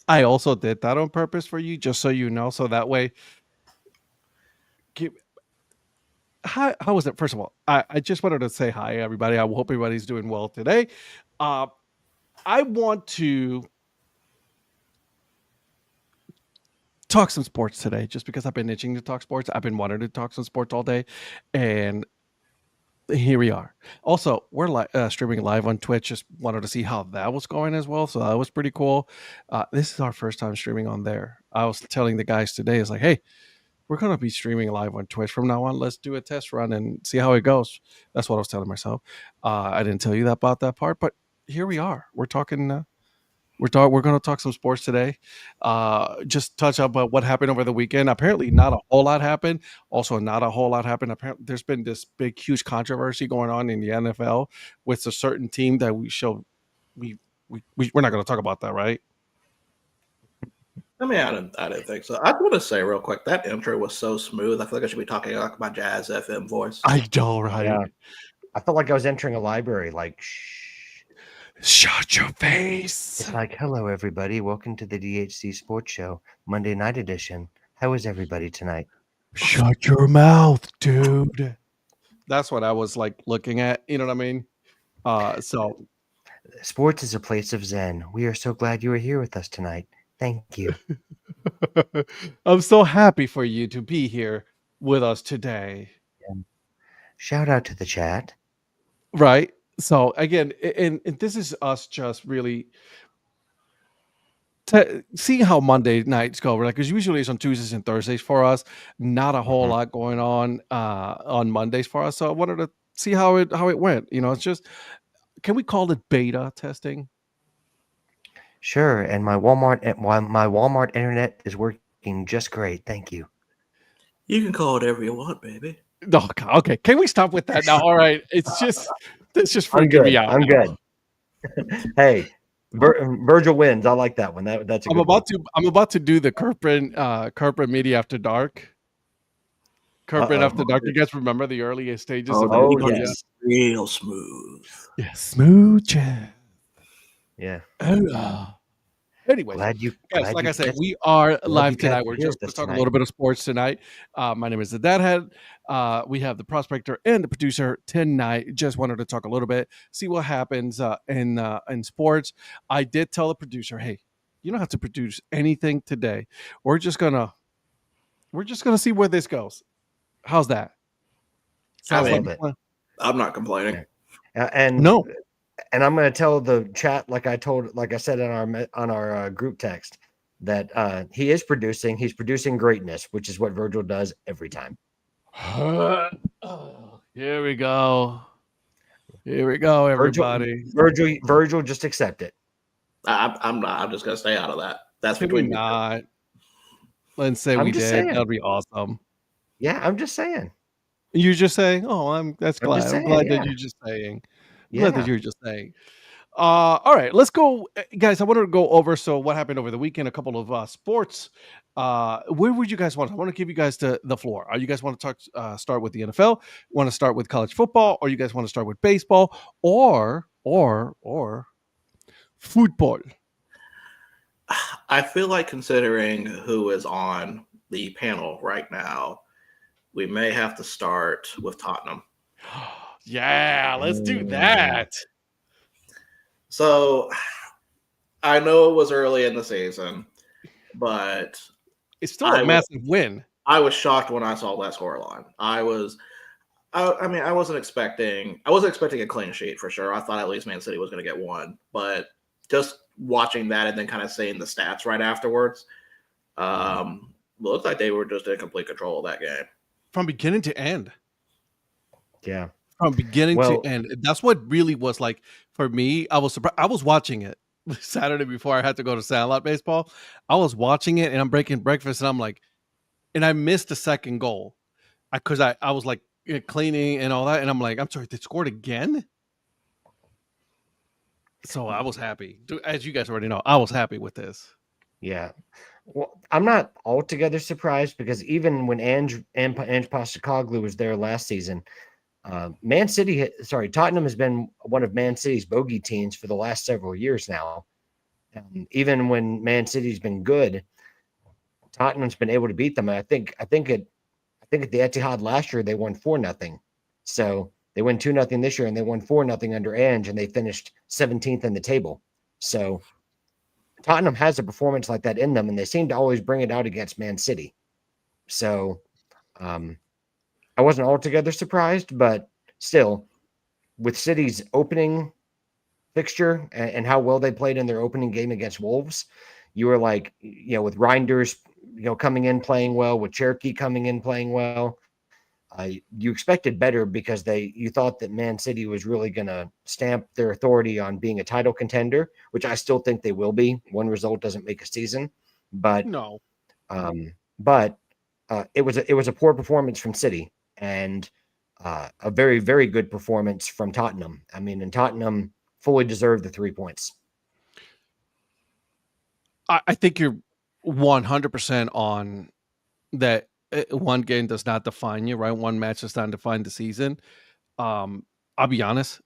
I also did that on purpose for you, just so you know. So that way, give, how was it? First of all, I just wanted to say hi, everybody. I hope everybody's doing well today. Uh, I want to talk some sports today, just because I've been itching to talk sports. I've been wanting to talk some sports all day, and here we are. Also, we're streaming live on Twitch. Just wanted to see how that was going as well. So that was pretty cool. This is our first time streaming on there. I was telling the guys today, it's like, hey, we're gonna be streaming live on Twitch from now on. Let's do a test run and see how it goes. That's what I was telling myself. I didn't tell you that about that part, but here we are. We're talking. We're going to talk some sports today. Just touch up what happened over the weekend. Apparently, not a whole lot happened. Also, not a whole lot happened. Apparently, there's been this big, huge controversy going on in the NFL with a certain team that we show. We're not going to talk about that, right? I mean, I didn't think so. I want to say real quick that intro was so smooth. I feel like I should be talking like my Jazz FM voice. I know, right? Yeah. I felt like I was entering a library. Like, shh. Shut your face. It's like, hello, everybody. Welcome to the DHC Sports Show, Monday night edition. How is everybody tonight? Shut your mouth, dude. That's what I was like looking at. You know what I mean? So sports is a place of zen. We are so glad you are here with us tonight. Thank you. I'm so happy for you to be here with us today. Shout out to the chat. Right. So again, and this is us just really seeing how Monday nights go. Like, because usually it's on Tuesdays and Thursdays for us. Not a whole lot going on Mondays for us. So I wanted to see how it went. You know, it's just, can we call it beta testing? Sure. And my Walmart internet is working just great. Thank you. You can call it whatever you want, baby. No, okay. Can we stop with that now? All right. It's just freaking me out. I'm good. Hey, Virgil wins. I like that one. That's. I'm about to do the Kirpin Media After Dark. Kirpin After Dark. You guys remember the earliest stages of it? Yes. Real smooth. Yeah, smooth jazz. Yeah. Anyway, guys, like I said, we are live tonight. We're just talking a little bit of sports tonight. My name is the Dadhead. We have the prospector and the producer tonight. Just wanted to talk a little bit, see what happens in sports. I did tell the producer, hey, you don't have to produce anything today. We're just gonna see where this goes. How's that? I'm not complaining. And I'm going to tell the chat, like I said on our group text, that he is producing. He's producing greatness, which is what Virgil does every time. Here we go. Here we go, everybody. Virgil, just accept it. I'm not. I'm just going to stay out of that. That's between me. Not. Let's say we did. Saying. That'd be awesome. Yeah, I'm just saying. You're just saying. Oh, I'm glad. I'm glad that you're just saying. Glad that you're just saying. All right, let's go, guys. I wanted to go over what happened over the weekend. A couple of sports. Where would you guys want? I want to give you guys the floor. Are you guys want to talk? Start with the NFL? Want to start with college football, or you guys want to start with baseball, or football? I feel like, considering who is on the panel right now, we may have to start with Tottenham. Yeah, let's do that. So I know it was early in the season, but it's still a massive win. I was shocked when I saw that scoreline. I wasn't expecting a clean sheet for sure. I thought at least Man City was going to get one, but just watching that and then kind of seeing the stats right afterwards, looked like they were just in complete control of that game from beginning to end. Yeah. From beginning to end. That's what really was like for me. I was surprised. I was watching it Saturday before I had to go to Sandlot Baseball. I was watching it and I'm breaking breakfast and I'm like, and I missed the second goal because I was like cleaning and all that. And I'm like, I'm sorry, they scored again? So I was happy. As you guys already know, I was happy with this. Yeah. Well, I'm not altogether surprised because even when Ange Postecoglou was there last season, Tottenham has been one of Man City's bogey teams for the last several years now. Even when Man City's been good, Tottenham's been able to beat them. And I think at the Etihad last year they won 4-0. So they won 2-0 this year, and they won 4-0 under Ange, and they finished 17th in the table. So Tottenham has a performance like that in them, and they seem to always bring it out against Man City. So I wasn't altogether surprised, but still, with City's opening fixture and how well they played in their opening game against Wolves, you were like, with Reinders, coming in playing well, with Cherokee coming in playing well, you expected better because you thought that Man City was really going to stamp their authority on being a title contender, which I still think they will be. One result doesn't make a season, but No. It was a poor performance from City and a very, very good performance from Tottenham. I mean, and Tottenham fully deserved the 3 points. I think you're 100% on that. One game does not define you, right? One match does not define the season. I'll be honest,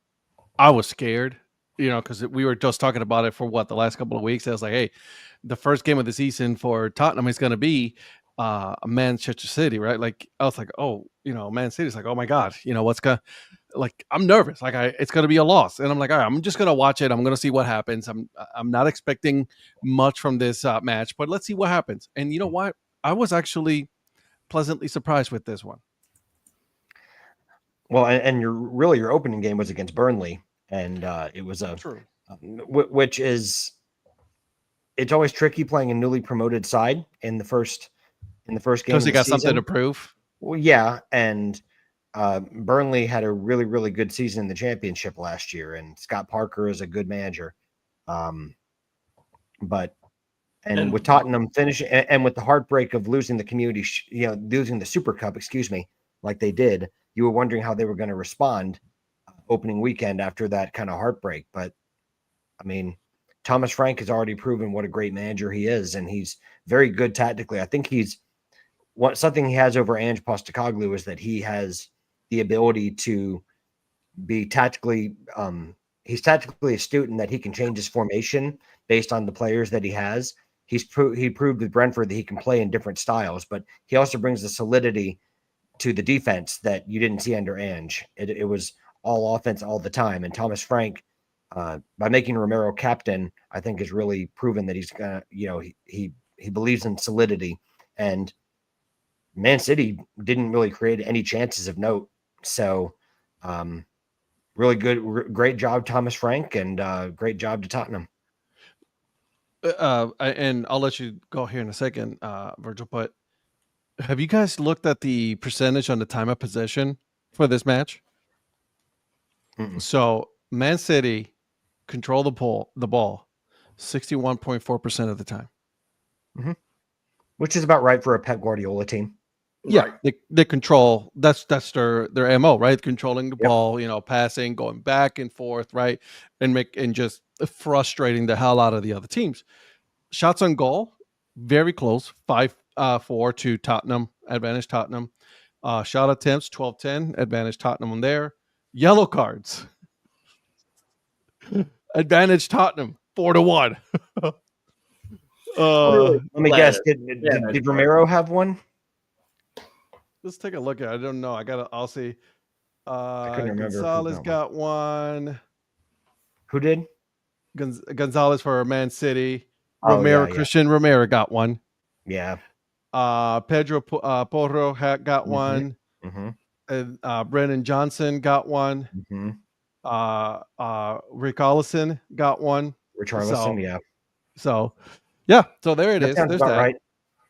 I was scared, because we were just talking about it for the last couple of weeks. I was like, hey, the first game of the season for Tottenham is going to be Manchester City, right? Like, I was like, oh, Man City's like, oh my God, what's going to, like, I'm nervous. Like, it's going to be a loss. And I'm like, all right, I'm just going to watch it. I'm going to see what happens. I'm not expecting much from this match, but let's see what happens. And you know what? I was actually pleasantly surprised with this one. Well, and your opening game was against Burnley, and it was which is, it's always tricky playing a newly promoted side in the first game because they got something to prove. Well, yeah, and Burnley had a really, really good season in the Championship last year, and Scott Parker is a good manager. But with Tottenham finishing, and with the heartbreak of losing the community, losing the Super Cup, like they did, you were wondering how they were going to respond opening weekend after that kind of heartbreak. But I mean, Thomas Frank has already proven what a great manager he is, and he's very good tactically. I think something he has over Ange Postecoglou is that he has the ability to be tactically, he's tactically astute in that he can change his formation based on the players that he has. He proved with Brentford that he can play in different styles, but he also brings the solidity to the defense that you didn't see under Ange. It was all offense all the time. And Thomas Frank, by making Romero captain, I think has really proven that he's gonna, he believes in solidity. And Man City didn't really create any chances of note. So really great job, Thomas Frank, and great job to Tottenham. And I'll let you go here in a second, Virgil, but have you guys looked at the percentage on the time of possession for this match? Mm-mm. So Man City control the ball 61.4% of the time. Mm-hmm. Which is about right for a Pep Guardiola team. Yeah, they control. That's their MO, right? Controlling the ball, passing, going back and forth, right, and just frustrating the hell out of the other teams. Shots on goal, very close, 5-4 to Tottenham, advantage Tottenham. Shot attempts, 12-10, advantage Tottenham on there. Yellow cards, advantage Tottenham, 4-1. Let me guess. Did Romero have one? Let's take a look at it. I don't know. I'll see. I couldn't remember. Gonzalez got one. Who did? Gonzalez for Man City. Romero, Christian Romero got one. Yeah. Pedro Porro got one. Mm-hmm. Brennan Johnson got one. Mm-hmm. Richarlison got one. Richarlison, So there it is. There's about that. Right.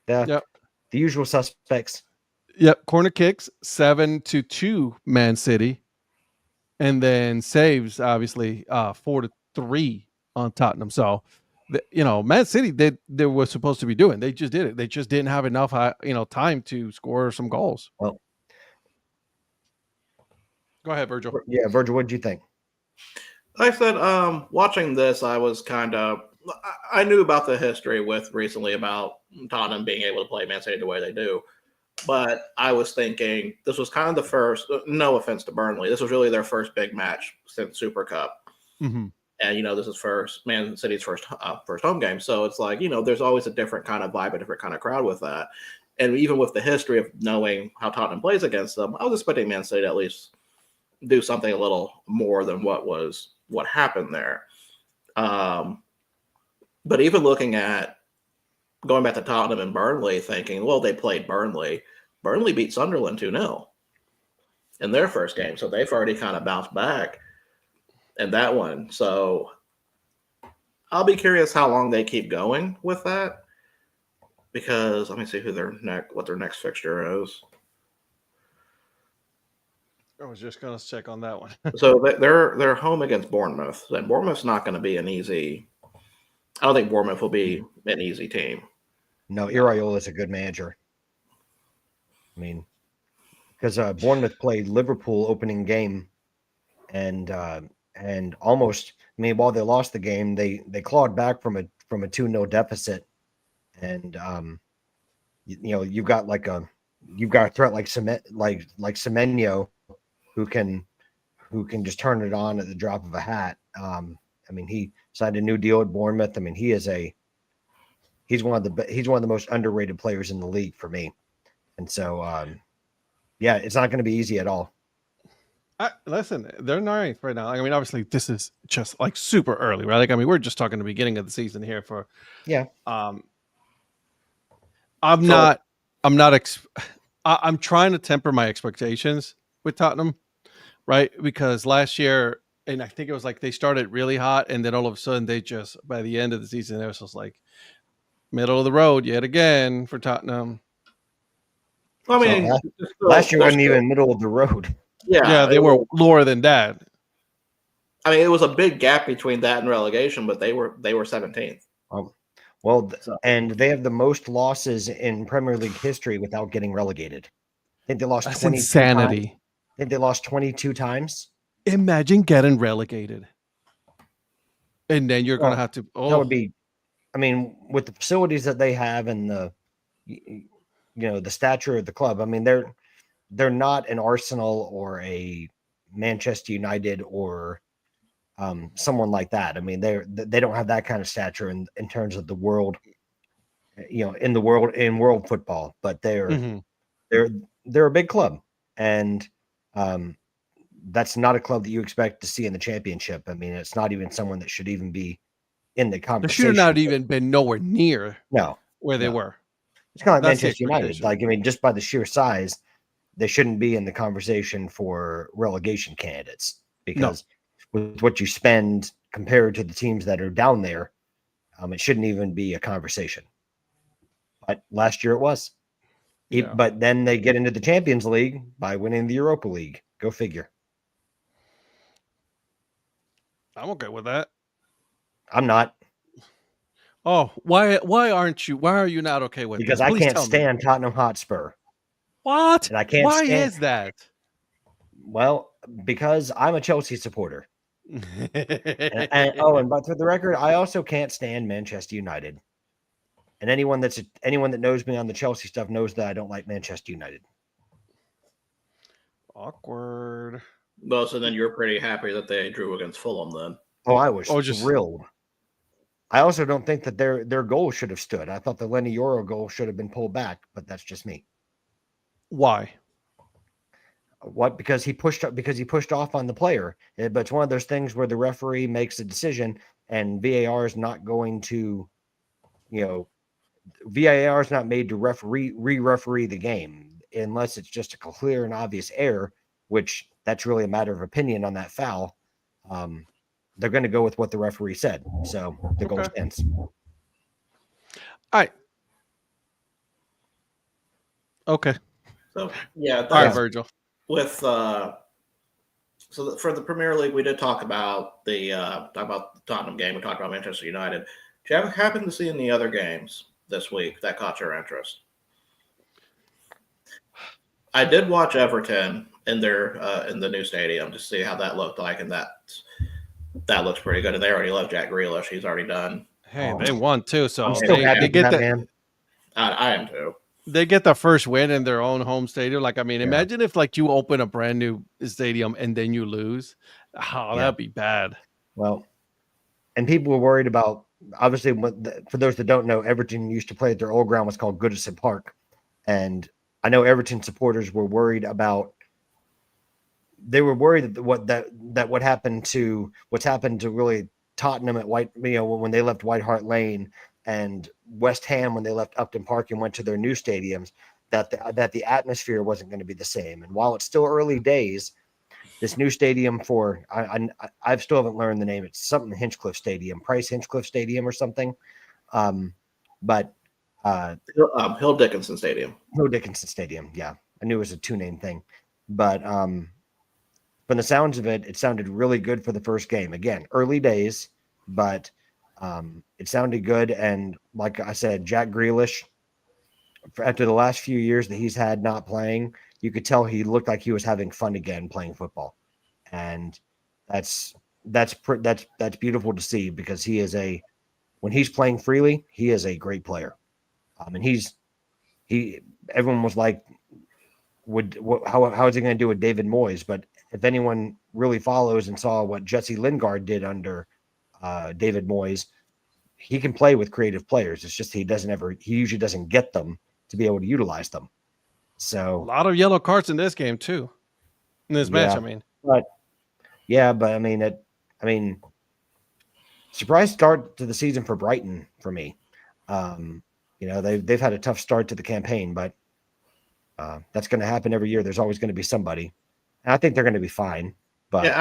Yeah. Yep. The usual suspects. Yep. Corner kicks 7-2 Man City, and then saves obviously 4-3 on Tottenham. So, Man City they were supposed to be doing. They just did it. They just didn't have enough time to score some goals. Well, go ahead, Virgil. Yeah, Virgil, what did you think? Like I said, watching this, I knew about the history recently about Tottenham being able to play Man City the way they do. But I was thinking this was kind of the first, no offense to Burnley, this was really their first big match since Super Cup. Mm-hmm. And this is Man City's first home game, so it's like there's always a different kind of vibe, a different kind of crowd with that. And even with the history of knowing how Tottenham plays against them, I was expecting Man City to at least do something a little more than what happened there. But even looking at going back to Tottenham and Burnley, thinking, well, they played Burnley. Burnley beat Sunderland 2-0 in their first game, so they've already kind of bounced back in that one. So I'll be curious how long they keep going with that, because let me see what their next fixture is. I was just going to check on that one. So they're home against Bournemouth, and Bournemouth's not going to be an easy. I don't think Bournemouth will be an easy team. No, Iraola is a good manager. I mean, because Bournemouth played Liverpool opening game, and almost. I mean, while they lost the game, they clawed back from a 2-0 deficit, and you've got a threat like Semenyo, who can just turn it on at the drop of a hat. I mean, he signed a new deal at Bournemouth. I mean, he's one of the most underrated players in the league for me. And so, yeah, it's not going to be easy at all. Listen, they're ninth right now. I mean, obviously, this is just like super early, right? Like, I mean, we're just talking the beginning of the season here. I'm trying to temper my expectations with Tottenham, right? Because last year, and I think it was like they started really hot, and then all of a sudden they just, by the end of the season, it was just like middle of the road yet again for Tottenham. I mean, last year wasn't even middle of the road. Yeah, they were lower than that. I mean, it was a big gap between that and relegation, but they were 17th. And they have the most losses in Premier League history without getting relegated. I think they lost. That's insanity. I think they lost 22 times. Imagine getting relegated, and then you're going to have to. Oh, that would be. I mean, with the facilities that they have and the stature of the club. I mean, they're not an Arsenal or a Manchester United or someone like that. I mean, they don't have that kind of stature in terms of the world, in world football, but they're a big club, and that's not a club that you expect to see in the championship. I mean, it's not even someone that should even be in the conversation. They should have not even been nowhere near where they were. It's kind of like Manchester United. Like, I mean, just by the sheer size, they shouldn't be in the conversation for relegation candidates, because with what you spend compared to the teams that are down there, it shouldn't even be a conversation. But last year it was. But then they get into the Champions League by winning the Europa League. Go figure. I'm okay with that. I'm not. Oh, why aren't you? Why are you not okay with because this? I can't stand Tottenham Hotspur. What? And I can't Why stand... is that? Well, because I'm a Chelsea supporter. and but for the record, I also can't stand Manchester United. And anyone that knows me on the Chelsea stuff knows that I don't like Manchester United. Awkward. Well, so then you're pretty happy that they drew against Fulham then. Oh, I was thrilled. I also don't think that their goal should have stood. I thought the Lenny Yoro goal should have been pulled back, but that's just me. Why? What? Because he pushed off on the player. But it's one of those things where the referee makes a decision and VAR is not going to, VAR is not made to re-referee the game unless it's just a clear and obvious error, which that's really a matter of opinion on that foul. They're going to go with what the referee said. So the goal stands. All right. Okay. So, yeah. All right, Virgil. With for the Premier League, we did talk about the Tottenham game. We talked about Manchester United. Do you happen to see any other games this week that caught your interest? I did watch Everton in the new stadium to see how that looked like, and that looks pretty good. And they already love Jack Grealish. He's already done. Hey, they won too, so I'm still happy they get that, man. I am too. They get the first win in their own home stadium. Like, I mean, imagine if you open a brand new stadium and then you lose. Oh, that'd be bad. Well, and people were worried about, obviously, for those that don't know, Everton used to play at their old ground, was called Goodison Park. And I know Everton supporters were worried about, they were worried that what's happened to really Tottenham at when they left White Hart Lane, and West Ham when they left Upton Park and went to their new stadiums, that the atmosphere wasn't going to be the same. And while it's still early days, this new stadium I still haven't learned the name. It's something Hinchcliffe Stadium, Price Hinchcliffe Stadium or something. But Hill Dickinson Stadium. Hill Dickinson Stadium. Yeah, I knew it was a 2-name thing, but from the sounds of it, it sounded really good for the first game. Again, early days, but it sounded good. And like I said, Jack Grealish, after the last few years that he's had not playing, you could tell he looked like he was having fun again playing football. And that's beautiful to see, because when he's playing freely, he is a great player. And everyone was like, how is he going to do with David Moyes? But if anyone really follows and saw what Jesse Lingard did under David Moyes, he can play with creative players. It's just he usually doesn't get them to be able to utilize them. So a lot of yellow cards in this game too. In this match, I mean. But I mean, surprise start to the season for Brighton for me. They've had a tough start to the campaign, but that's going to happen every year. There's always going to be somebody. And I think they're going to be fine. But yeah,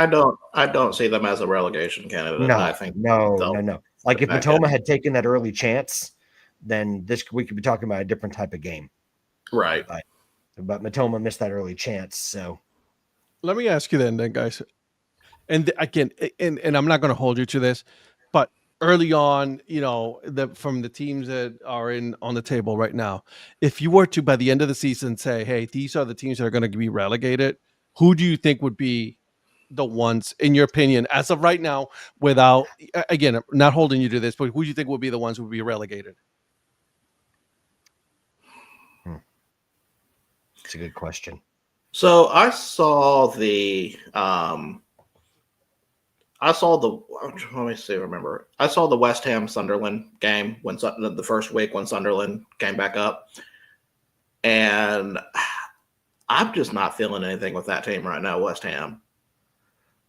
I don't see them as a relegation candidate. No, I think no. Like if Matoma had taken that early chance, then we could be talking about a different type of game. Right. But Matoma missed that early chance. So let me ask you then guys. And again, and I'm not going to hold you to this, but early on, from the teams that are on the table right now, if you were to, by the end of the season, say, hey, these are the teams that are going to be relegated, who do you think would be the ones, in your opinion, as of right now, without, again, I'm not holding you to this, but who do you think would be the ones who would be relegated? It's a good question. So I saw let me see, remember. I saw the West Ham Sunderland game when the first week when Sunderland came back up. And I'm just not feeling anything with that team right now, West Ham.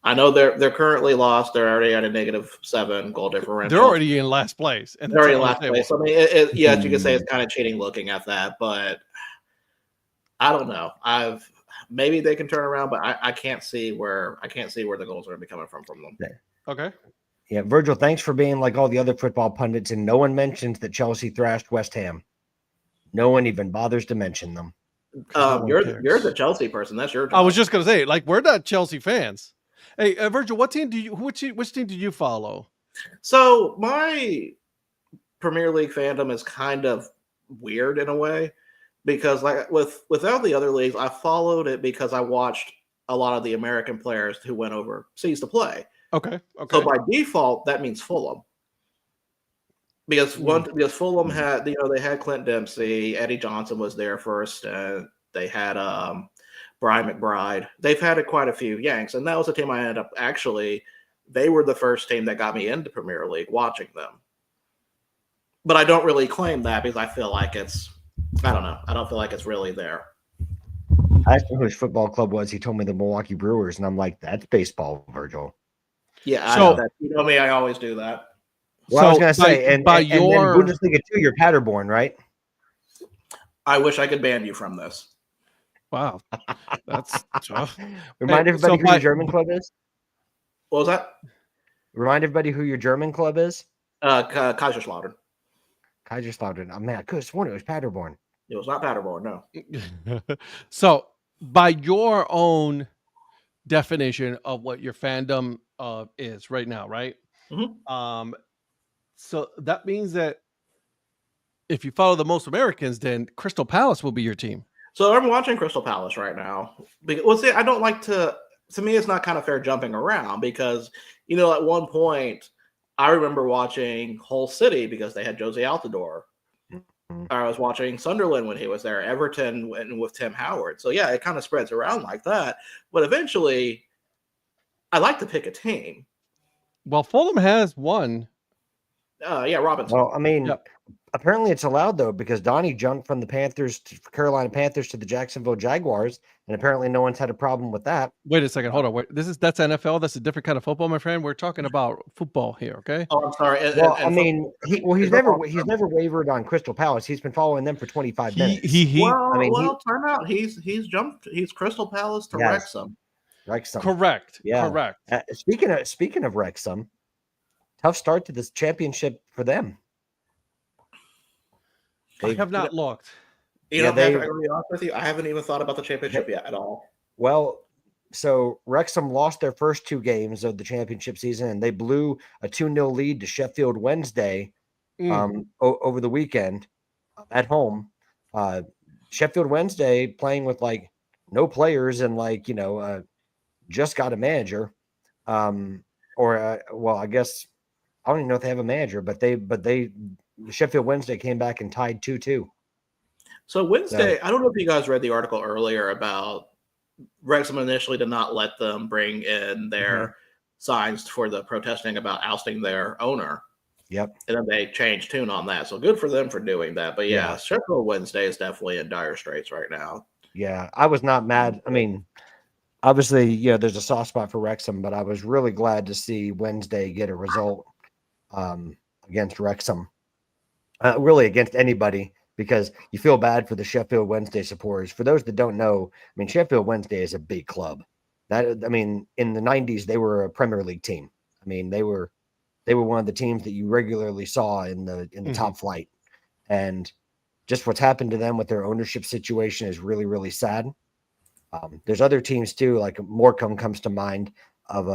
I know they're currently lost. They're already at a -7 goal differential. They're already in last place. And they're already in last place. I mean, yes, you could say it's kind of cheating looking at that, but I don't know. Maybe they can turn around, but I can't see where the goals are going to be coming from them. Okay. Yeah, Virgil, thanks for being like all the other football pundits, and no one mentions that Chelsea thrashed West Ham. No one even bothers to mention them. You're the Chelsea person. That's your job. I was just going to say, we're not Chelsea fans. Hey, Virgil, which team did you follow? So my Premier League fandom is kind of weird in a way, because without the other leagues, I followed it because I watched a lot of the American players who went overseas to play. Okay. So by default, that means Fulham. Because Fulham had, they had Clint Dempsey, Eddie Johnson was there first, and they had Brian McBride. They've had quite a few Yanks, and that was the team I ended up they were the first team that got me into Premier League watching them. But I don't really claim that because I feel like I don't know. I don't feel like it's really there. I asked him who his football club was. He told me the Milwaukee Brewers, and I'm like, that's baseball, Virgil. Yeah, I know that. You know me, I always do that. Well, I was going to say, and Bundesliga 2, you're Paderborn, right? I wish I could ban you from this. Wow, that's tough. Remind everybody who your German club is. What was that? Remind everybody who your German club is. Kaiserslautern. Kaiserslautern. Oh, man, I could have sworn it was Paderborn. It was not Paderborn, no. So, by your own definition of what your fandom is right now, right? Mm-hmm. So that means that if you follow the most Americans, then Crystal Palace will be your team. So I'm watching Crystal Palace right now. I don't like to me, it's not kind of fair jumping around because, at one point, I remember watching Hull City because they had Jose Altidore. Mm-hmm. I was watching Sunderland when he was there, Everton with Tim Howard. So, yeah, it kind of spreads around like that. But eventually, I like to pick a team. Well, Fulham has won. Yeah, Robinson. Well, I mean, Yep. apparently it's allowed though because Donnie jumped from the Carolina Panthers to the Jacksonville Jaguars, and apparently no one's had a problem with that. Wait a second. Hold on. Wait, that's NFL. That's a different kind of football, my friend. We're talking about football here. Okay. Oh, I'm sorry. Well, I mean, he's football- never wavered on Crystal Palace. He's been following them for 25 minutes. Time out. He's jumped. He's Crystal Palace to Yes. Wrexham. Wrexham. Correct. Yeah. Correct. Speaking of Wrexham, tough start to this championship for them. I have not looked. I'm going to be honest with you. I haven't even thought about the championship yet at all. Well, so Wrexham lost their first 2 games of the championship season, and they blew a 2-0 lead to Sheffield Wednesday over the weekend at home. Sheffield Wednesday playing with like no players and like, just got a manager. I guess I don't even know if they have a manager, but Sheffield Wednesday came back and tied 2-2. So Wednesday, I don't know if you guys read the article earlier about Wrexham initially did not let them bring in their signs for the protesting about ousting their owner. Yep. And then they changed tune on that. So good for them for doing that. But yeah, Sheffield Wednesday is definitely in dire straits right now. Yeah, I was not mad. I mean, obviously, there's a soft spot for Wrexham, but I was really glad to see Wednesday get a result against Wrexham. Really against anybody, because you feel bad for the Sheffield Wednesday supporters. For those that don't know, I mean, Sheffield Wednesday is a big club. In the 90s, they were a Premier League team. I mean, they were one of the teams that you regularly saw in the top flight. And just what's happened to them with their ownership situation is really, really sad. There's other teams too, like Morecambe comes to mind of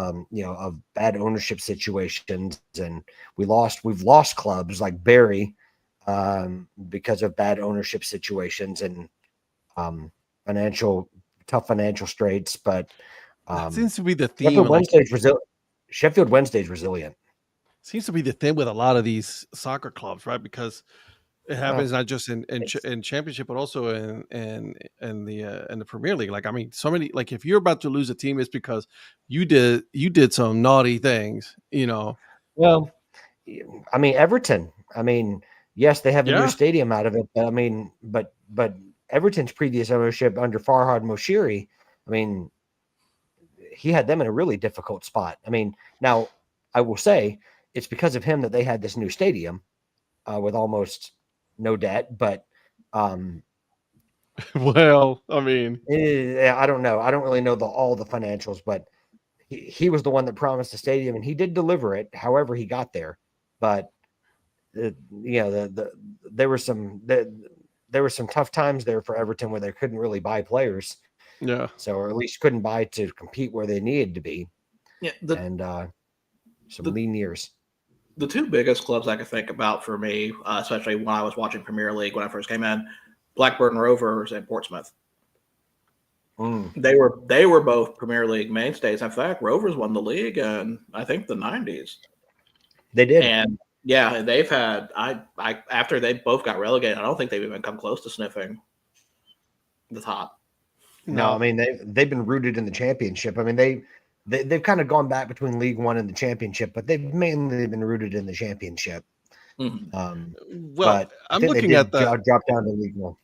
bad ownership situations, and we've lost clubs like Barry because of bad ownership situations and tough financial straits. But that seems to be the theme. Sheffield Wednesday's resilient. Seems to be the thing with a lot of these soccer clubs, right? Because it happens not just in championship, but also in the Premier League. Like, I mean, so many, like, if you're about to lose a team, it's because you did some naughty things, Well, I mean, Everton. I mean, yes, they have a new stadium out of it, but I mean, but Everton's previous ownership under Farhad Moshiri, I mean, he had them in a really difficult spot. I mean, now I will say it's because of him that they had this new stadium with almost no debt, but well, I mean, I don't know. I don't really know all the financials, but he was the one that promised the stadium, and he did deliver it. However, he got there, but there were some tough times there for Everton where they couldn't really buy players. Yeah. So, or at least couldn't buy to compete where they needed to be. Yeah. Some lean years. The 2 biggest clubs I could think about for me, especially when I was watching Premier League when I first came in, Blackburn Rovers and Portsmouth. They were both Premier League mainstays. In fact, Rovers won the league in, I think, the 90s. They did. And yeah, they've had after they both got relegated, I don't think they've even come close to sniffing the top. No, I mean they've been rooted in the championship. I mean they've kind of gone back between League One and the championship, but they've mainly been rooted in the championship. Well, I'm looking at the drop down to League One.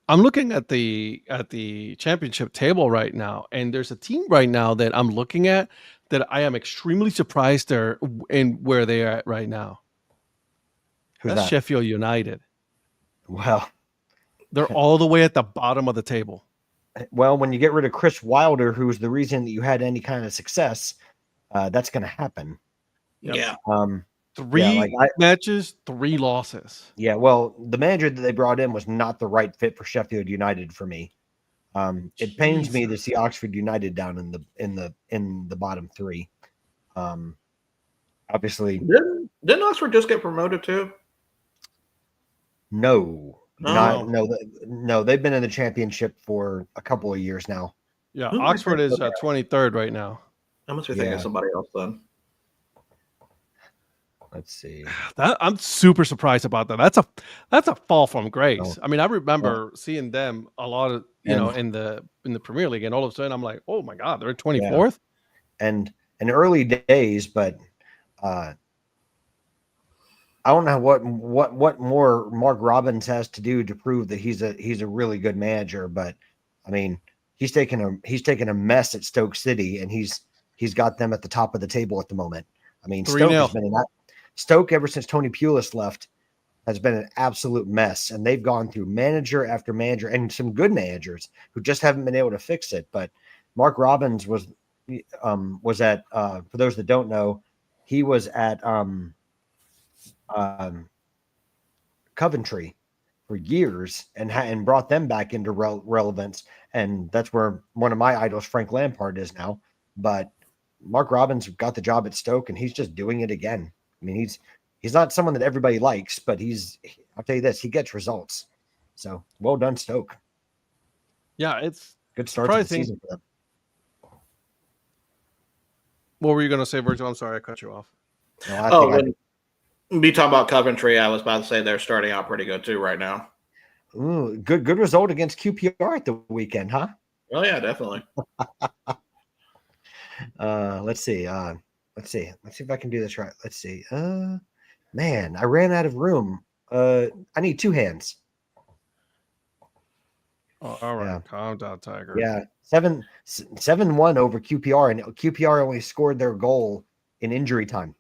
I'm looking at the championship table right now, and there's a team right now that I'm looking at that I am extremely surprised they're in where they are at right now. Who's That's that? Sheffield United. Well, they're all the way at the bottom of the table. Well, when you get rid of Chris Wilder, who's the reason that you had any kind of success, that's going to happen. Yeah. 3 matches, 3 losses. Yeah. Well, the manager that they brought in was not the right fit for Sheffield United for me. It pains me to see Oxford United down in the bottom 3. Obviously, didn't Oxford just get promoted too? No. No, they've been in the championship for a couple of years now. Yeah, Oxford is 23rd right now. I must be thinking of somebody else then. Let's see. I'm super surprised about that. That's a fall from grace. I mean, I remember seeing them a lot of in the Premier League, and all of a sudden I'm like, oh my God, they're 24th. And in early days, but I don't know what more Mark Robbins has to do to prove that he's a really good manager, but I mean, he's taken a mess at Stoke City, and he's got them at the top of the table at the moment. I mean, 3-0. Stoke ever since Tony Pulis left has been an absolute mess, and they've gone through manager after manager and some good managers who just haven't been able to fix it. But Mark Robbins was at for those that don't know, he was at Coventry for years and brought them back into relevance, and that's where one of my idols, Frank Lampard, is now. But Mark Robbins got the job at Stoke, and he's just doing it again. I mean, he's not someone that everybody likes, but I'll tell you this, he gets results. So well done, Stoke. Yeah, it's good start to the season for them. What were you going to say, Virgil? I'm sorry, I cut you off. No, be talking about Coventry, I was about to say they're starting out pretty good too right now. Ooh, good result against QPR at the weekend, huh? Oh yeah, definitely. Let's see. Let's see if I can do this right. Let's see. Man, I ran out of room. I need two hands. Oh, all right. Yeah. Calm down, Tiger. Yeah. 7-1 over QPR, and QPR only scored their goal in injury time.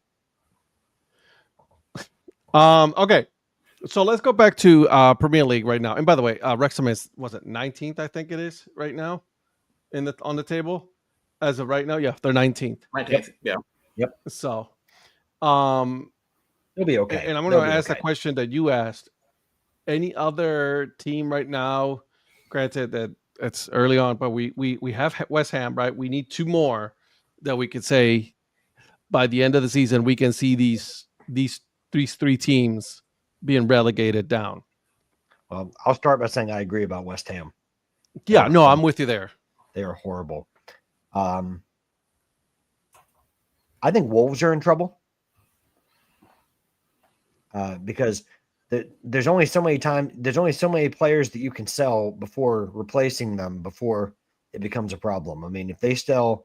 Okay. So let's go back to Premier League right now. And by the way, Wrexham is 19th, I think it is right now on the table as of right now. Yeah, they're 19th. 19th. Yep. Yep. So they'll be okay. And I'm going to ask the question that you asked. Any other team right now, granted that it's early on, but we have West Ham, right? We need two more that we could say by the end of the season we can see these three teams being relegated down. Well, I'll start by saying I agree about West Ham. Yeah, no, I'm with you there. They are horrible. I think Wolves are in trouble because there's only so many players that you can sell before replacing them before it becomes a problem. I mean, if they sell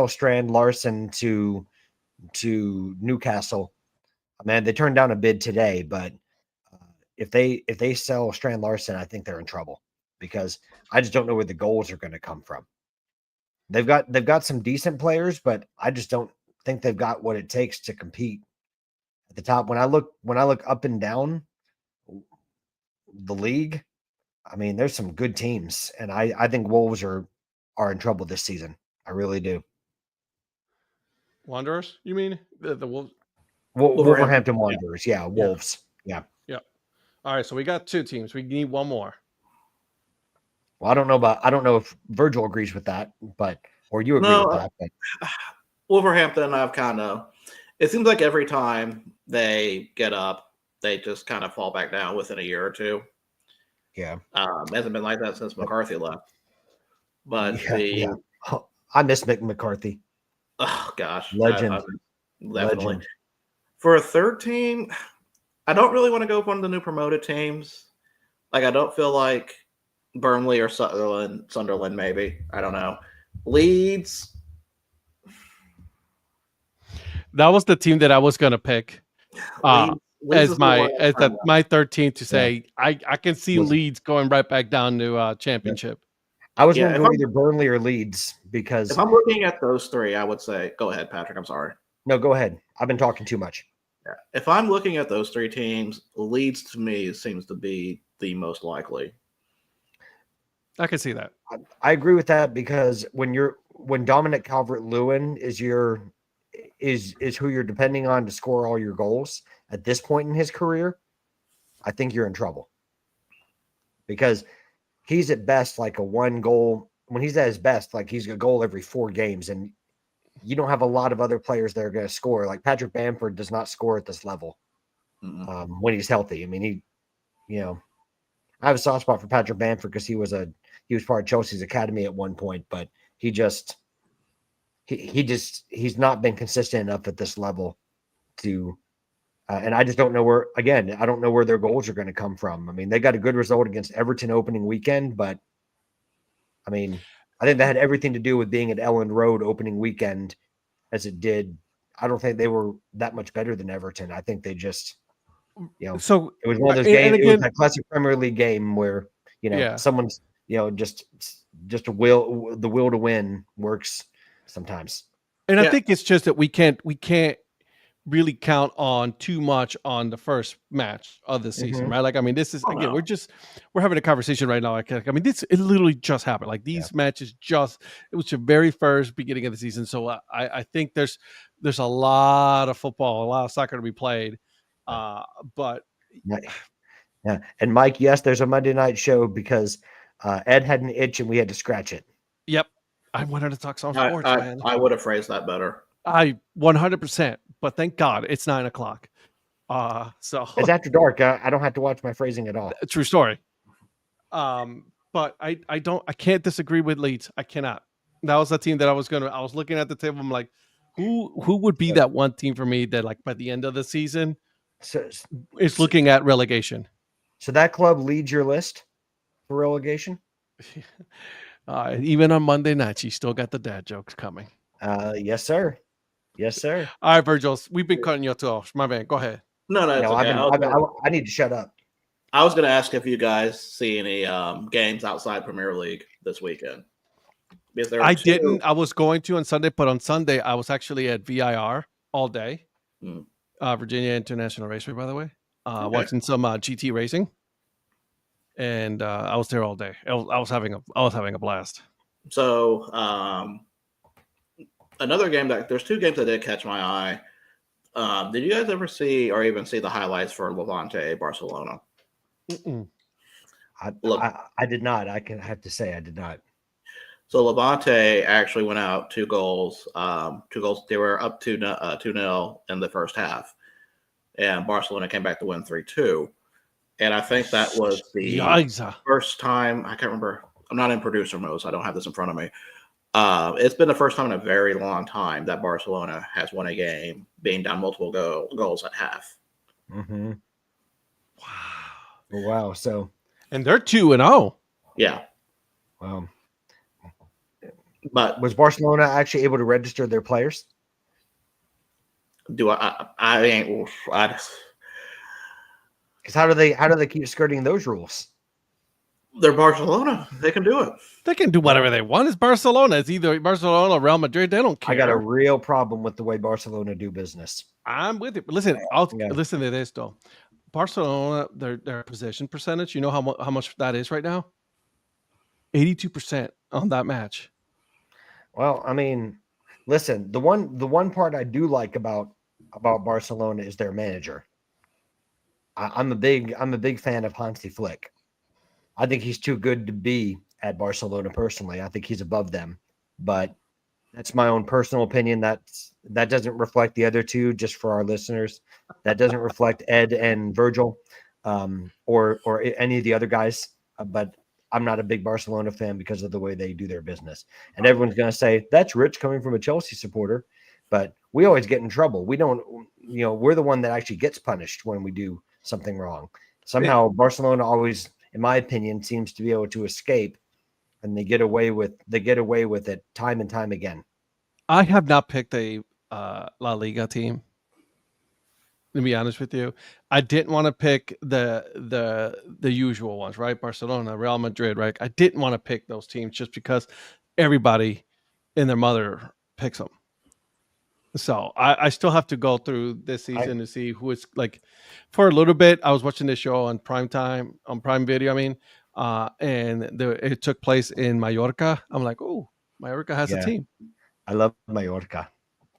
Strand Larson to Newcastle, man, they turned down a bid today, but if they sell Strand Larson, I think they're in trouble because I just don't know where the goals are going to come from. They've got some decent players, but I just don't think they've got what it takes to compete at the top. When I look up and down the league, I mean, there's some good teams, and I think Wolves are in trouble this season. I really do. Wanderers, you mean the Wolves? Wolverhampton Wanderers, yeah. Wolves, yeah. All right, so we got two teams. We need one more. Well, I don't know if Virgil agrees with that, or you agree with that. But. Wolverhampton, it seems like every time they get up, they just kind of fall back down within a year or two. Yeah. It hasn't been like that since McCarthy left. But I miss Mick McCarthy. Oh gosh. Legend. Legend. For a third team, I don't really want to go with one of the new promoted teams. Like, I don't feel like Burnley or Sunderland, maybe. I don't know. Leeds. That was the team that I was going to pick Leeds as my 13th to say, I can see Leeds going right back down to championship. I was going to go either Burnley or Leeds because... If I'm looking at those three, I would say... Go ahead, Patrick. I'm sorry. No, go ahead. I've been talking too much. Yeah. If I'm looking at those three teams, Leeds to me seems to be the most likely. I can see that. I agree with that because when Dominic Calvert-Lewin is who you're depending on to score all your goals at this point in his career, I think you're in trouble because he's at best like a one goal. When he's at his best, like he's a goal every 4 games, and you don't have a lot of other players that are going to score. Like Patrick Bamford does not score at this level when he's healthy. I mean, I have a soft spot for Patrick Bamford because he was part of Chelsea's academy at one point, but he's not been consistent enough at this level to, and I just don't know where, again, I don't know where their goals are going to come from. I mean, they got a good result against Everton opening weekend, but I mean, I think that had everything to do with being at Elland Road opening weekend as it did I don't think they were that much better than Everton. I think they just, So it was one of those and games. It was again, that classic Premier League game where yeah. someone's just the will to win works sometimes. And I Yeah. think it's just that we can't really count on too much on the first match of the season, right? Like, I mean, this is again, no. we're having a conversation right now. I mean, it literally just happened. Like these matches it was the very first beginning of the season. So I think there's a lot of football, a lot of soccer to be played. But yeah. And Mike, yes, there's a Monday night show because Ed had an itch and we had to scratch it. Yep. I wanted to talk some sports, man. I would have phrased that better. I 100%, but thank God it's 9:00. So It's after dark. I don't have to watch my phrasing at all. true story. But I can't disagree with Leeds. I cannot. That was the team that I was looking at the table. I'm like, who would be that one team for me that like by the end of the season is looking at relegation? So that club leads your list for relegation? Even on Monday nights, you still got the dad jokes coming. Yes, sir. Yes, sir. All right, Virgil, we've been cutting you off. My man, go ahead. No, it's okay. I need to shut up. I was going to ask if you guys see any games outside Premier League this weekend. Didn't. I was going to on Sunday, but on Sunday I was actually at VIR all day. Virginia International Raceway, by the way, watching some GT racing, and I was there all day. I was having a blast. So another game there's two games that did catch my eye. Did you guys ever see or even see the highlights for Levante Barcelona? I did not. I have to say I did not. So Levante actually went out 2 goals. 2 goals. They were up 2-0 in the first half, and Barcelona came back to win 3-2. And I think that was the first time. I can't remember. I'm not in producer mode, so I don't have this in front of me. It's been the first time in a very long time that Barcelona has won a game being down multiple goals at half. Mm-hmm. Wow. So, and they're 2-0. Yeah. Wow. But was Barcelona actually able to register their players? Do I ain't. Because how do they keep skirting those rules? They're Barcelona. They can do it. They can do whatever they want. It's Barcelona. It's either Barcelona or Real Madrid. They don't care. I got a real problem with the way Barcelona do business. I'm with it. But listen, listen to this though. Barcelona, their possession percentage. You know how much that is right now? 82% on that match. Well, I mean, listen, the one part I do like about Barcelona is their manager. I'm a big fan of Hansi Flick. I think he's too good to be at Barcelona personally. I think he's above them, but that's my own personal opinion. That doesn't reflect the other two. Just for our listeners, that doesn't reflect Ed and Virgil, or any of the other guys. But I'm not a big Barcelona fan because of the way they do their business. And everyone's going to say that's rich coming from a Chelsea supporter, but we always get in trouble. We don't, we're the one that actually gets punished when we do something wrong. Somehow Barcelona always, in my opinion, seems to be able to escape, and they get away with it time and time again. I have not picked a La Liga team. To be honest with you, I didn't want to pick the usual ones, right? Barcelona, Real Madrid, right? I didn't want to pick those teams just because everybody and their mother picks them. So I still have to go through this season to see who it's like. For a little bit, I was watching this show on Prime Video. And it took place in Mallorca. I'm like, oh, Mallorca has a team. I love Mallorca.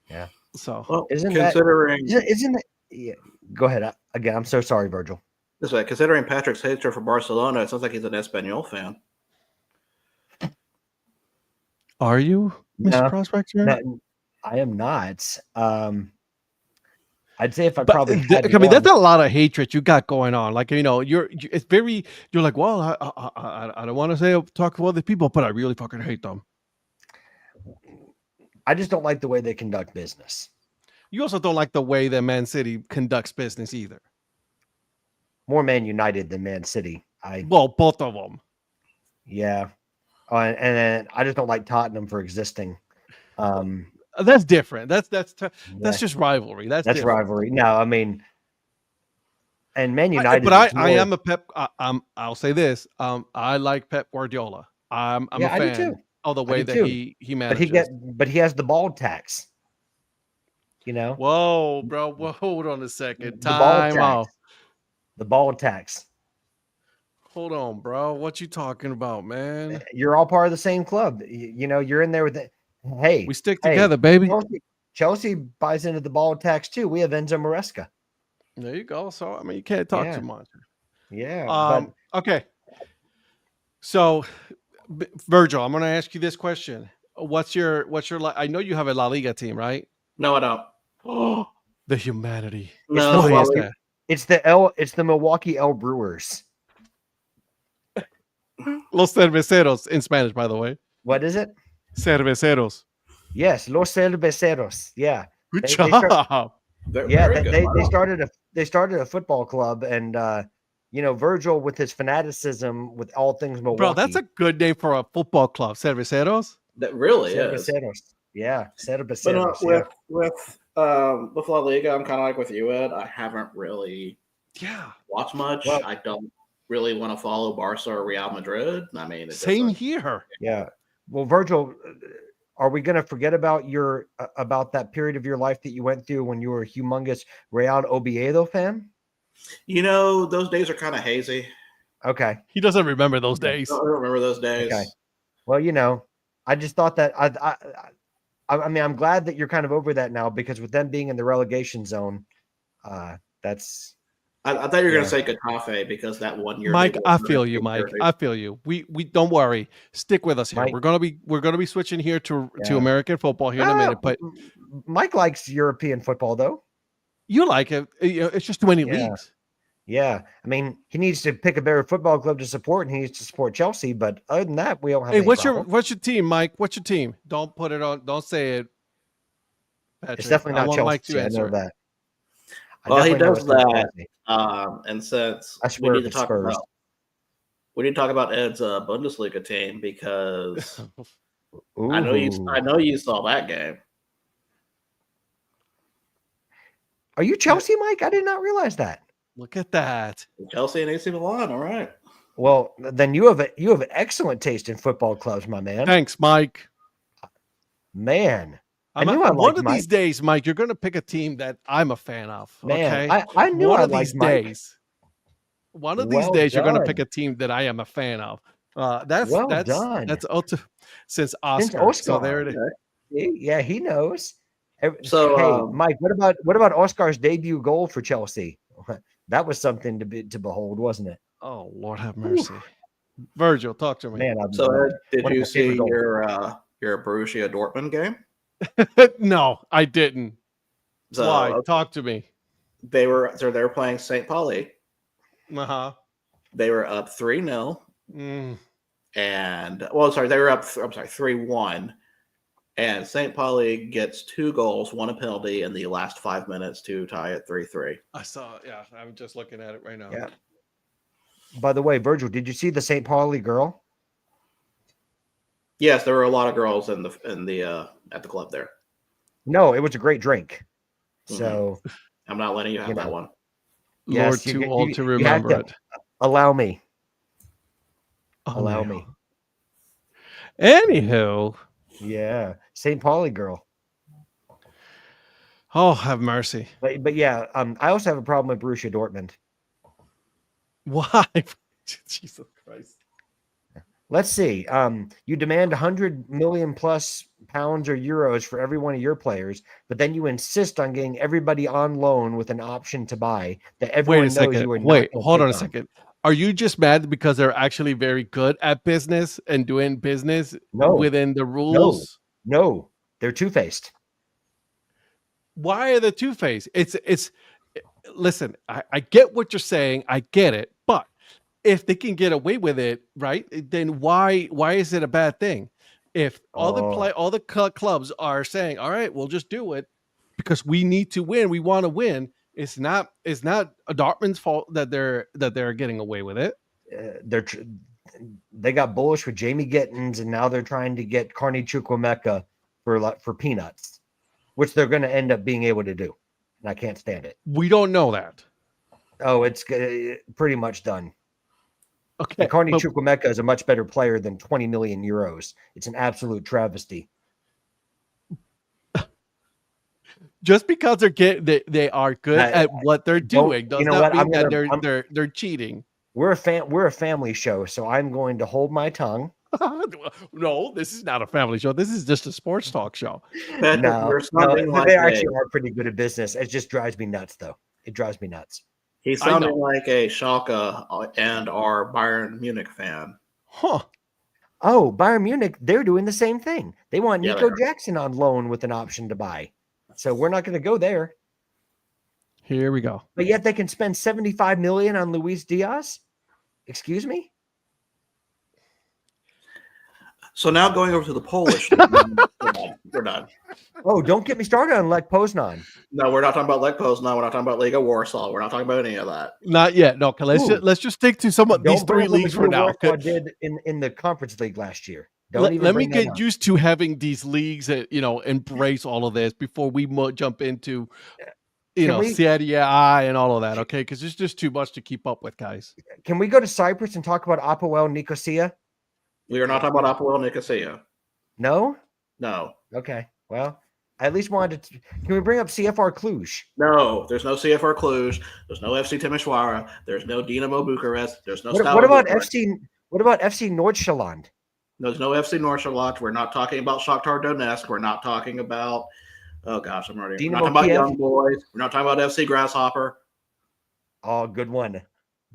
Yeah. So isn't yeah. Go ahead. Again, I'm so sorry, Virgil. This way, considering Patrick's hatred for Barcelona, it sounds like he's an Espanyol fan. Are you, Mr. Prospector? No, I am not. I'd say if that's a lot of hatred you got going on. Like, you're like, well, I don't want to talk to other people, but I really fucking hate them. I just don't like the way they conduct business. You also don't like the way that Man City conducts business either. More Man United than Man City. Both of them. Yeah. And then I just don't like Tottenham for existing. That's different. That's Yeah, just rivalry. That's different. rivalry. No, I mean, and Man I, United. but is I more- am a Pep. I'll say this. I like Pep Guardiola. I'm Yeah, a I do fan too. of the I way do that too. he but manages. he has the bald tax. You know, Whoa, bro. Whoa, hold on a second. the bald Time tax. out. The bald tax. Hold on, bro. What you talking about, man? You're all part of the same club. You know, you're in there with it. Hey, We stick together, baby. Chelsea buys into the bald tax too. We have Enzo Maresca. There you go. So I mean, you can't talk too much. Yeah. Okay. So, Virgil, I'm going to ask you this question. What's your I know you have a La Liga team, right? No, I don't. Oh, the humanity. No, Why is that? It's the Milwaukee L Brewers. Los Cerveceros in Spanish, by the way. What is it? Cerveceros. Yes, Los Cerveceros. Yeah. Good They job. they started a football club, and you know, Virgil with his fanaticism with all things Milwaukee. Bro, that's a good name for a football club. Cerveceros. That really is. Cerveceros. Yeah, But Cerveceros. with La Liga, I'm kind of like with you, Ed. I haven't really watched much. Well, I don't really want to follow Barca or Real Madrid. I mean, same here. Yeah. Well, Virgil, are we going to forget about about that period of your life that you went through when you were a humongous Real Oviedo fan? You know, those days are kind of hazy. Okay. He doesn't remember those days. I don't remember those days. Okay. Well, you know, I just thought that I mean, I'm glad that you're kind of over that now, because with them being in the relegation zone, that's. I thought you were going to say Getafe, because that 1 year. Mike, I feel you, Mike. I feel you. We don't worry. Stick with us here. Mike, we're gonna be switching here to American football here in a minute. But Mike likes European football, though. You like it. It's just too many leagues. Yeah, I mean, he needs to pick a better football club to support, and he needs to support Chelsea. But other than that, we don't have. Hey, any problem. what's your team, Mike? What's your team? Don't put it on. Don't say it. Patrick. It's definitely not Chelsea. I know that. Well, he does that. And since I swear we need to talk about Ed's Bundesliga team, because I know you saw that game. Are you Chelsea, Mike? I did not realize that. Look at that. Chelsea and AC Milan. All right. Well, then you have excellent taste in football clubs, my man. Thanks, Mike. Man, one of these days, Mike, you're going to pick a team that I'm a fan of. Man, okay, I knew one I of these Mike. days. One of these days, you're going to pick a team that I am a fan of. That's done. That's since Oscar. So there it is. Yeah, he knows. So, hey, Mike, what about Oscar's debut goal for Chelsea? That was something to behold, wasn't it? Oh, Lord have mercy. Virgil, talk to me. Man, so did you see your Borussia Dortmund game? No, I didn't. So, why? Talk to me. They were playing St. Pauli. Uh-huh. They were up 3-0. And they were up 3-1. And St. Pauli gets 2 goals, 1 a penalty in the last 5 minutes to tie it 3-3. I saw, I'm just looking at it right now. Yeah. By the way, Virgil, did you see the St. Pauli girl? Yes, there were a lot of girls at the club there. No, it was a great drink. So I'm not letting you have that one. Lord, too old to remember it. Allow me. Allow me. Anywho. Yeah, St. Pauli girl. Oh, have mercy. But yeah, I also have a problem with Borussia Dortmund. Why? Jesus Christ. Let's see. You demand 100 million plus pounds or euros for every one of your players, but then you insist on getting everybody on loan with an option to buy that everyone knows you are. Wait, hold on a second. Are you just mad because they're actually very good at business and doing business within the rules? No, they're two-faced. Why are they two-faced? Listen, I get what you're saying. I get it. But if they can get away with it, right, then why is it a bad thing? If all the clubs are saying, all right, we'll just do it because we need to win, we want to win. It's not Dortmund's fault that they're getting away with it. They got bullish with Jamie Gittins, and now they're trying to get Carney Chukwuemeka for peanuts. which they're going to end up being able to do. And I can't stand it. We don't know that. Oh, it's pretty much done. Okay. Carney Chukwuemeka is a much better player than 20 million euros. It's an absolute travesty. Just because they are good at what they're doing does not mean that they're cheating. We're a family show, so I'm going to hold my tongue. No, this is not a family show. This is just a sports talk show. No, they actually are pretty good at business. It just drives me nuts, though. It drives me nuts. He's sounding like a Schalke and our Bayern Munich fan. Huh. Oh, Bayern Munich, they're doing the same thing. They want Nico Jackson on loan with an option to buy. So we're not going to go there. Here we go. But yet they can spend 75 million on Luis Diaz? Excuse me? So now going over to the Polish. We're done. Oh, don't get me started on Lech Poznan. No, we're not talking about Lech Poznan. We're not talking about Liga Warsaw. We're not talking about any of that. Not yet. No, let's just stick to some of these three leagues for now. Warsaw did in the conference league last year. Let me get used to having these leagues that embrace all of this before we jump into Serie A and all of that. Okay, because it's just too much to keep up with, guys. Can we go to Cyprus and talk about Apoel Nicosia? We are not talking about Apoel Nicosia. No. Okay. Well, I at least wanted to. Can we bring up CFR Cluj? No, there's no CFR Cluj. There's no FC Timișoara. There's no Dinamo Bucharest. There's no. What about FC? What about FC Nordsjælland? There's no FC Nordsjælland. We're not talking about Shakhtar Donetsk. We're not talking about. Oh gosh, we're not talking about Young Boys. We're not talking about FC Grasshopper. Oh, good one.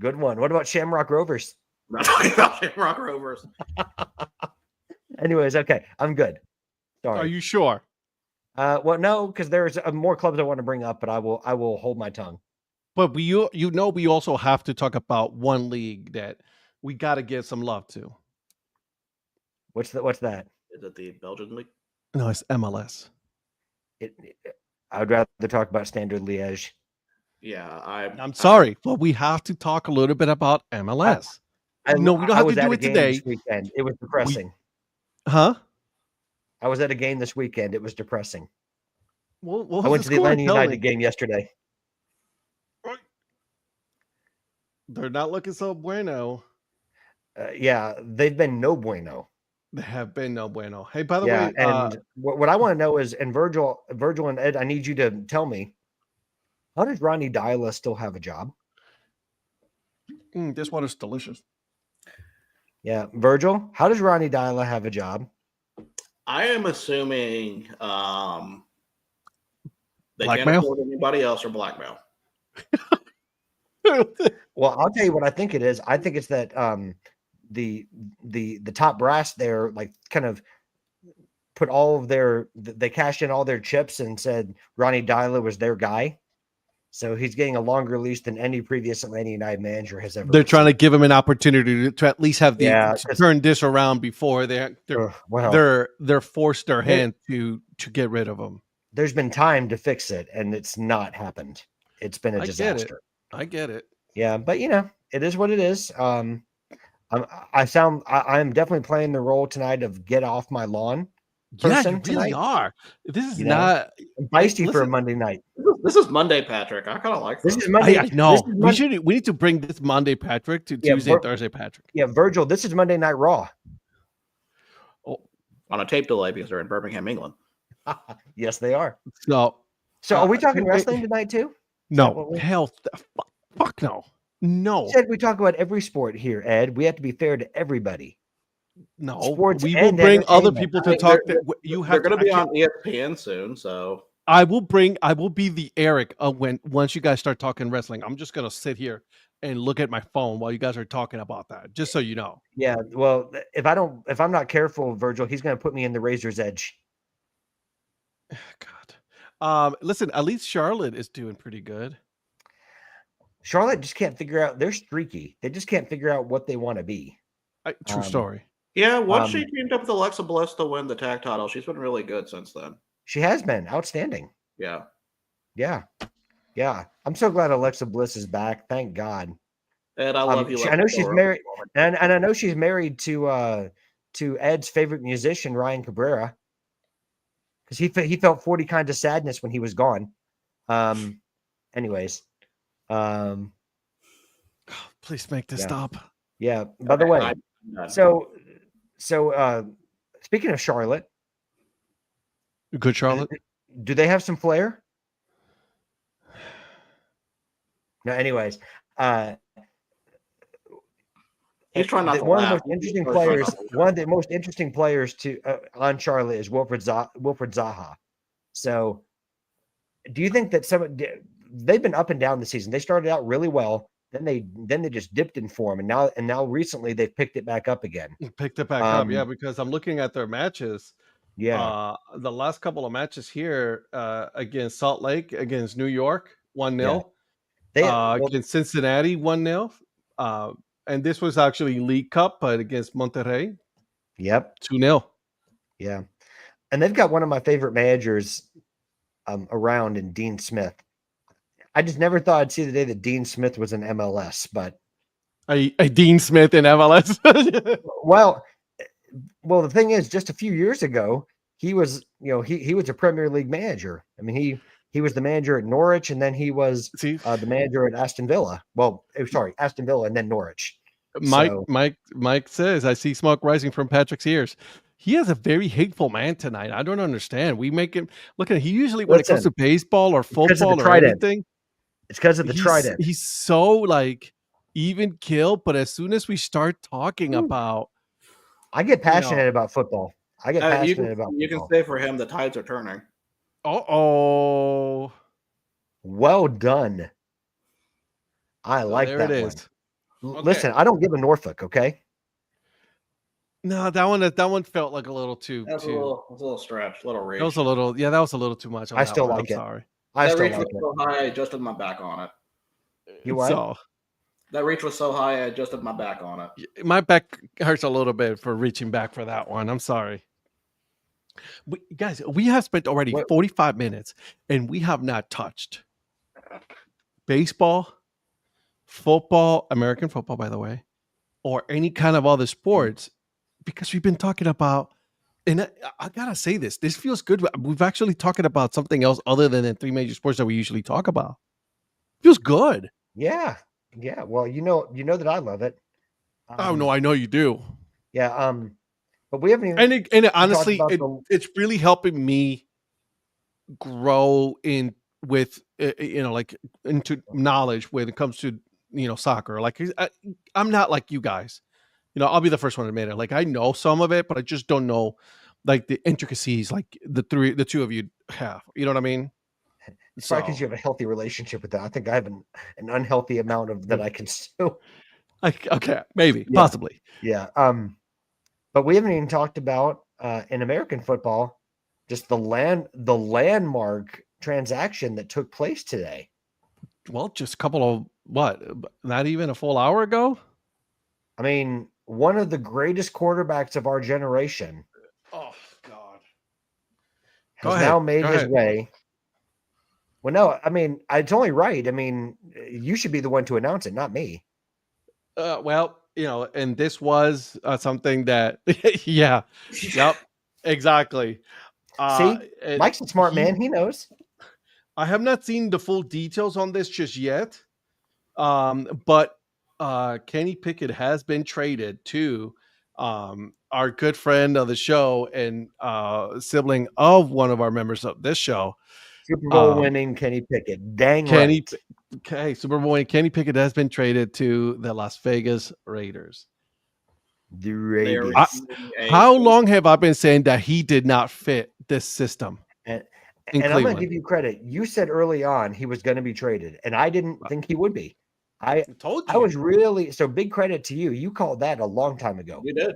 What about Shamrock Rovers? We're not talking about Shamrock Rovers. Anyways, okay, I'm good. Sorry. Are you sure? Well, no, because there's more clubs I want to bring up, but I will hold my tongue. But we also have to talk about one league that we got to give some love to. What's that? Is it the Belgian league? No, it's MLS. I'd rather talk about Standard Liège. Yeah, I'm sorry, but we have to talk a little bit about MLS. No, we don't have to do it today. This weekend. It was depressing. Huh? I was at a game this weekend. It was depressing. Well, I went to the Atlanta United game yesterday. They're not looking so bueno. Yeah, they've been no bueno. They have been no bueno. Hey, by the way, and what I want to know is, and Virgil and Ed, I need you to tell me, how does Ronny Deila still have a job? This water's delicious. Yeah, Virgil, how does Ronny Deila have a job? I am assuming they blackmail? can't afford anybody else or blackmail. Well, I'll tell you what I think it is. I think it's that the top brass there, like, kind of put all of they cashed in all their chips and said Ronny Deila was their guy. So he's getting a longer leash than any previous Atlanta United manager has ever. They're trying to give him an opportunity to at least have turn this around before they're forced their hand to get rid of him. There's been time to fix it, and it's not happened. It's been a disaster. I get it. Yeah, but it is what it is. I'm definitely playing the role tonight of get off my lawn. Yeah, you really are. This is not feisty for a Monday night. This is Monday, Patrick. I kind of like this. Is Monday. I know. We need to bring this Monday, Patrick, to Tuesday and Thursday, Patrick. Yeah, Virgil, this is Monday Night Raw. Oh, on a tape delay because they're in Birmingham, England. Yes, they are. So are we talking wrestling tonight too? No, hell, fuck no. No. Said we talk about every sport here, Ed. We have to be fair to everybody. No, sports we will bring other people to talk. They're going to be on ESPN soon, so I will be the Eric once you guys start talking wrestling. I'm just going to sit here and look at my phone while you guys are talking about that, just so you know. Yeah, well, if I'm not careful, Virgil, he's going to put me in the razor's edge. God. Listen, at least Charlotte is doing pretty good. Charlotte just can't figure out. They're streaky. They just can't figure out what they want to be. True story. Yeah, once she teamed up with Alexa Bliss to win the tag title, she's been really good since then. She has been outstanding. Yeah. I'm so glad Alexa Bliss is back. Thank God. And I love you. I know she's married, and I know she's married to Ed's favorite musician, Ryan Cabrera. because he felt 40 kinds of sadness when he was gone. Anyways, Please make this Yeah. stop. yeah. By the way, so speaking of Charlotte, Good Charlotte. do they have some flair? No. Anyways, he's trying not to one laugh. of the most interesting players. One of the most interesting players to on Charlotte is Wilfred Zaha. So, do you think that they've been up and down the season? They started out really well, then they just dipped in form, and now recently they've picked it back up again. Picked it back up, yeah, because I'm looking at their matches. Yeah, The last couple of matches here against Salt Lake, against New York, 1-0. Against Cincinnati, 1-0. And this was actually League Cup, but against Monterrey. Yep. 2-0. Yeah. And they've got one of my favorite managers around in Dean Smith. I just never thought I'd see the day that Dean Smith was in MLS, but a Dean Smith in MLS. well, the thing is, just a few years ago, he was, he was a Premier League manager. I mean, he was the manager at Norwich, and then he was the manager at Aston Villa. Well, sorry, Aston Villa, and then Norwich. Mike says, I see smoke rising from Patrick's ears. He has a very hateful man tonight. I don't understand. We make him look at. He usually when it comes to baseball or football or anything, it's because of the trident. He's so like even keel, but as soon as we start talking about, I get passionate about football. I get passionate about. You can say for him, the tides are turning. Oh, well done. I like that. There it is. Listen, I don't give a Norfolk. Okay. No, that one felt like a little too. That was a little stretch, a little reach. That was a little too much. I still like it. Sorry. That reach was so high, I adjusted my back on it. You what? That reach was so high, I adjusted my back on it. My back hurts a little bit for reaching back for that one. I'm sorry. Guys, we have spent already 45 minutes, and we have not touched baseball, football, American football, by the way, or any kind of other sports. Because we've been talking about, and I gotta say this feels good. We've actually talking about something else other than the three major sports that we usually talk about. Feels good. Yeah. Well, you know that I love it. Oh no, I know you do. Yeah. But we haven't even. And honestly, it's really helping me grow with into knowledge when it comes to soccer. Like I'm not like you guys. I'll be the first one to admit it. Like I know some of it, but I just don't know like the intricacies like the two of you have. You know what I mean? It's probably because you have a healthy relationship with that. I think I have an unhealthy amount of that I consume. Okay, maybe, possibly. Yeah. But we haven't even talked about in American football just the landmark transaction that took place today. Well, just a couple of not even a full hour ago. I mean, one of the greatest quarterbacks of our generation. Oh God! Has now made his way. Well, no, I mean, it's only right. I mean, you should be the one to announce it, not me. Well, and this was something that, yep, exactly. See, Mike's a smart man. He knows. I have not seen the full details on this just yet. But Kenny Pickett has been traded to our good friend of the show and sibling of one of our members of this show. Super Bowl winning Kenny Pickett. Dang Kenny, right. Okay, Super Bowl winning Kenny Pickett has been traded to the Las Vegas Raiders. The Raiders. How long have I been saying that he did not fit this system? And I'm going to give you credit. You said early on he was going to be traded, and I didn't think he would be. I told you. I was really so big credit to you. You called that a long time ago. You did.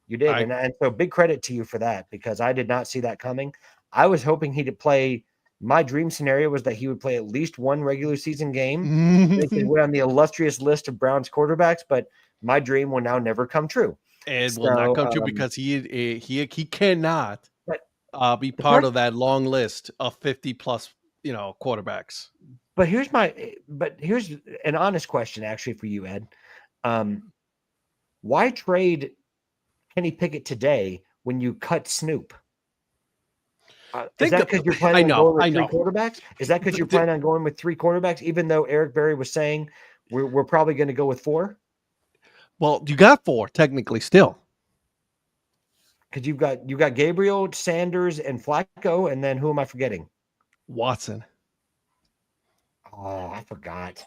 You did. And so big credit to you for that because I did not see that coming. I was hoping he'd play. My dream scenario was that he would play at least one regular season game. They could win on the illustrious list of Browns quarterbacks, but my dream will now never come true. It will not come true because he cannot be part of that long list of 50 plus, quarterbacks. But here's an honest question actually for you, Ed. Why trade Kenny Pickett today when you cut Snoop? Is that because you're planning on going with three quarterbacks? Is that because you're The- planning on going with three quarterbacks, even though Eric Berry was saying we're probably going to go with four? Well, you got 4 technically still. Because you got Gabriel, Sanders, and Flacco, and then who am I forgetting? Watson. Oh, I forgot.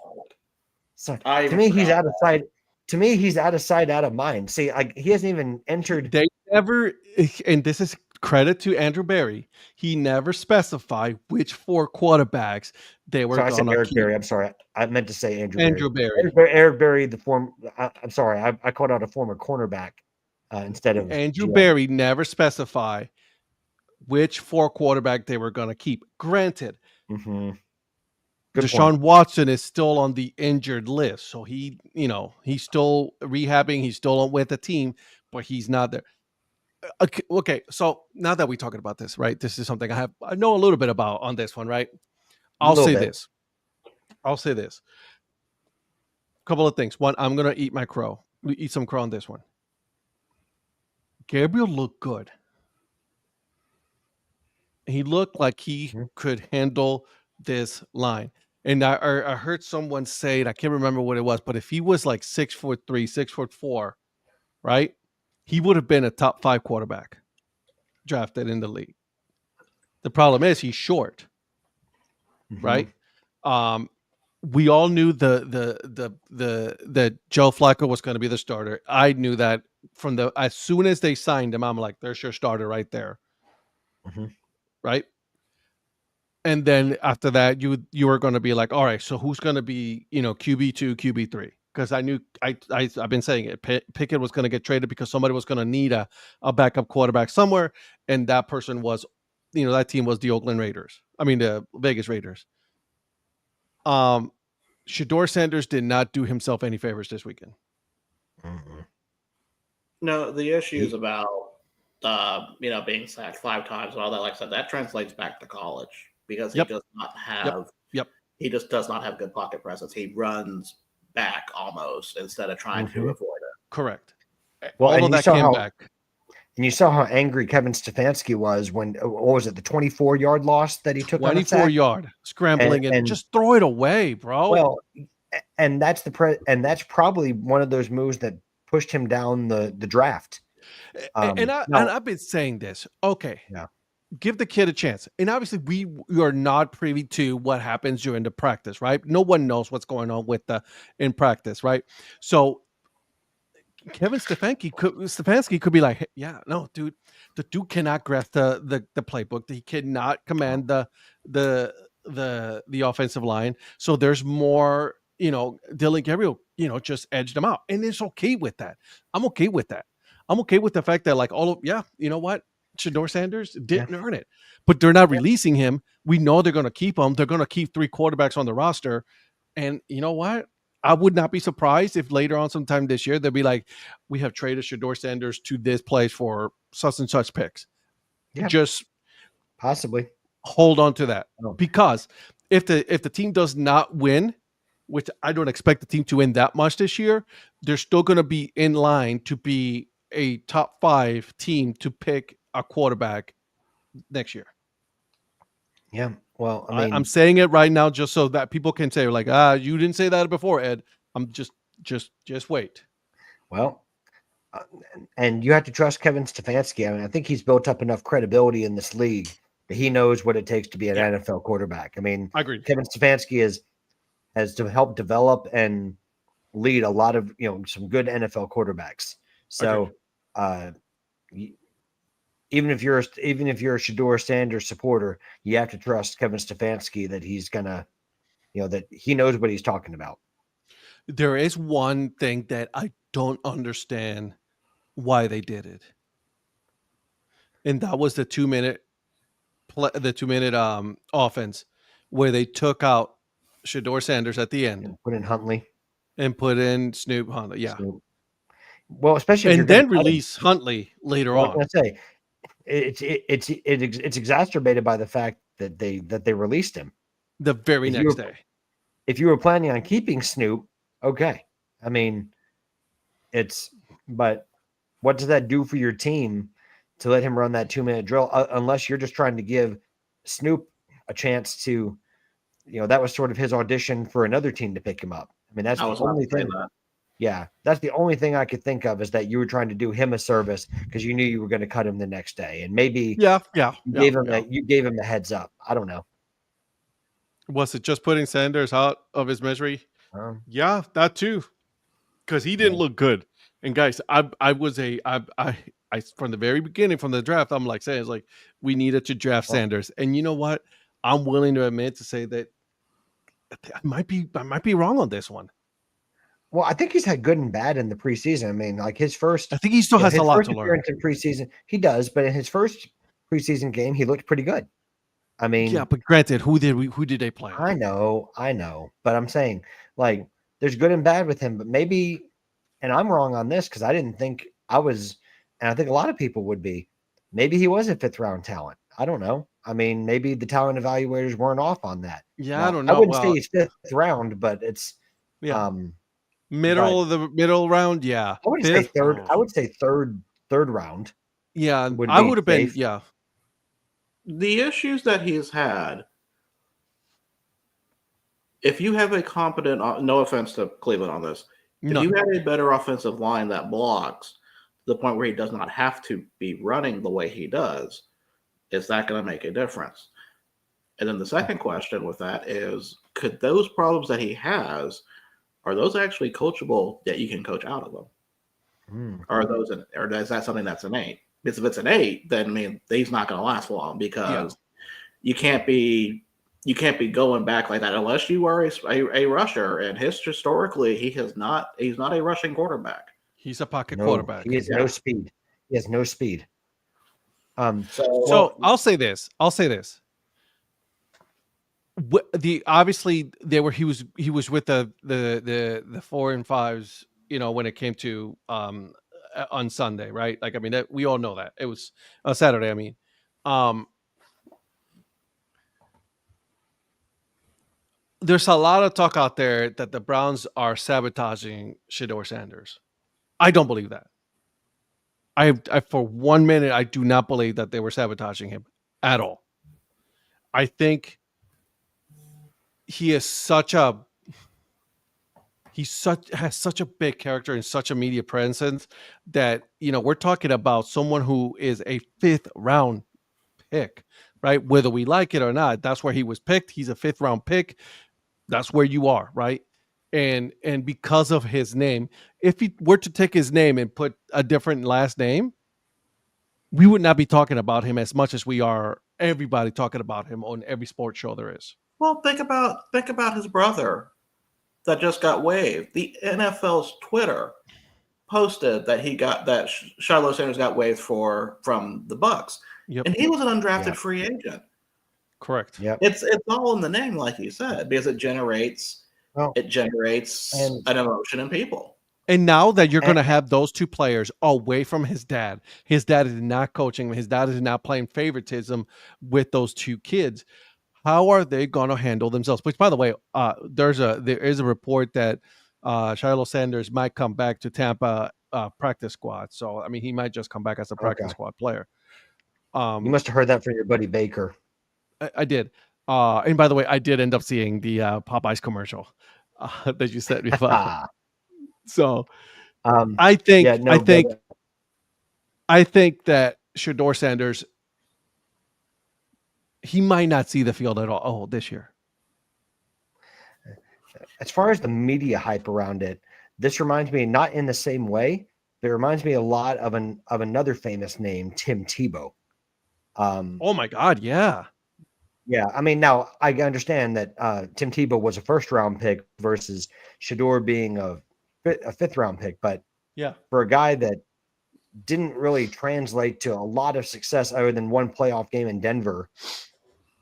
So I to me, he's forgot out of sight. To me, he's out of sight, out of mind. See, he hasn't even entered. They never, and this is credit to Andrew Berry. He never specified which 4 quarterbacks they were So I said going to Eric keep. Berry. I'm sorry. I meant to say Andrew Berry. Eric Berry, I'm sorry. I called out a former cornerback instead of Andrew GM. Berry never specified which 4 quarterback they were going to keep. Granted, Mm-hmm. Deshaun Watson is still on the injured list, so he's still rehabbing. He's still with the team, but he's not there. Okay, so now that we're talking about this, right? This is something I know a little bit about on this one, right? I'll say this. A couple of things. One, I'm gonna eat some crow on this one. Gabriel looked good. He looked like he could handle this line. And I heard someone say it, I can't remember what it was, but if he was like 6'3", 6'4", right? He would have been a top 5 quarterback drafted in the league. The problem is he's short, right? We all knew that Joe Flacco was going to be the starter. I knew that as soon as they signed him. I'm like, there's your starter right there, right? And then after that, you were going to be like, all right, so who's going to be QB2, QB3? Because I knew I've been saying it. Pickett was going to get traded because somebody was going to need a backup quarterback somewhere, and that person was, that team was the Oakland Raiders. I mean the Vegas Raiders. Shedeur Sanders did not do himself any favors this weekend. No, the issues about being sacked 5 times and all that, like I said, that translates back to college because he does not have he just does not have good pocket presence. He runs back almost instead of trying to avoid it. Correct. Well, all of that came back. And you saw how angry Kevin Stefanski was when, what was it, the 24-yard loss that he took on a sack? 24-yard scrambling and just throw it away, bro. Well, and that's that's probably one of those moves that pushed him down the draft. And I've been saying this. Okay. Yeah. Give the kid a chance. And obviously we are not privy to what happens during the practice, right? No one knows what's going on in practice, right? So Kevin Stefanski could be like, hey, yeah, no, dude, the dude cannot grasp the playbook. He cannot command the offensive line. So there's more, Dylan Gabriel, just edged him out. And it's okay with that. I'm okay with that. I'm okay with the fact that you know what? Shedeur Sanders didn't earn it, but they're not releasing him. We know they're going to keep him. They're going to keep 3 quarterbacks on the roster. And you know what? I would not be surprised if later on sometime this year, they'll be like, we have traded Shedeur Sanders to this place for such and such picks. Yeah. Just possibly hold on to that. Because if the team does not win, which I don't expect the team to win that much this year, they're still going to be in line to be a top 5 team to pick a quarterback next year. Yeah. Well, I mean, I'm saying it right now just so that people can say like, you didn't say that before, Ed. I'm just wait. Well, and you have to trust Kevin Stefanski. I mean, I think he's built up enough credibility in this league that he knows what it takes to be an NFL quarterback. I mean, I agree. Kevin Stefanski has to help develop and lead a lot of, some good NFL quarterbacks. So, even if you're a Shedeur Sanders supporter, you have to trust Kevin Stefanski that he's gonna, that he knows what he's talking about. There is one thing that I don't understand why they did it, and that was the 2-minute offense where they took out Shedeur Sanders at the end, and put in Huntley, and put in Snoop Huntley. Yeah. Snoop. Well, especially and then release Huntley later on. I was gonna say it's exacerbated by the fact that they released him the very next day. If you were planning on keeping Snoop, okay. I mean, but what does that do for your team to let him run that 2-minute drill, unless you're just trying to give Snoop a chance to, that was sort of his audition for another team to pick him up. I mean, that's I the was about only to say thing. that. Yeah, that's the only thing I could think of, is that you were trying to do him a service because you knew you were going to cut him the next day, and maybe Yeah. you gave him the heads up. I don't know. Was it just putting Sanders out of his misery? Yeah, that too, because he didn't look good. And guys, I from the very beginning, from the draft, I'm like saying, it's like we needed to draft Sanders, and you know what? I'm willing to admit to say that I might be wrong on this one. Well, I think he's had good and bad in the preseason. I mean, like his first, I think he still has a lot to learn. In preseason, he does, but in his first preseason game, he looked pretty good. I mean, yeah, but granted, who did they play? I know, but I'm saying, like, there's good and bad with him, but maybe, and I'm wrong on this because I didn't think I was, and I think a lot of people would be. Maybe he was a 5th round talent. I don't know. I mean, maybe the talent evaluators weren't off on that. Yeah, now, I don't know. I wouldn't say he's 5th round, but it's middle of the middle round. Yeah, I would say third. I would say third round. Yeah, I would have been. Yeah, the issues that he's had. If you have a competent, no offense to Cleveland on this, if you had a better offensive line that blocks to the point where he does not have to be running the way he does, is that going to make a difference? And then the second question with that is, could those problems that he has, are those actually coachable that you can coach out of them? Or is that something that's innate? Because if it's innate, then I mean he's not going to last long, because you can't be going back like that unless you are a rusher. And historically, he's not a rushing quarterback. He's a pocket quarterback. He has no speed. He has no speed. So I'll say this. Obviously he was with the 4 and 5s, when it came to on Sunday, right? Like, I mean, we all know that it was on Saturday. I mean, there's a lot of talk out there that the Browns are sabotaging Shedeur Sanders. I don't believe that. I for 1 minute, I do not believe that they were sabotaging him at all. I think he has such a big character and such a media presence that, we're talking about someone who is a 5th round pick, right? Whether we like it or not, that's where he was picked. He's a 5th round pick. That's where you are, right? And because of his name, if he were to take his name and put a different last name, we would not be talking about him as much as we are everybody talking about him on every sports show there is. Well, think about his brother that just got waived. The NFL's Twitter posted that Shiloh Sanders got waived from the Bucs, and he was an undrafted free agent. Correct. Yeah, it's all in the name, like you said, because it generates an emotion in people. And now that you're going to have those two players away from his dad is not coaching him, his dad is not playing favoritism with those two kids. How are they going to handle themselves? Which, by the way, there is a report that Shiloh Sanders might come back to Tampa practice squad. So, I mean, he might just come back as a practice squad player. You must have heard that from your buddy Baker. I did. And by the way, I did end up seeing the Popeyes commercial that you sent me. So I think that Shedeur Sanders, he might not see the field at all this year. As far as the media hype around it, this reminds me, not in the same way, but it reminds me a lot of another famous name, Tim Tebow. Oh my God, yeah. Yeah, I mean, now I understand that Tim Tebow was a 1st round pick versus Shedeur being a 5th round pick, but for a guy that didn't really translate to a lot of success other than one playoff game in Denver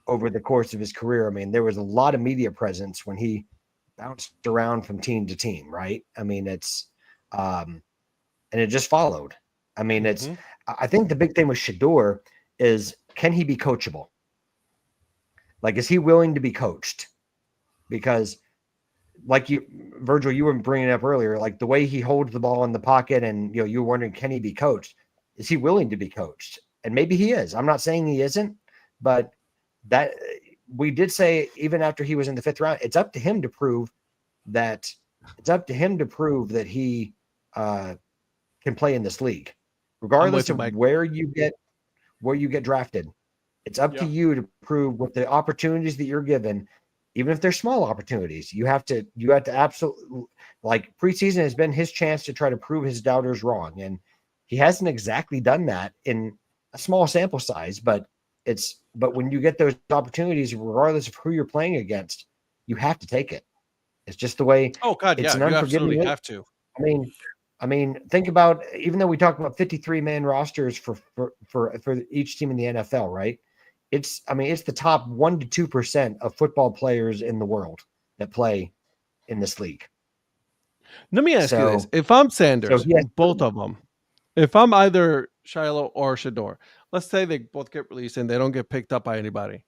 over the course of his career, I mean, there was a lot of media presence when he bounced around from team to team, right? I mean, it's and it just followed. I mean, I think the big thing with Shedeur is, can he be coachable? Like, is he willing to be coached? Because, like Virgil, you were bringing it up earlier, like the way he holds the ball in the pocket, and you were wondering, can he be coached? Is he willing to be coached? and maybe he is. I'm not saying he isn't, but that we did say even after he was in the 5th round, it's up to him to prove that he can play in this league, regardless of where you get drafted. It's up to you to prove with the opportunities that you're given, even if they're small opportunities. You have to absolutely, like, preseason has been his chance to try to prove his doubters wrong, and he hasn't exactly done that in a small sample size. But when you get those opportunities, regardless of who you're playing against, you have to take it. It's just the way. Oh God, it's yeah, you absolutely have to. I mean, think about, even though we talk about 53-man rosters for each team in the NFL, right? It's the top 1% to 2% of football players in the world that play in this league. Let me ask you this: if I'm Sanders, both of them, if I'm either Shiloh or Shedeur, let's say they both get released and they don't get picked up by anybody,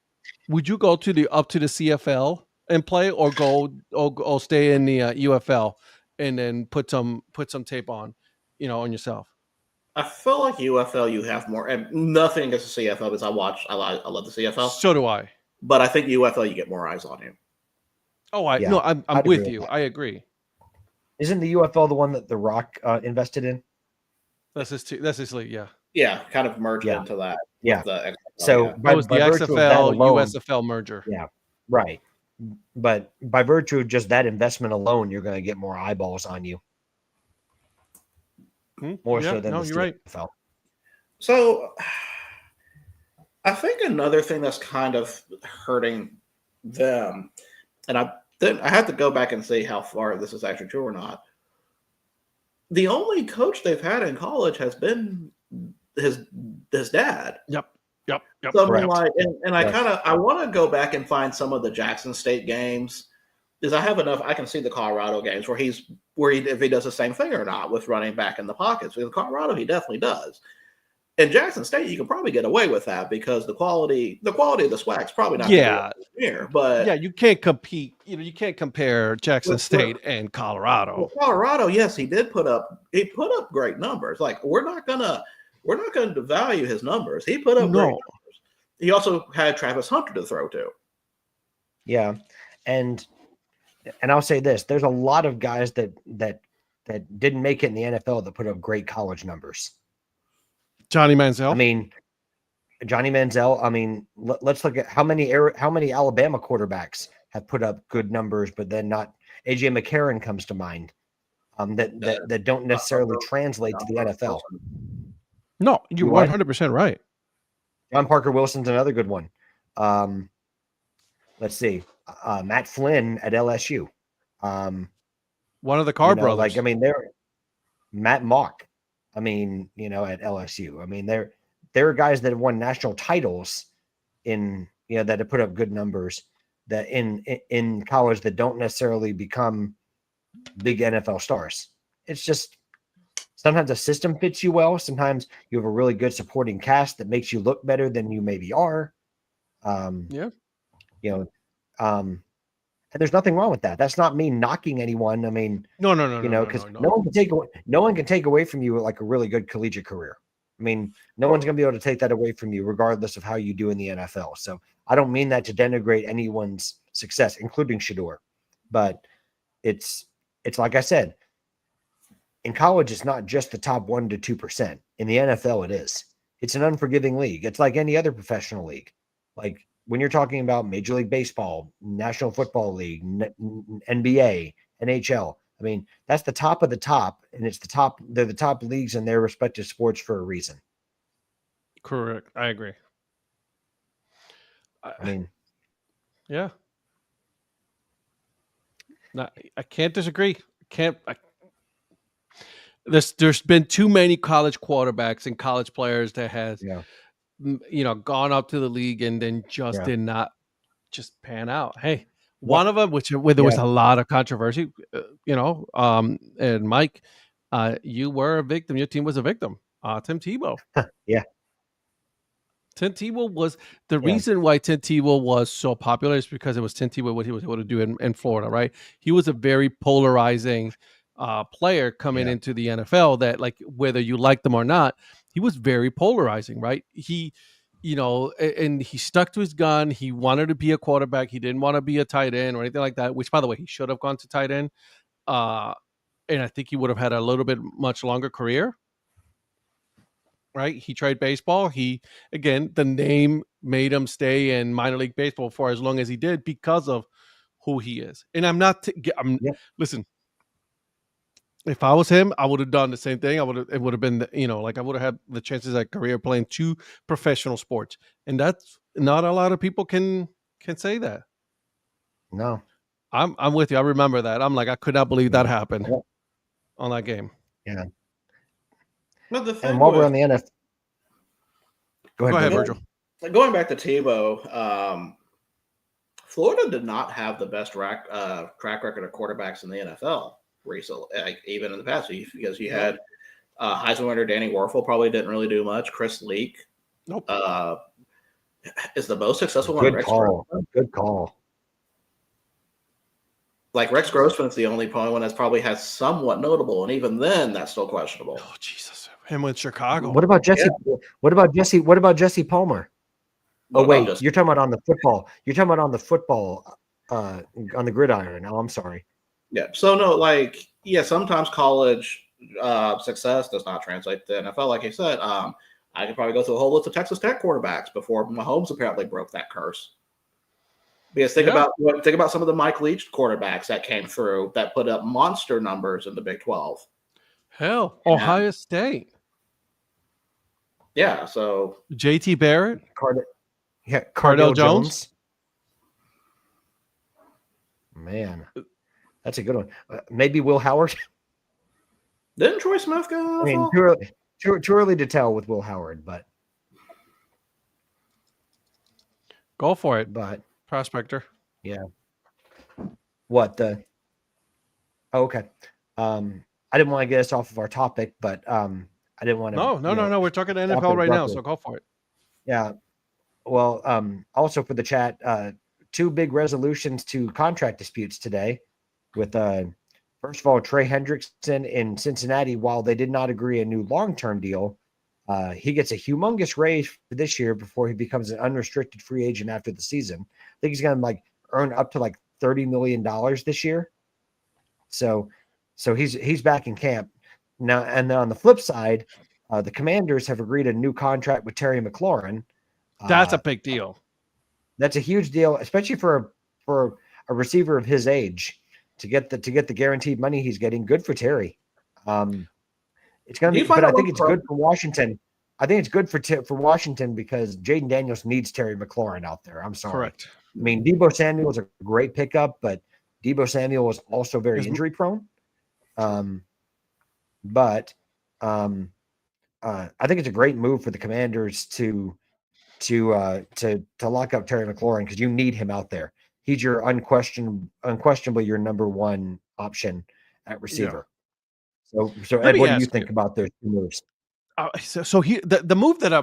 would you go to the CFL and play, or go stay in the UFL and then put some tape on, on yourself? I feel like UFL you have more, and nothing against the CFL because I love the CFL. So do I. But I think UFL you get more eyes on you. Oh, I'm with you. I agree. Isn't the UFL the one that The Rock invested in? That's his league, yeah. Yeah, kind of merged into that. Yeah. So that was the XFL USFL merger. Yeah, right. But by virtue of just that investment alone, you're going to get more eyeballs on you. More so than the you're right. NFL. So I think another thing that's kind of hurting them, and I have to go back and see how far this is actually true or not. The only coach they've had in college has been his dad. Yep. So I mean, I want to go back and find some of the Jackson State games, because I have enough. I can see the Colorado games where if he does the same thing or not with running back in the pockets. With Colorado, he definitely does. In Jackson State, you can probably get away with that because the quality of the swag's probably not here. But you can't compete. You can't compare Jackson State and Colorado. Well, Colorado, yes, he put up great numbers. Like, we're not gonna devalue his numbers. He put up great numbers. He also had Travis Hunter to throw to. Yeah, and I'll say this: there's a lot of guys that didn't make it in the NFL that put up great college numbers. Johnny Manziel. Let's look at how many Alabama quarterbacks have put up good numbers, but then not. AJ McCarron comes to mind. That don't necessarily translate to the NFL. No, you're 100% right. John Parker Wilson's another good one. Let's see. Matt Flynn at LSU. One of the Carr brothers. They're Matt Mock. at LSU. There are guys that have won national titles that have put up good numbers that in college that don't necessarily become big NFL stars. It's just sometimes the system fits you well. Sometimes you have a really good supporting cast that makes you look better than you maybe are. And there's nothing wrong with that. That's not me knocking anyone. No. Because no one can take away from you like a really good collegiate career. No one's going to be able to take that away from you, regardless of how you do in the NFL. So I don't mean that to denigrate anyone's success, including Shedeur. But it's like I said, in college, it's not just the top 1% to 2%. In the NFL, it is. It's an unforgiving league. It's like any other professional league. Like when you're talking about Major League Baseball, National Football League, NBA, NHL, that's the top of the top, and they're the top leagues in their respective sports for a reason. Correct. I agree. Yeah. No, I can't disagree. There's been too many college quarterbacks and college players that has gone up to the league and then did not just pan out. Hey, one of them, where there was a lot of controversy, and Mike, you were a victim. Your team was a victim. Tim Tebow. Yeah. Tim Tebow was the reason why Tim Tebow was so popular is because it was Tim Tebow, what he was able to do in Florida, right? He was a very polarizing player coming Yeah. into the NFL that, like, whether you liked them or not, he was very polarizing, right? He, and he stuck to his gun. He wanted to be a quarterback. He didn't want to be a tight end or anything like that, which, by the way, he should have gone to tight end. And I think he would have had a little bit much longer career. Right? He tried baseball. Again, the name made him stay in minor league baseball for as long as he did because of who he is. And listen, if I was him, I would have done the same thing. It would have been, I would have had the chances at career playing 2 professional sports. And that's not a lot of people can say that. No. I'm with you. I remember that. I'm like, I could not believe that happened on that game. Yeah. But the thing And while we're on the NFL, go ahead, Virgil. Going back to Tebow, Florida did not have the best track record of quarterbacks in the NFL recently, even in the past, because you had Heisman winner Danny Werfel probably didn't really do much. Chris Leak, nope, is the most successful one. Good call. Good call. Like Rex Grossman's the only one that's probably has somewhat notable, and even then, that's still questionable. Oh Jesus, him with Chicago. What about Jesse? Yeah. What about Jesse Palmer? Oh wait, you're talking about on the football. You're talking about on the football, on the gridiron. Oh, I'm sorry. Yeah. So no, sometimes college success does not translate to NFL. Like I said, I could probably go through a whole list of Texas Tech quarterbacks before Mahomes apparently broke that curse. Because think about some of the Mike Leach quarterbacks that came through that put up monster numbers in the Big 12. Hell, Ohio State. Yeah, so JT Barrett, Cardale Jones. Man, that's a good one. Maybe Will Howard. Didn't Troy Smith go? I mean, too early to tell with Will Howard, but go for it. But prospector, yeah. What the? Oh, okay. I didn't want to get us off of our topic, but I didn't want to. No. We're talking NFL right now, so go for it. Yeah. Well, also for the chat, 2 big resolutions to contract disputes today with first of all, Trey Hendrickson in Cincinnati. While they did not agree a new long-term deal, he gets a humongous raise for this year before he becomes an unrestricted free agent after the season. I think he's going to earn up to $30 million this year. So he's back in camp now. And then on the flip side, the Commanders have agreed a new contract with Terry McLaurin. That's a big deal. That's a huge deal, especially for a receiver of his age to get the guaranteed money he's getting. Good for Terry. It's going to be, but I think it's good for Washington. I think it's good for Washington because Jaden Daniels needs Terry McLaurin out there. I'm sorry. Correct. I mean, Deebo Samuel is a great pickup, but Deebo Samuel is also very injury prone. I think it's a great move for the Commanders to lock up Terry McLaurin because you need him out there. He's your unquestionably your number 1 option at receiver. Yeah. So Ed, what do you think about those 2 moves? So the move that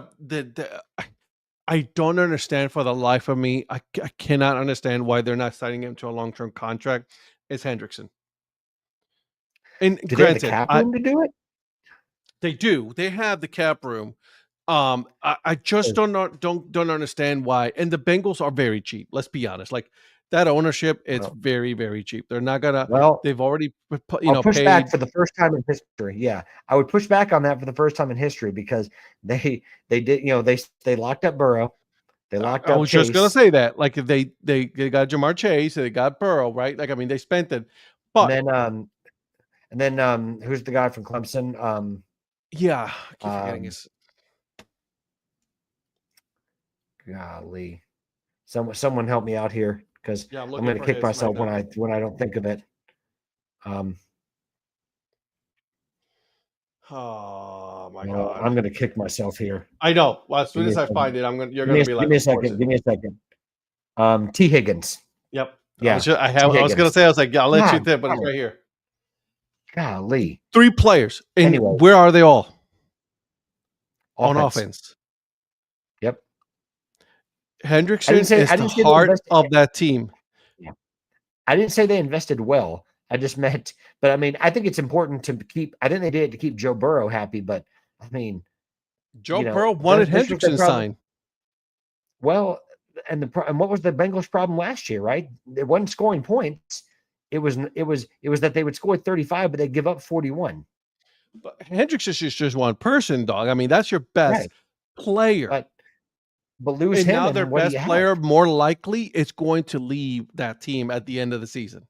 I don't understand for the life of me. I cannot understand why they're not signing him to a long-term contract. Is Hendrickson. And do they have the cap room to do it? They do. They have the cap room. I just don't understand why. And the Bengals are very cheap. Let's be honest. That ownership is very, very cheap. They're not gonna. Well, they've already push back for the first time in history. Yeah, I would push back on that for the first time in history because they did. They locked up Burrow. They locked up. I was just gonna say that. They got Jamar Chase. They got Burrow. Right. They spent it. But and then who's the guy from Clemson? Yeah, I keep forgetting his. Golly, someone help me out here because I'm going to kick myself when I don't think of it. Oh my God! I'm going to kick myself here. I know. Well, as soon as I find it, you're going to be like, give me a second. T. Higgins. Yep. Yeah. I was going to say, I was like, yeah, I'll let you think, but it's right here. Golly. 3 players. And where are they all? On offense. Yep. Hendrickson is the heart of that team. Yeah. I didn't say they invested well. I just meant, but I mean, I think it's important to keep. I think they did it to keep Joe Burrow happy, but I mean, Joe Burrow wanted this was the Hendrickson problem. signed. Well, and what was the Bengals' problem last year? Right, it wasn't scoring points. It was that they would score 35, but they give up 41. But Hendricks is just one person, dog. I mean, that's your best Right. player. But lose and him, now and their what do best you player, have? more likely, is going to leave that team at the end of the season.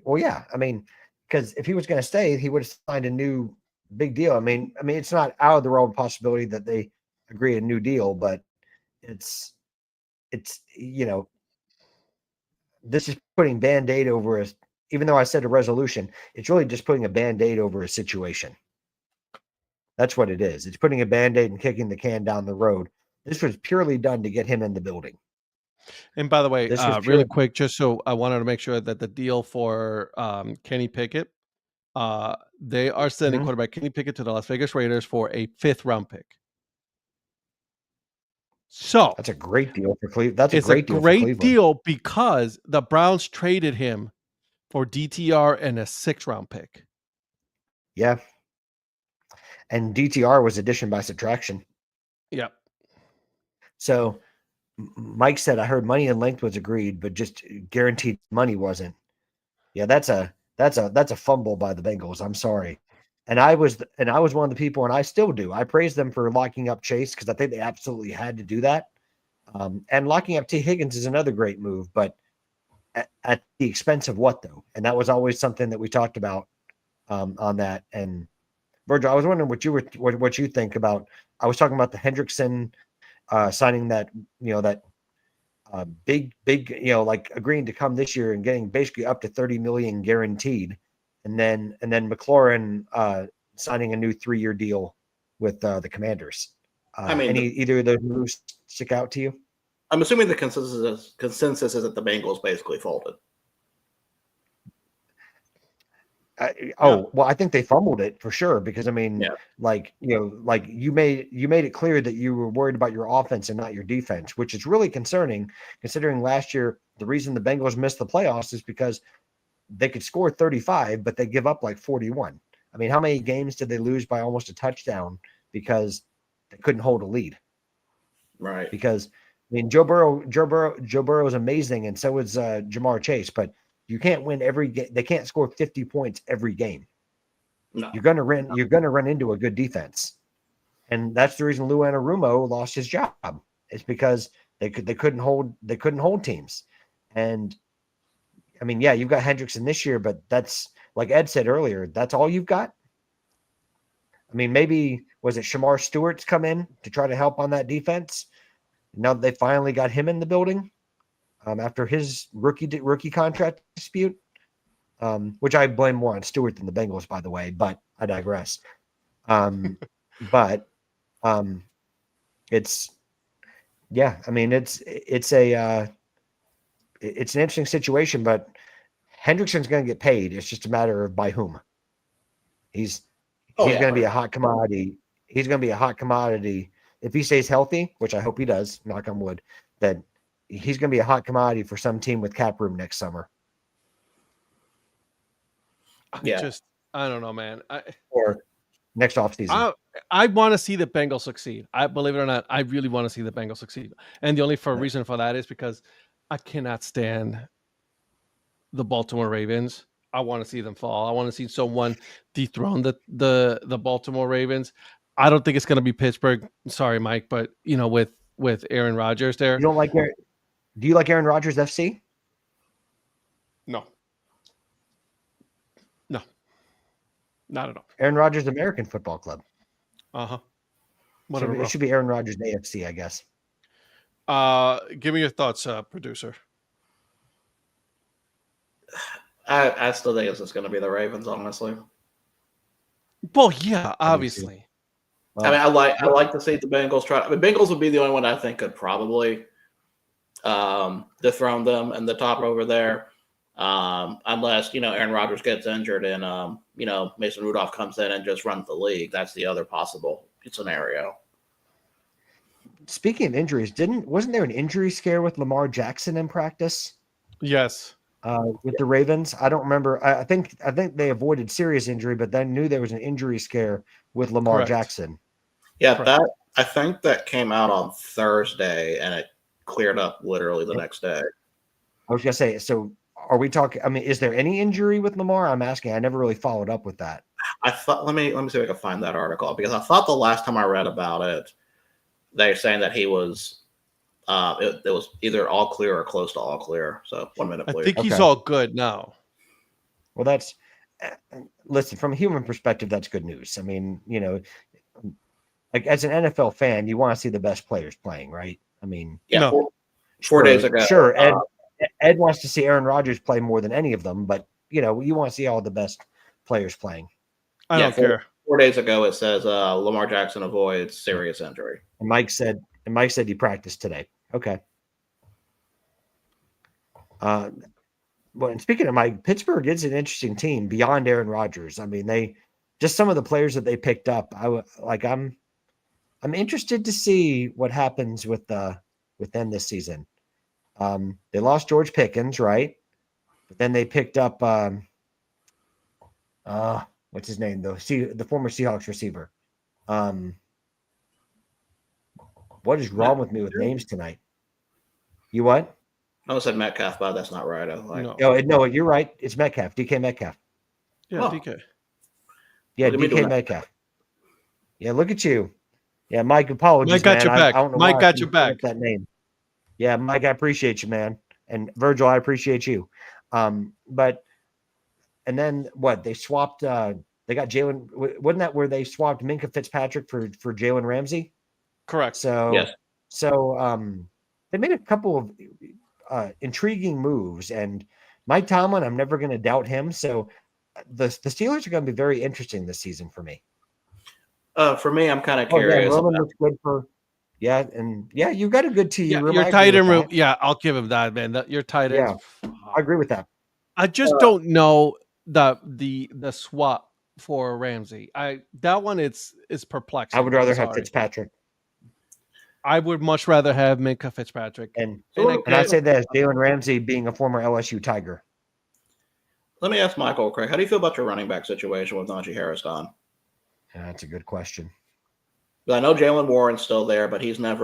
Well, yeah. I mean, because if he was going to stay, he would have signed a new big deal. I mean, it's not out of the realm of possibility that they agree a new deal, but it's this is putting Band-Aid over a, even though I said a resolution, it's really just putting a Band-Aid over a situation. That's what it is. It's putting a Band-Aid and kicking the can down the road. This was purely done to get him in the building. And by the way, This was really quick, just so I wanted to make sure that the deal for Kenny Pickett, they are sending Mhm. quarterback Kenny Pickett to the Las Vegas Raiders for a 5th round pick. So That's a great deal for Cleveland. That's a it's a great deal for great Cleveland. deal because the Browns traded him for DTR and a 6th round pick. Yeah. And DTR was addition by subtraction. Yep. So Mike said, I heard money and length was agreed, but just guaranteed money wasn't. Yeah, that's a fumble by the Bengals. I'm sorry. And I was one of the people, and I still do. I praise them for locking up Chase because I think they absolutely had to do that. And locking up T. Higgins is another great move, but at the expense of what though? And that was always something that we talked about on that. And Virgil, I was wondering what you think about. I was talking about the Hendrickson signing that big like agreeing to come this year and getting basically up to 30 million guaranteed, and then McLaurin signing a new 3-year deal with the Commanders. Either of those moves stick out to you? I'm assuming the consensus is that the Bengals basically folded. Well, I think they fumbled it for sure because you made it clear that you were worried about your offense and not your defense, which is really concerning considering last year the reason the Bengals missed the playoffs is because they could score 35, but they give up like 41. I mean, how many games did they lose by almost a touchdown because they couldn't hold a lead? Right. Because Joe Burrow is amazing, and so is Jamar Chase, but you can't win every game. They can't score 50 points every game. No. You're gonna run into a good defense, and that's the reason Lou Anarumo lost his job. It's because they couldn't hold teams. And I mean, yeah, you've got Hendrickson this year, but that's like Ed said earlier. That's all you've got. I mean, maybe was it Shamar Stewart's come in to try to help on that defense? Now that they finally got him in the building. After his rookie contract dispute, which I blame more on Stewart than the Bengals, by the way, but I digress. It's an interesting situation, but Hendrickson's going to get paid. It's just a matter of by whom. He's going to be a hot commodity. He's going to be a hot commodity if he stays healthy, which I hope he does. Knock on wood. That he's going to be a hot commodity for some team with cap room next summer. Yeah. I don't know, man. Or next offseason. I want to see the Bengals succeed. I believe it or not, I really want to see the Bengals succeed. And the only reason for that is because I cannot stand the Baltimore Ravens. I want to see them fall. I want to see someone dethrone the Baltimore Ravens. I don't think it's going to be Pittsburgh. Sorry, Mike, but with Aaron Rodgers there. You don't like Aaron? Do you like Aaron Rodgers FC? No, not at all. Aaron Rodgers American Football Club. Whatever. It should be Aaron Rodgers AFC, I guess. Give me your thoughts, producer. I still think it's just going to be the Ravens, honestly. Well, yeah, obviously. Well, I like to see the Bengals try. The Bengals would be the only one I think could probably dethrone them in the top over there, unless Aaron Rodgers gets injured and Mason Rudolph comes in and just runs the league. That's the other possible scenario. Speaking of injuries, wasn't there an injury scare with Lamar Jackson in practice? Yes. with the Ravens. I don't remember. I think they avoided serious injury, but then knew there was an injury scare with Lamar Correct. Jackson. Yeah, Correct. I think that came out on Thursday, and it cleared up literally the next day. I was gonna say, so are we talking? I mean, is there any injury with Lamar? I'm asking. I never really followed up with that. I thought let me see if I can find that article, because I thought the last time I read about it, they're saying that he was it was either all clear or close to all clear. So 1 minute, I please. think he's Okay. all good now. Well, that's listen, from a human perspective, that's good news. I mean, like as an NFL fan, you want to see the best players playing, right? I mean, Yeah, No. four days ago. Sure, Ed wants to see Aaron Rodgers play more than any of them, but you want to see all the best players playing. I don't care. 4 days ago, it says Lamar Jackson avoids serious injury. And Mike said he practiced today. Okay. Well, and speaking of Mike, Pittsburgh is an interesting team beyond Aaron Rodgers. I mean, they just some of the players that they picked up. I'm interested to see what happens with them this season. They lost George Pickens, right? But then they picked up what's his name though? The former Seahawks receiver. What is wrong with me with names tonight? You what? I almost said Metcalf, but that's not right. No, you're right. It's Metcalf. DK Metcalf. Yeah, Oh. DK. Yeah, Look at me DK doing Metcalf. Yeah, look at you. Yeah, Mike, apologies, Mike got man. your back. I don't know Mike why I got couldn't your back. pronounce that name. Yeah, Mike, I appreciate you, man. And Virgil, I appreciate you. But and then what? They swapped. They got Jalen. Wasn't that where they swapped Minka Fitzpatrick for Jalen Ramsey? Correct. So Yes. They made a couple of intriguing moves, and Mike Tomlin, I'm never going to doubt him. So the Steelers are going to be very interesting this season for me. For me, I'm kind of curious. Roman looks good for. Yeah, you've got a good team. Yeah, your tight end room. Yeah, I'll give him that, man. Your tight end. Yeah, I agree with that. I just don't know the swap for Ramsey. That one is perplexing. I would rather I'm have sorry. Fitzpatrick. I would much rather have Minka Fitzpatrick. And I say that as Jalen Ramsey being a former LSU Tiger. Let me ask Michael Craig, how do you feel about your running back situation with Najee Harris gone? Yeah, that's a good question. I know Jalen Warren's still there, but he's not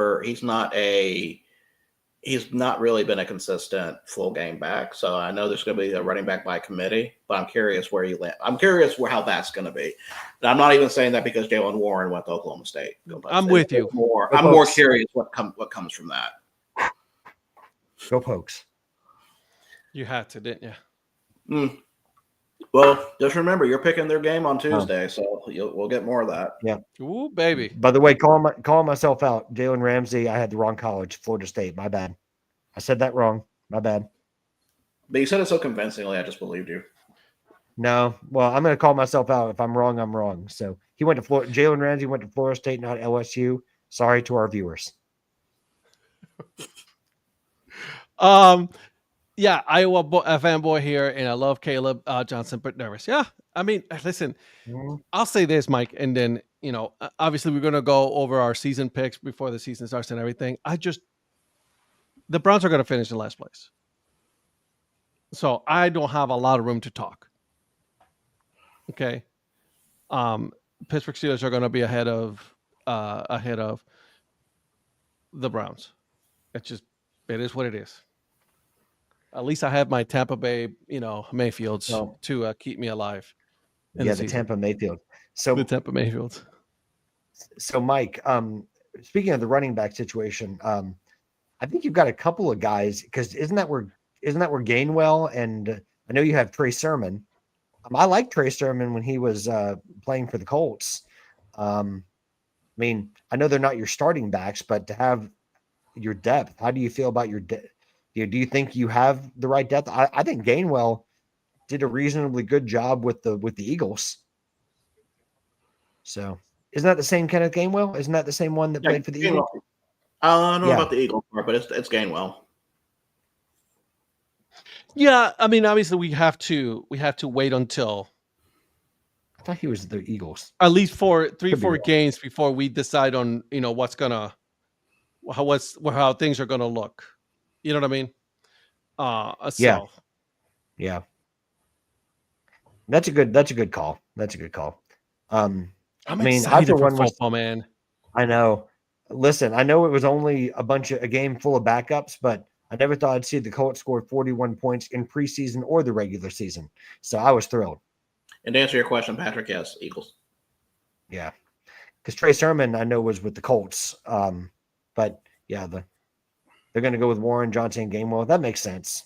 really been a consistent full game back. So I know there's going to be a running back by committee, but I'm curious where you land. I'm curious how that's going to be. And I'm not even saying that because Jalen Warren went to Oklahoma State. I'm with you. I'm more curious what comes from that. Go Pokes. You had to, didn't you? Well, just remember, you're picking their game on Tuesday, so we'll get more of that. Yeah. Ooh, baby. By the way, calling myself out, Jalen Ramsey, I had the wrong college, Florida State. My bad. I said that wrong. My bad. But you said it so convincingly, I just believed you. No. Well, I'm going to call myself out. If I'm wrong, I'm wrong. So he went to Florida. Jalen Ramsey went to Florida State, not LSU. Sorry to our viewers. Yeah, Iowa fanboy here, and I love Caleb Johnson, but nervous. Yeah, I mean, listen, I'll say this, Mike, and then, obviously we're going to go over our season picks before the season starts and everything. The Browns are going to finish in last place. So I don't have a lot of room to talk. Okay. Pittsburgh Steelers are going to be ahead of the Browns. It is what it is. At least I have my Tampa Bay, Mayfields to keep me alive. Yeah, the Tampa Mayfield. So the Tampa Mayfields. So Mike, speaking of the running back situation, I think you've got a couple of guys, because isn't that where Gainwell, and I know you have Trey Sermon. I like Trey Sermon when he was playing for the Colts. I mean, I know they're not your starting backs, but to have your depth, how do you feel about your depth? Do you think you have the right depth? I think Gainwell did a reasonably good job with the Eagles. So isn't that the same Kenneth Gainwell? Isn't that the same one that played for the Eagles? I don't know about the Eagles part, but it's Gainwell. Yeah, I mean, obviously we have to wait until I thought he was the Eagles. At least 3-4 games before we decide on how things are gonna look. You know what I mean? Yeah. Yeah. That's a good call. That's a good call. I'm I mean, excited for for one was football, man. I know. Listen, I know it was only a game full of backups, but I never thought I'd see the Colts score 41 points in preseason or the regular season. So I was thrilled. And to answer your question, Patrick, yes, Eagles. Yeah. Because Trey Sermon, I know, was with the Colts. But yeah, they're going to go with Warren, Johnson, and Gainwell. That makes sense.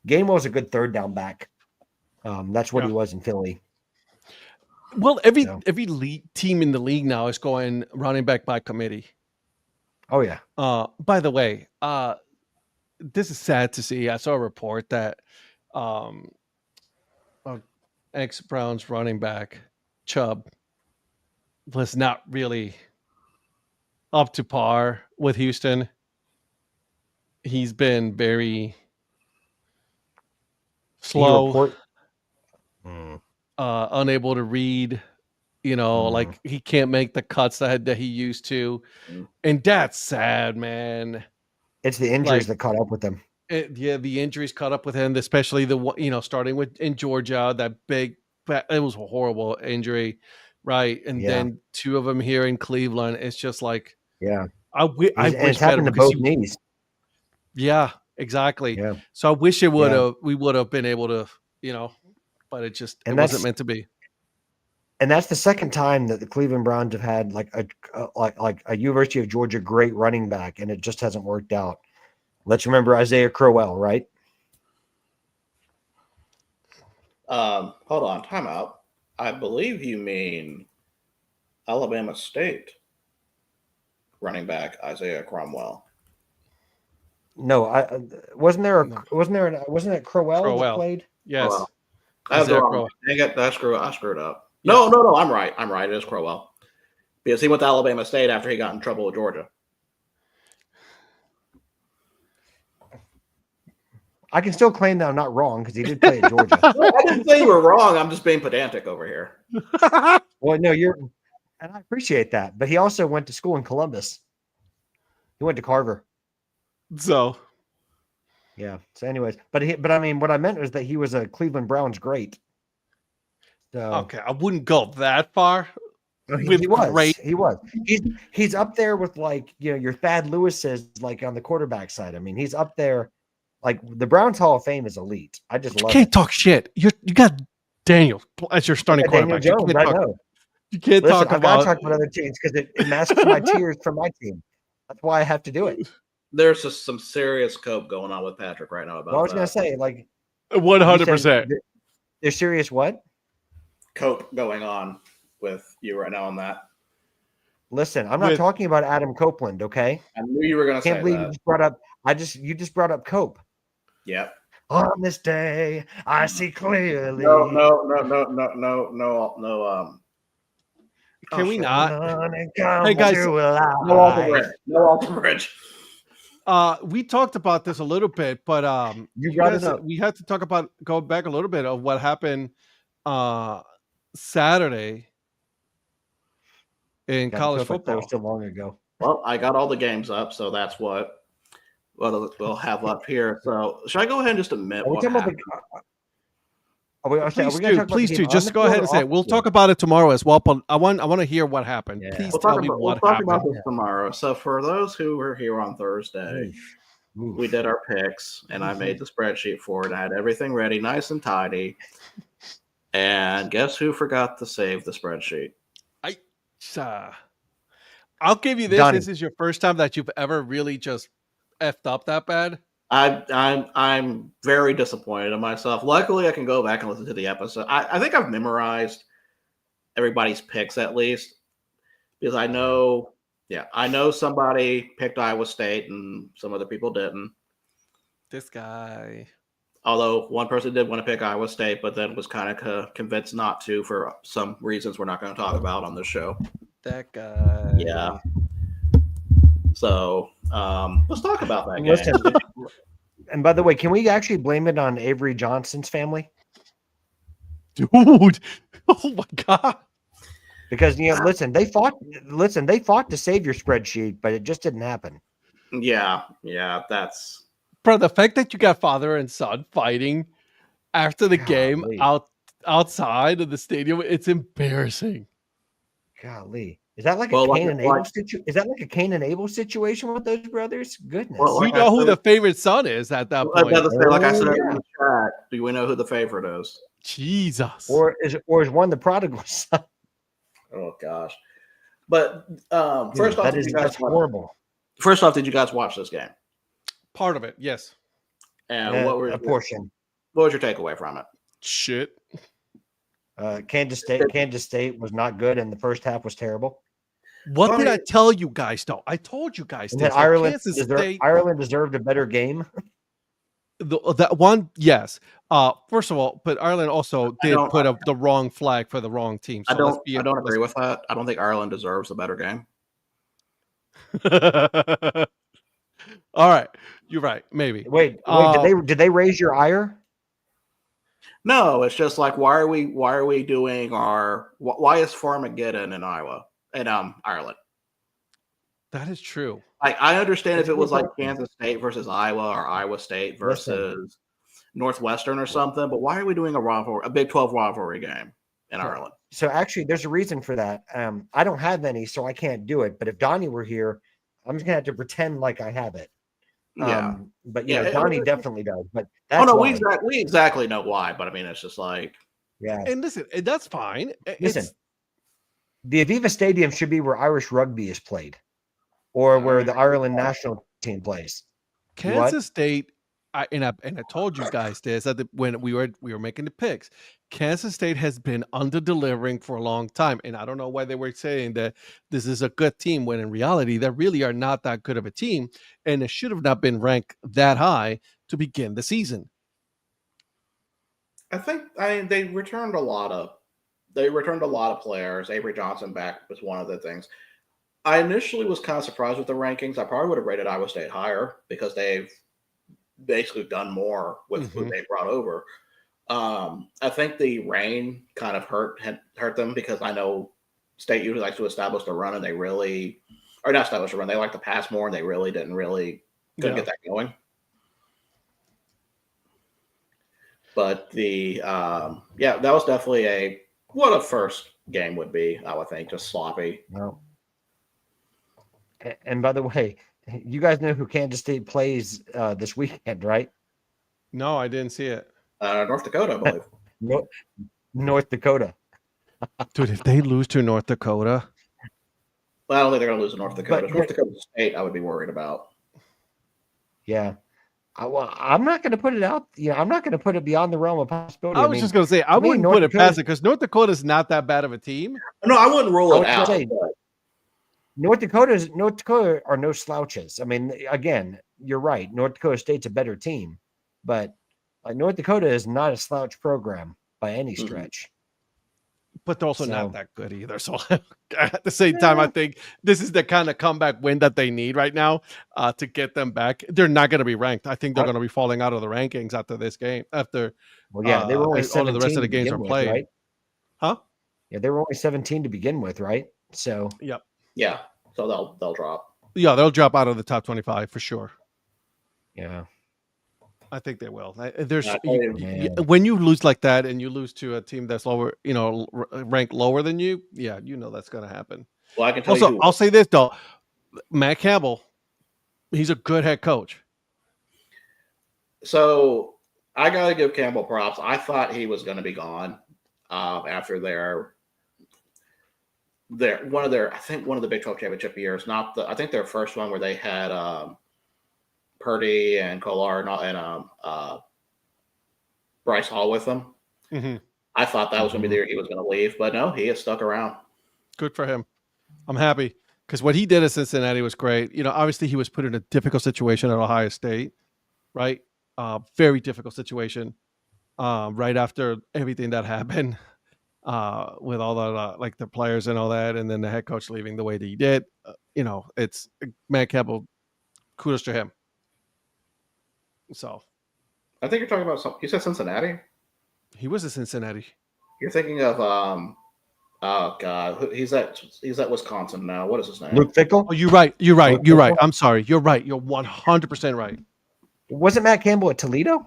Gainwell's a good third down back. That's what he was in Philly. Well, every league team in the league now is going running back by committee. Oh yeah. By the way, this is sad to see. I saw a report that ex-Browns running back Chubb was not really up to par with Houston. He's been very slow, unable to read. Like he can't make the cuts that he used to, and that's sad, man. It's the injuries that caught up with him. The injuries caught up with him, especially starting with in Georgia, that big, it was a horrible injury, right? And then two of them here in Cleveland. It's just like, I wish it's happened to both knees. Yeah, exactly. Yeah. So I wish we would have been able to, but it wasn't meant to be. And that's the second time that the Cleveland Browns have had like a University of Georgia great running back, and it just hasn't worked out. Let's remember Isaiah Crowell, right? Hold on, timeout. I believe you mean Alabama State running back Isaiah Cromwell. No, wasn't it Crowell that played? Yes. Crowell. I screwed up. No, I'm right. It is Crowell. Because he went to Alabama State after he got in trouble with Georgia. I can still claim that I'm not wrong because he did play at Georgia. I didn't say you were wrong. I'm just being pedantic over here. Well, no, and I appreciate that. But he also went to school in Columbus. He went to Carver. So, yeah. So, anyways, but I mean, what I meant was that he was a Cleveland Browns great. So, okay, I wouldn't go that far. He was. He's up there with your Thad Lewis's on the quarterback side. I mean, he's up there. Like the Browns Hall of Fame is elite. I just love. You can't talk shit. You got Daniel as your starting quarterback. Daniel Jones, I know. You can't talk about. I've got to talk about other teams because it masks my tears from my team. That's why I have to do it. There's just some serious cope going on with Patrick right now about. Well, I was going to say 100%. There's serious what? Cope going on with you right now on that. Listen, I'm not talking about Adam Copeland, okay? I knew you were going to say that. Can't believe you just brought up. You just brought up Cope. Yep. On this day, I see clearly. No. Can we not? Hey guys, no Alter Bridge. We talked about this a little bit, but you brought it up. We had to go back a little bit of what happened Saturday in college football. That was still long ago. Well, I got all the games up, so that's what we'll have up here. So should I go ahead and just admit what happened? Please do. Just go ahead and say it. We'll talk about it tomorrow as well, but I want to hear what happened. Yeah. Please tell me what happened. We'll talk about this tomorrow. So for those who were here on Thursday, we did our picks, and I made the spreadsheet for it. I had everything ready, nice and tidy. And guess who forgot to save the spreadsheet? I'll give you this. Donnie. This is your first time that you've ever really just effed up that bad. I'm very disappointed in myself. Luckily, I can go back and listen to the episode. I think I've memorized everybody's picks at least because I know somebody picked Iowa State and some other people didn't. This guy. Although one person did want to pick Iowa State, but then was kind of convinced not to for some reasons we're not going to talk about on this show. That guy. Yeah. So let's talk about that game. And by the way, can we actually blame it on Avery Johnson's family? Dude. Oh my God. Because listen, they fought to save your spreadsheet, but it just didn't happen. Yeah, that's bro, the fact that you got father and son fighting after the game Golly. outside of the stadium, it's embarrassing. Golly. Is that like a Well, Cain and Abel situation? Is that like a Cain and Abel situation with those brothers? Goodness. Well, We like I know who said- the favorite son is at that Like point. I said Oh, in yeah. the chat, do we know who the favorite is? Jesus. Or is one the prodigal son? Oh gosh. But first off, That's horrible. First off, did you guys watch this game? Part of it, yes. And what A portion. was your takeaway from it? Shit. Kansas State was not good, and the first half was terrible. What Well, did I I mean- tell you guys though? I told you guys And this. then like, Ireland, Kansas State, Ireland deserved a better game. that one, yes. First of all, but Ireland also did don't- put up the wrong flag for the wrong team. So I don't agree with that. I don't think Ireland deserves a better game. All right, you're right. Maybe. Wait, did they raise your ire? No, it's just like why are we doing why is Farmageddon in Iowa and Ireland? That is true. Like I understand if it was like Kansas State versus Iowa or Iowa State versus Northwestern or something, but why are we doing a Big 12 rivalry game in Ireland? So actually, there's a reason for that. I don't have any, so I can't do it. But if Donnie were here, I'm just gonna have to pretend like I have it. Yeah. But Yeah, Donnie definitely does. But Oh that's no, why. we exactly know why, but I mean it's just like Yeah. And listen, that's fine. Listen, the Aviva Stadium should be where Irish rugby is played, or where the Ireland national team plays. Kansas State, I told you guys this when we were making the picks. Kansas State has been under delivering for a long time, and I don't know why they were saying that this is a good team when in reality they really are not that good of a team, and it should have not been ranked that high to begin the season. they returned a lot of players. Avery Johnson back was one of the things. I initially was kind of surprised with the rankings. I probably would have rated Iowa State higher because they've basically done more with who they brought over. I think the rain kind of hurt them because I know State usually likes to establish the run, and they really, or not establish the run. They like to pass more, and they really couldn't get that going. But that was definitely what a first game would be. I would think just sloppy. No. And by the way, you guys know who Kansas State plays this weekend, right? No, I didn't see it. North Dakota, I believe. North Dakota. Dude, if they lose to North Dakota, Well, I don't think they're going to lose to North Dakota. But- North Dakota State, I would be worried about. Yeah. I'm not going to put it out. I'm not going to put it beyond the realm of possibility. I was just going to say I to me, wouldn't North put it Dakota- past it because North Dakota is not that bad of a team. No, I wouldn't rule I it was gonna out. say, but- North Dakota are no slouches. I mean, again, you're right. North Dakota State's a better team, but North Dakota is not a slouch program by any Mhm. stretch. But they're also So- not that good either. So at the same time, I think this is the kind of comeback win that they need right now to get them back. They're not going to be ranked. I think they're going to be falling out of the rankings after this game. Well, yeah, they were only all 17 of the rest of the to games begin are with, played. right? Huh? Yeah, they were only 17 to begin with, right? So Yeah, so they'll drop. Yeah, they'll drop out of the top 25 for sure. yeah. I think they will. Man. When you lose like that and you lose to a team that's lower, ranked lower than you, yeah, that's going to happen. Well, I can tell Also, you. I'll say this though, Matt Campbell, he's a good head coach. So I got to give Campbell props. I thought he was going to be gone after their one of the Big 12 championship years. I think their first one where they had Purdy and Kolar and Bryce Hall with them. Mm-hmm. I thought that was going to be the year he was going to leave, but no, he has stuck around. Good for him. I'm happy because what he did at Cincinnati was great. Obviously he was put in a difficult situation at Ohio State, right? Very difficult situation right after everything that happened with all the the players and all that, and then the head coach leaving the way that he did. It's Matt Campbell. Kudos to him. So I think you're talking about something. You said Cincinnati? he was at Cincinnati. You're thinking of oh god, he's at Wisconsin now. What is his name? Luke Fickle? Oh, you're right. You're right. I'm sorry. You're right. You're 100% right. Wasn't Matt Campbell at Toledo?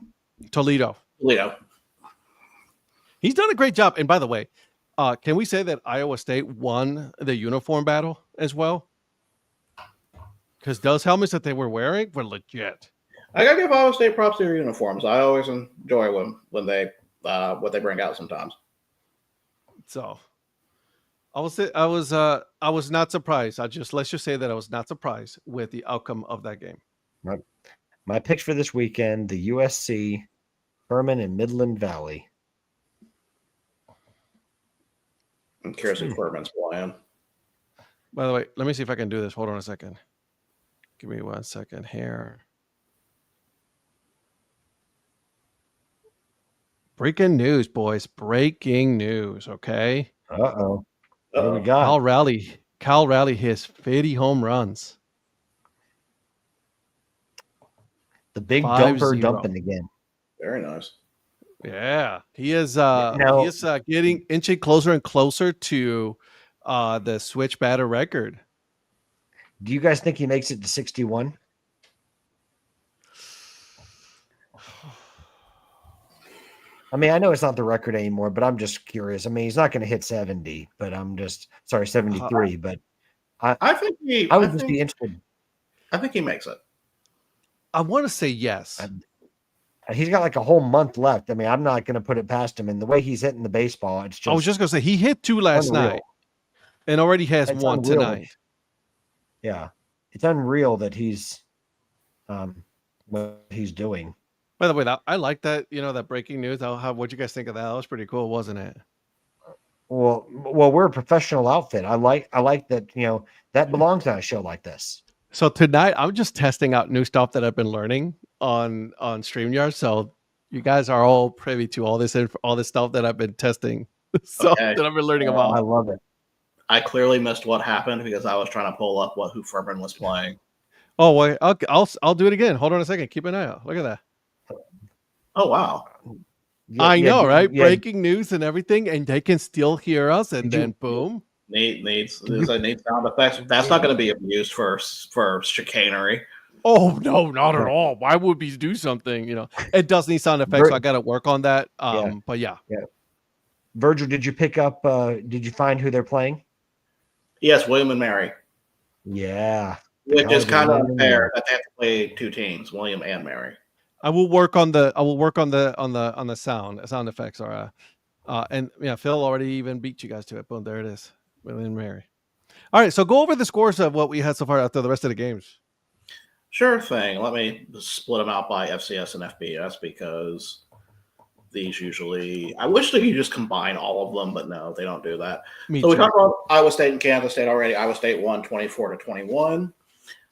Toledo. He's done a great job. And by the way, can we say that Iowa State won the uniform battle as well? Because those helmets that they were wearing were legit. I gotta give Iowa State props to their uniforms. I always enjoy when they what they bring out sometimes. So I was not surprised. Let's just say that I was not surprised with the outcome of that game. My picks for this weekend: the USC, Furman, and Midland Valley. I'm curious if Furman's playing. By the way, let me see if I can do this. Hold on a second. Give me 1 second here. Breaking news, boys. Breaking news, okay? Uh-oh. What do we got? Cal Raleigh hits 50 home runs. The big 5-0. dumper dumping again. Very nice. Yeah. He is getting inching closer and closer to the switch batter record. Do you guys think he makes it to 61? I mean, I know it's not the record anymore, but I'm just curious. I mean, he's not going to hit 70, but 73. But I think he. I would just be interested. I think he makes it. I want to say yes. He's got like a whole month left. I mean, I'm not going to put it past him. And the way he's hitting the baseball, it's just. I was just going to say he hit 2 last night and already has It's 1 unreal. tonight. Yeah, it's unreal that he's what he's doing. By the way, I like that, that breaking news. What'd you guys think of that? That was pretty cool, wasn't it? Well, we're a professional outfit. I like that, that belongs on a show like this. So tonight, I'm just testing out new stuff that I've been learning on StreamYard. So you guys are all privy to all this stuff that I've been testing. That I've been learning about. I love it. I clearly missed what happened because I was trying to pull up who Furman was playing. Oh wait, I'll do it again. Hold on a second. Keep an eye out. Look at that. Oh wow! Yeah, I know, right? Yeah. Breaking news and everything, and they can still hear us, and then boom. Needs sound effects. That's not going to be abused for chicanery. Oh no, not at all. Why would we do something? It does need sound effects, so I got to work on that. But yeah. Virgil, did you pick up? Did you find who they're playing? Yes, William and Mary. Yeah, which is kind of unfair that they have to play 2 teams, William and Mary. I will work on the sound effects. And Phil already even beat you guys to it. Boom, there it is. William and Mary. All right, so go over the scores of what we had so far after the rest of the games. Sure thing. Let me split them out by FCS and FBS because these usually. I wish they could just combine all of them, but no, they don't do that. We talked about Iowa State and Kansas State already. Iowa State won 24-21.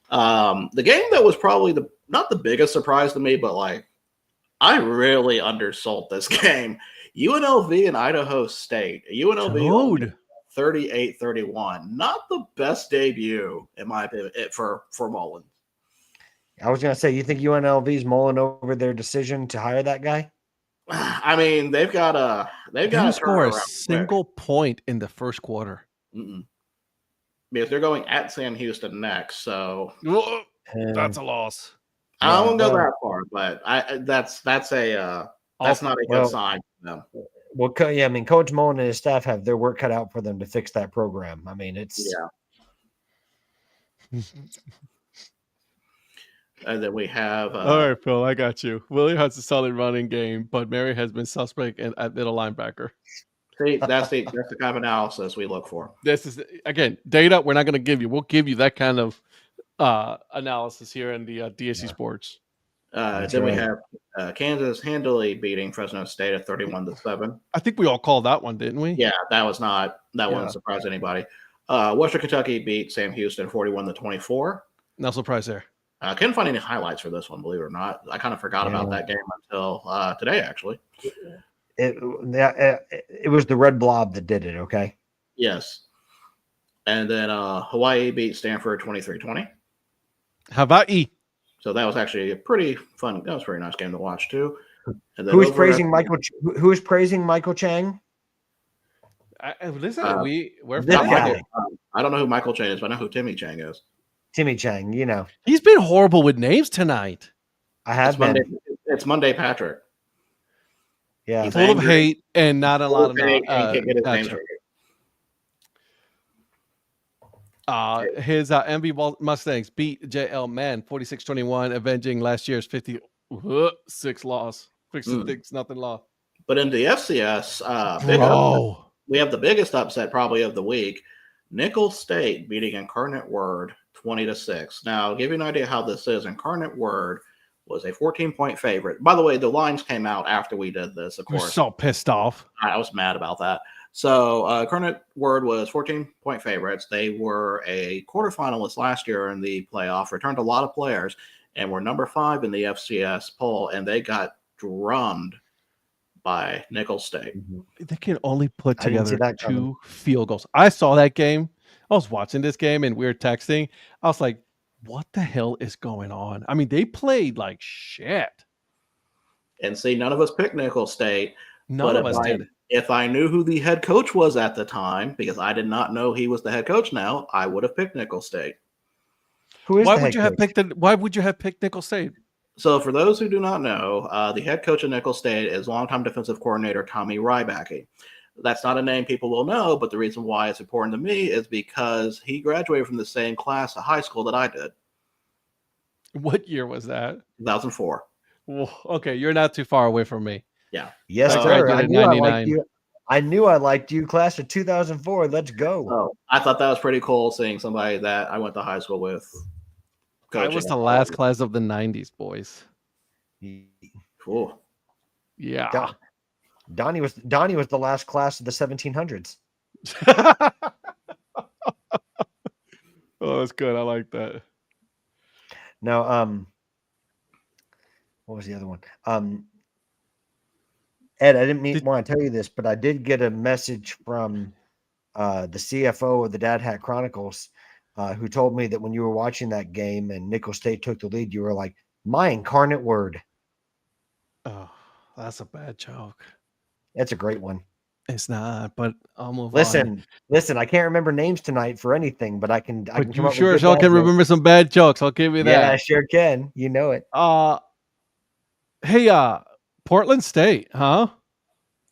The game that was probably not the biggest surprise to me, but I really undersold this game. UNLV and Idaho State. UNLV 38-31. Not the best debut, in my opinion, for Mullen. I was going to say, you think UNLV's mulling over their decision to hire that guy? I mean, they've got to score a single point in the first quarter. Because they're going at Sam Houston next, so that's a loss. I won't go that far, but that's not a good sign for them. Well, yeah, I mean, Coach Mullen and his staff have their work cut out for them to fix that program. I mean, it's And then we have. All right, Phil, I got you. Willie has a solid running game, but Mary has been suspect at middle linebacker. See, that's the kind of analysis we look for. This is, again, data we're not going to give you. We'll give you that kind of analysis here in the DSC Sports. Then we have Kansas handily beating Fresno State at 31-7. I think we all called that one, didn't we? Yeah, that wouldn't surprise anybody. Western Kentucky beat Sam Houston 41-24. No surprise there. I couldn't find any highlights for this one, believe it or not. I kind of forgot about that game until today, actually. It was the red blob that did it, okay? Yes. And then Hawaii beat Stanford 23-20. Hawaii. So that was actually a pretty fun. That was a very nice game to watch too. And then who is praising Michael? Who is praising Michael Chang? Listen, we're I don't know who Michael Chang is, but I know who Timmy Chang is. Timmy Chang, he's been horrible with names tonight. I have been. It's Monday, Patrick. Yeah. He's Full of angry. hate and not a lot of And can't get his name gotcha. straight. His MV Mustangs beat JL Man 46-21, avenging last year's 56 loss. 56 nothing loss. But in the FCS, we have the biggest upset probably of the week. Nicholls State beating Incarnate Word 20-6. Now, give you an idea how this is. Incarnate Word was a 14-point favorite. By the way, the lines came out after we did this, of You're course. so pissed off. I was mad about that. So Incarnate Word was 14-point favorites. They were a quarterfinalist last year in the playoff, returned a lot of players, and were number 5 in the FCS poll, and they got drummed by Nicholls State. They can only put I didn't see together that coming. 2 field goals. I saw that game. I was watching this game and we were texting. I was like, what the hell is going on? I mean, they played like shit. And see, none of us picked Nicholls State. None of us did. If I knew who the head coach was at the time, because I did not know he was the head coach now, I would have picked Nicholls State. Who is Why the would you head have coach? picked why would you have picked Nicholls State? So for those who do not know, the head coach of Nicholls State is longtime defensive coordinator Tommy Rybacke. That's not a name people will know, but the reason why it's important to me is because he graduated from the same class of high school that I did. What year was that? 2004. Well, okay, you're not too far away from me. Yeah. Yes, I sir. graduated I in knew I 99. liked you. I knew I liked you, class of 2004. Let's go. So I thought that was pretty cool seeing somebody that I went to high school with. I was coaching. the last class of the 90s, boys. Cool. Yeah. Donnie was the last class of the 1700s. Oh, that's good. I like that. Now, what was the other one? Ed, I didn't want to tell you this, but I did get a message from the CFO of the Dad Hat Chronicles, who told me that when you were watching that game and Nicholls State took the lead, you were like, "My Incarnate Word." Oh, that's a bad joke. That's a great one. It's not, but I'll move on. Listen. I can't remember names tonight for anything, but I can. I can But come you up sure with as hell good can bad jokes. remember some bad jokes. I'll give you Yeah, I that. sure can. You know it. Hey, Portland State, huh?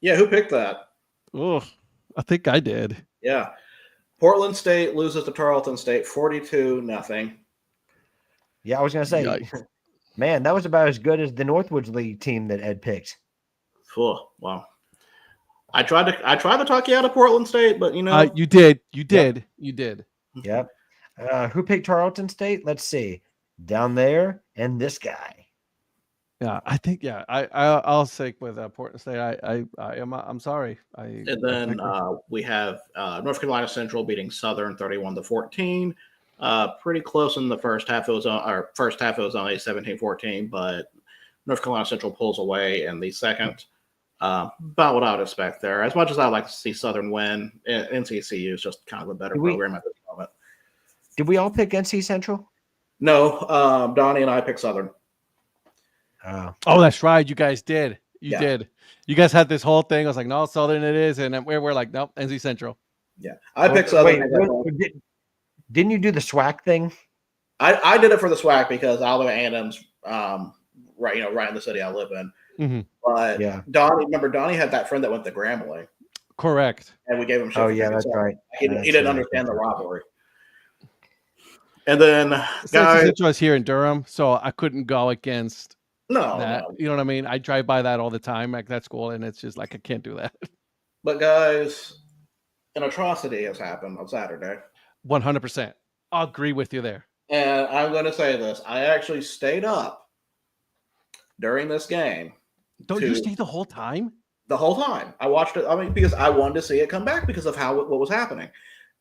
Yeah, who picked that? Ugh, I think I did. Yeah. Portland State loses to Tarleton State 42-0. Yeah, I was gonna say, Yikes. man, that was about as good as the Northwoods League team that Ed picked. Cool. Wow. I tried to talk you out of Portland State, but You did. You did. You did. Yep. Who picked Tarleton State? Let's see. Down there, and this guy. Yeah, I think. Yeah, I'll stick with Portland State. I'm sorry. And then we have North Carolina Central beating Southern 31-14. Pretty close in the first half. It was only 17-14, but North Carolina Central pulls away in the second. About what I would expect there. As much as I'd like to see Southern win, NCCU is just kind of a better program at this moment. Did we all pick NC Central? No, Donnie and I picked Southern. Oh, that's right. You guys did. You Yeah. did. You guys had this whole thing. I was like, no, Southern it is. And then we're like, nope, NC Central. Yeah. I picked Southern. Didn't you do the SWAC thing? I did it for the SWAC because Alabama A&M's right in the city I live in. Mm-hmm. But yeah. Donnie had that friend that went to Grambling. Correct. And we gave him shit. Oh, yeah, that's right. He didn't understand the rivalry. And then, guys, Central is here in Durham, so I couldn't go against that. No. You know what I mean? I drive by that all the time at that school, and it's just like I can't do that. But guys, an atrocity has happened on Saturday. 100%. I'll agree with you there. And I'm going to say this. I actually stayed up during this game. Don't you stay the whole time? The whole time. I watched it. I mean, because I wanted to see it come back because of what was happening.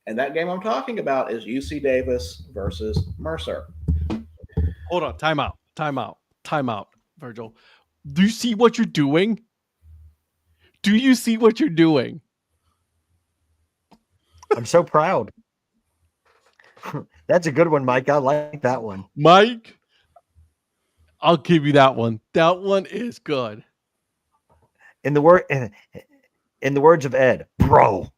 And that game I'm talking about is UC Davis versus Mercer. Hold on. Time out, Virgil. Do you see what you're doing? Do you see what you're doing? I'm so proud. That's a good one, Mike. I like that one. Mike, I'll give you that one. That one is good. In the words of Ed, bro.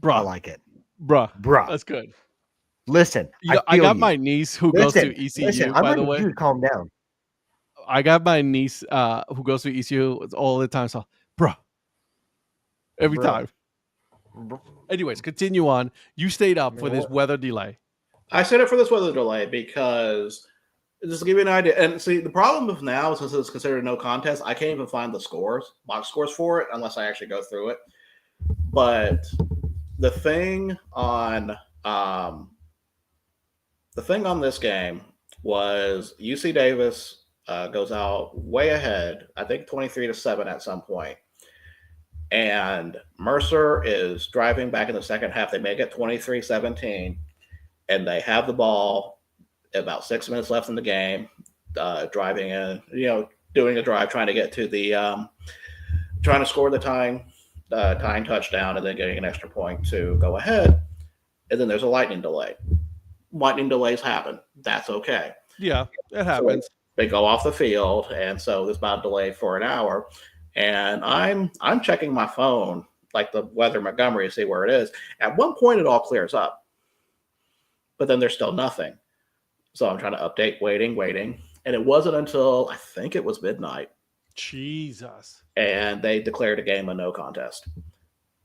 I like it. Bruh. That's good. Listen, I got my niece who goes to ECU, I'm by the way. Dude, calm down. I got my niece who goes to ECU all the time. So, bro, every Bro. time. Anyways, continue on. You stayed up for this weather delay. I said it for this weather delay because just to give you an idea. And see, the problem with now, since it's considered no contest, I can't even find the box scores for it, unless I actually go through it. But the thing on this game was UC Davis goes out way ahead. I think 23-7 at some point. And Mercer is driving back in the second half. They make it 23-17, and they have the ball about 6 minutes left in the game, driving in, doing a drive, trying to get to the, trying to score the tying touchdown, and then getting an extra point to go ahead. And then there's a lightning delay. Lightning delays happen. That's okay. Yeah, it happens. So they go off the field, and so there's about a delay for an hour. And I'm checking my phone, like the weather Montgomery, to see where it is. At one point, it all clears up, but then there's still nothing. So I'm trying to update, waiting, and it wasn't until I think it was midnight. Jesus. And they declared a game a no contest.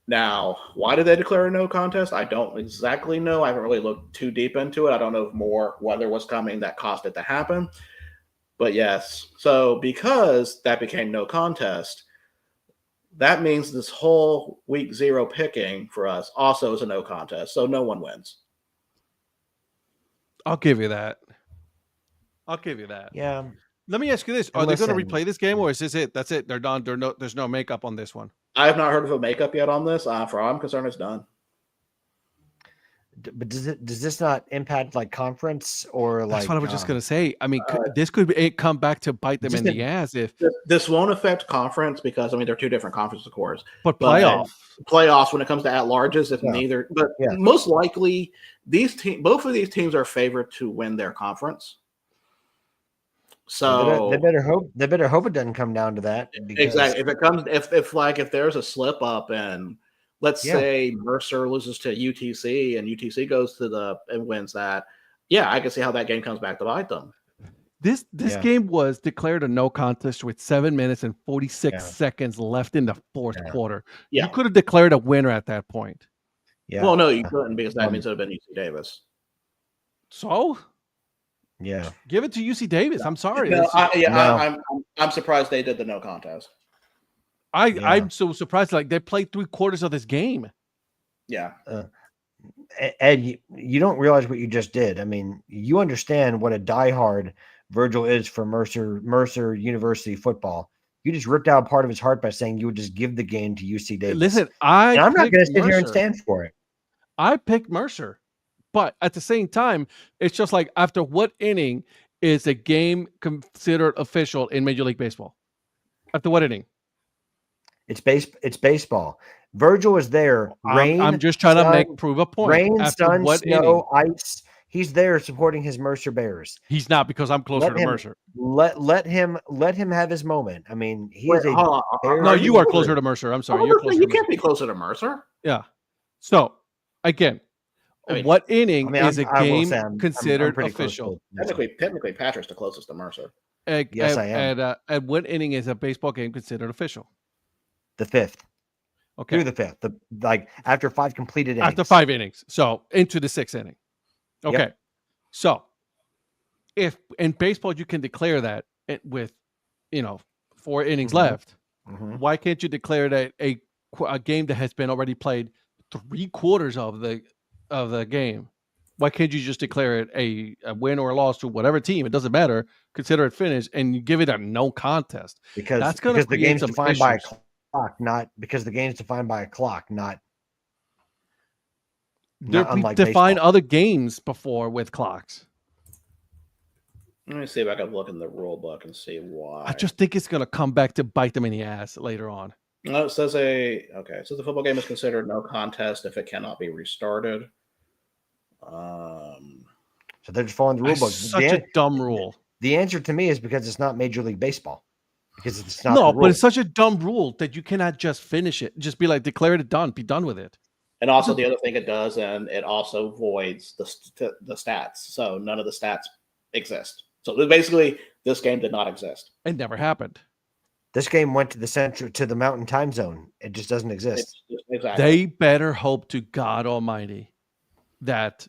Now, why did they declare a no contest? I don't exactly know. I haven't really looked too deep into it. I don't know if more weather was coming that caused it to happen. But yes, so because that became no contest, that means this whole week 0 picking for us also is a no contest. So no one wins. I'll give you that. Yeah. Let me ask you this: Are they Listen. going to replay this game, or is this it? That's it. They're done. There's no makeup on this one. I have not heard of a makeup yet on this. For all I'm concerned, it's done. But does this not impact like conference or like? That's what I was just going to say. I mean, this could come back to bite them in the ass if. This won't affect conference because they're two different conferences, of course. But playoffs when it comes to at-larges, if neither. But most likely, both of these teams are favored to win their conference. So they better hope it doesn't come down to that. Exactly. If there's a slip up and let's say Mercer loses to UTC and UTC goes to and wins that, I can see how that game comes back to bite them. This game was declared a no contest with 7 minutes and 46 seconds left in the fourth quarter. You could have declared a winner at that point. Yeah. Well, no, you couldn't because that means it would have been UC Davis. So. Yeah, give it to UC Davis. I'm sorry. No, I'm surprised they did the no contest. I'm so surprised. Like they played 3/4 of this game. Yeah. Ed, you don't realize what you just did. I mean, you understand what a diehard Virgil is for Mercer University football. You just ripped out part of his heart by saying you would just give the game to UC Davis. Listen, I'm not going to sit here and stand for it. I picked Mercer. But at the same time, it's just like after what inning is a game considered official in Major League Baseball? After what inning? It's baseball. Virgil is there. Rain. I'm just trying to prove a point. Rain, sun, snow, ice. He's there supporting his Mercer Bears. He's not because I'm closer to Mercer. Let him have his moment. I mean, no, you are closer to Mercer. I'm sorry. You can't be closer to Mercer. Yeah. So again. What inning is a game considered I'm official? Technically, Patrick's the closest to Mercer. Yes, I am. At what inning is a baseball game considered official? The 5th. Okay. Through the 5th. After 5 completed innings. After 5 innings. So into the 6th inning. Okay. Yep. So if in baseball you can declare that with 4 innings left, why can't you declare that a game that has been already played 3/4 of the game? Why can't you just declare it a win or a loss to whatever team? It doesn't matter. Consider it finished and you give it a no contest. Because the game's defined by a clock, not because the game's defined by a clock, not we've defined other games before with clocks. Let me see if I can look in the rule book and see why. I just think it's going to come back to bite them in the ass later on. No, it says the football game is considered no contest if it cannot be restarted. So they're just following the rule book. Such a dumb rule. The answer to me is because it's not Major League Baseball. Because it's not. No, but it's such a dumb rule that you cannot just finish it. Just be like, declare it done. Be done with it. And also the other thing it does, and it also voids the stats. So none of the stats exist. So basically, this game did not exist. It never happened. This game went to the mountain time zone. It just doesn't exist. Exactly. They better hope to God Almighty that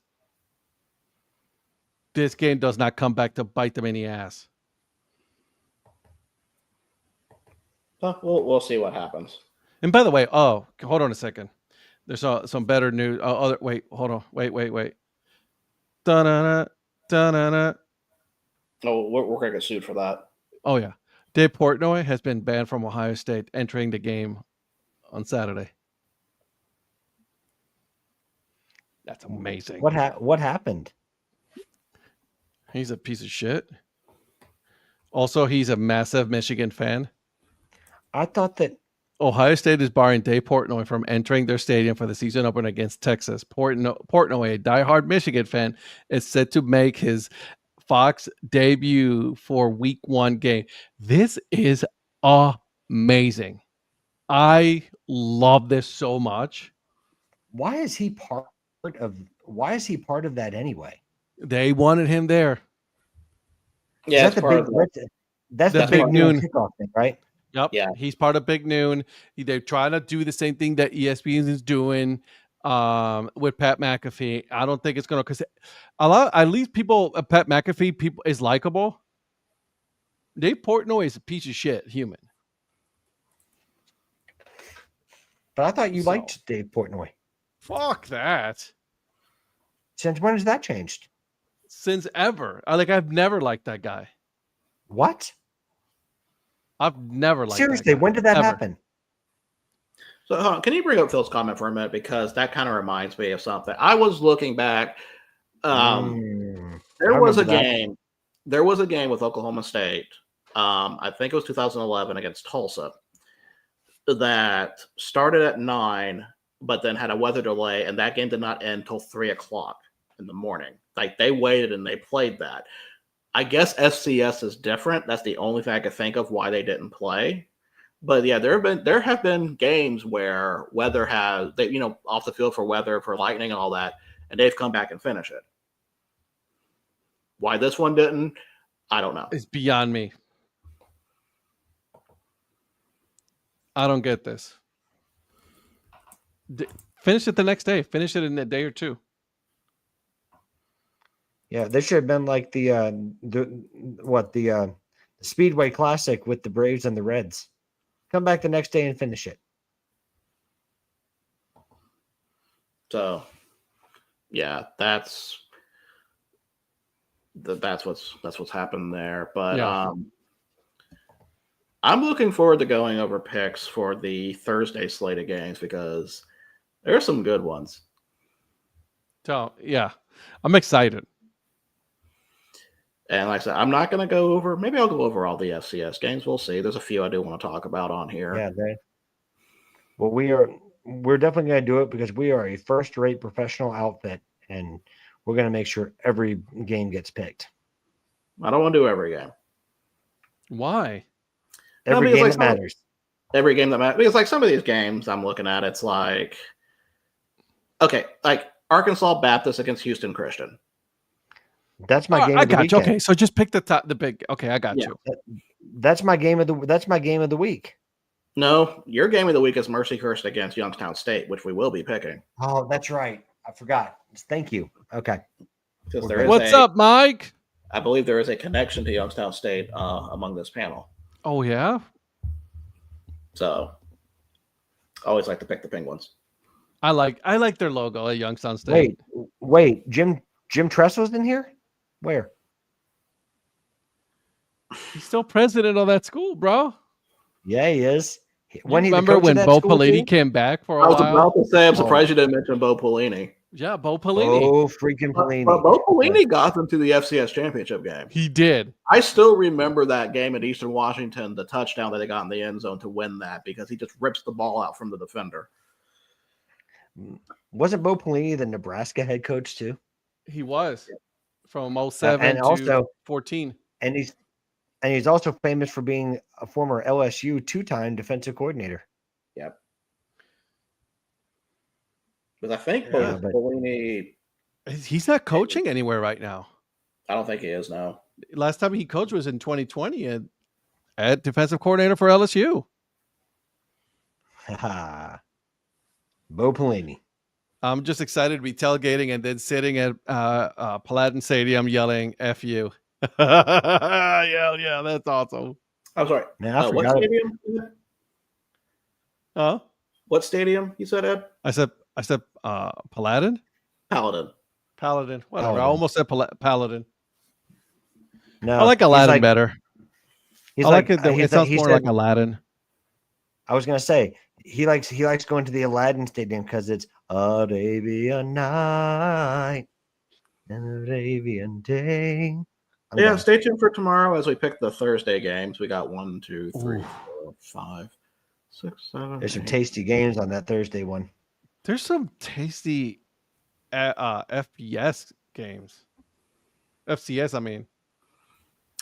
this game does not come back to bite them in the ass. So we'll see what happens. And by the way, hold on a second. There's some better news. Wait, hold on. Wait. Da-na-na, da-na-na. Oh, we're going to get sued for that. Oh, yeah. Dave Portnoy has been banned from Ohio State entering the game on Saturday. That's amazing. What happened? He's a piece of shit. Also, he's a massive Michigan fan. I thought that Ohio State is barring Dave Portnoy from entering their stadium for the season opener against Texas. Portnoy, a diehard Michigan fan, is set to make his Fox debut for Week 1 game. This is amazing. I love this so much. why is he part of that anyway? They wanted him there. Yeah, Is that that's the big noon kickoff thing, right? Yep. Yeah. He's part of Big Noon. They're trying to do the same thing that ESPN is doing with Pat McAfee. I don't think it's going to, because at least Pat McAfee is likable. Dave Portnoy is a piece of shit human. But I thought you liked Dave Portnoy. Fuck that. Since when has that changed? Since ever. I've never liked that guy. What? I've never liked Seriously, that guy. when did that Ever. happen? So can you bring up Phil's comment for a minute? Because that kind of reminds me of something. I was looking back. There was a game with Oklahoma State. I think it was 2011 against Tulsa that started at 9, but then had a weather delay, and that game did not end until 3:00 in the morning. Like, they waited and they played that. I guess FCS is different. That's the only thing I could think of why they didn't play. But yeah, there have been games where weather has off the field for weather, for lightning and all that, and they've come back and finished it. Why this one didn't, I don't know. It's beyond me. I don't get this. Finish it the next day. Finish it in a day or two. Yeah, this should have been like the Speedway Classic with the Braves and the Reds. Come back the next day and finish it. So, yeah, that's what's happened there. But Yeah. I'm looking forward to going over picks for the Thursday slate of games because there are some good ones. So yeah, I'm excited. And like I said, I'm not going to go over. Maybe I'll go over all the FCS games. We'll see. There's a few I do want to talk about on here. Yeah. Well, we're definitely going to do it because we are a first-rate professional outfit, and we're going to make sure every game gets picked. I don't want to do every game. Why? Every game that matters. Every game that matters. Because like some of these games I'm looking at, it's like, okay, like Arkansas Baptist against Houston Christian. That's my game. I of the got you. weekend. Okay, so just pick the big. Okay, I got you. That's my game of the week. No, your game of the week is Mercy Hurst against Youngstown State, which we will be picking. Oh, that's right. I forgot. Thank you. Okay. What's up, Mike? I believe there is a connection to Youngstown State among this panel. Oh yeah. So, I always like to pick the Penguins. I like their logo at Youngstown State. Wait. Jim Tressel's in here? Where? He's still president of that school, bro. Yeah, he is. Remember when Bo Pelini came back for a while? I was about to say, I'm surprised you didn't mention Bo Pelini. Yeah, Bo Pelini. Oh, freaking Pelini. But Bo Pelini got them to the FCS championship game. He did. I still remember that game at Eastern Washington, the touchdown that they got in the end zone to win that because he just rips the ball out from the defender. Wasn't Bo Pelini the Nebraska head coach too? He was from 07 to 14. And he's also famous for being a former LSU 2-time defensive coordinator. Yep. Because I think Pelini, he's not coaching anywhere right now. I don't think he is now. Last time he coached was in 2020 at defensive coordinator for LSU. Bo Pelini. I'm just excited to be tailgating and then sitting at Paladin Stadium yelling "F you." Yeah, that's awesome. I'm sorry. Man, I What forgot. stadium? Huh? What stadium you said, Ed? I said Paladin? Paladin. Paladin. Whatever. I Paladin. almost said Paladin. No, I like Aladdin better. He's I like it. he It sounds he more said, like Aladdin. I was gonna say he likes going to the Aladdin Stadium because it's Arabian night, an Arabian day. Yeah, stay tuned for tomorrow as we pick the Thursday games. We got 1, 2, 3, 4, 5, 6, 7. There's some 8. tasty games on that Thursday one. There's some tasty FBS games. FCS, I mean.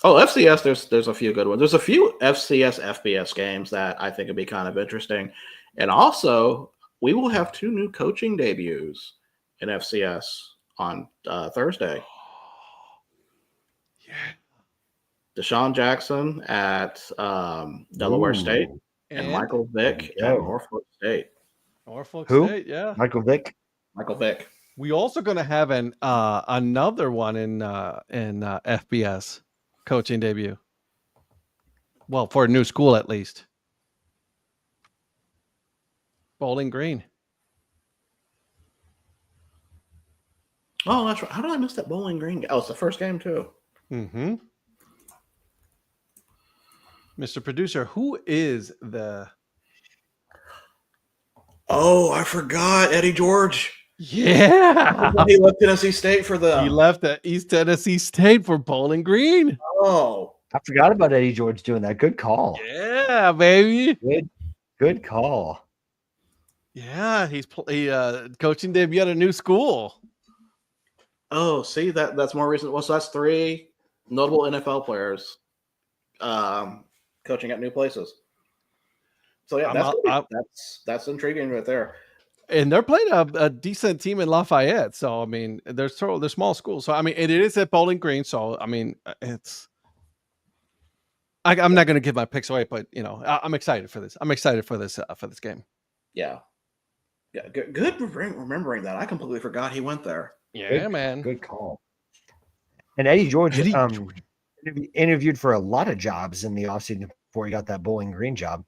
Oh, FCS, there's a few good ones. There's a few FCS, FBS games that I think would be kind of interesting. And also, we will have 2 new coaching debuts in FCS on Thursday. Yeah. Deshaun Jackson at Delaware State and Michael Vick at Norfolk State. Norfolk Who? State, yeah. Michael Vick. Michael Vick. We also going to have another one in FBS coaching debut. Well, for a new school at least. Bowling Green. Oh, that's right. How did I miss that Bowling Green? Oh, it's the first game too. Mm-hmm. Mr. Producer, who is the... Oh, I forgot. Eddie George. Yeah. He left Tennessee State for the... He left at East Tennessee State for Bowling Green. Oh. I forgot about Eddie George doing that. Good call. Yeah, baby. Good call. Yeah, he's coaching debut at a new school. Oh, see, that's more recent. Well, so that's 3 notable NFL players coaching at new places. So yeah, that's intriguing right there. And they're playing a decent team in Lafayette. So I mean, they're small schools. So I mean, it is at Bowling Green. So I mean, I'm not going to give my picks away, but you know, I'm excited for this. I'm excited for this game. Yeah. Good remembering that. I completely forgot he went there. Yeah, man. Good call. And Eddie George, interviewed for a lot of jobs in the offseason before he got that Bowling Green job.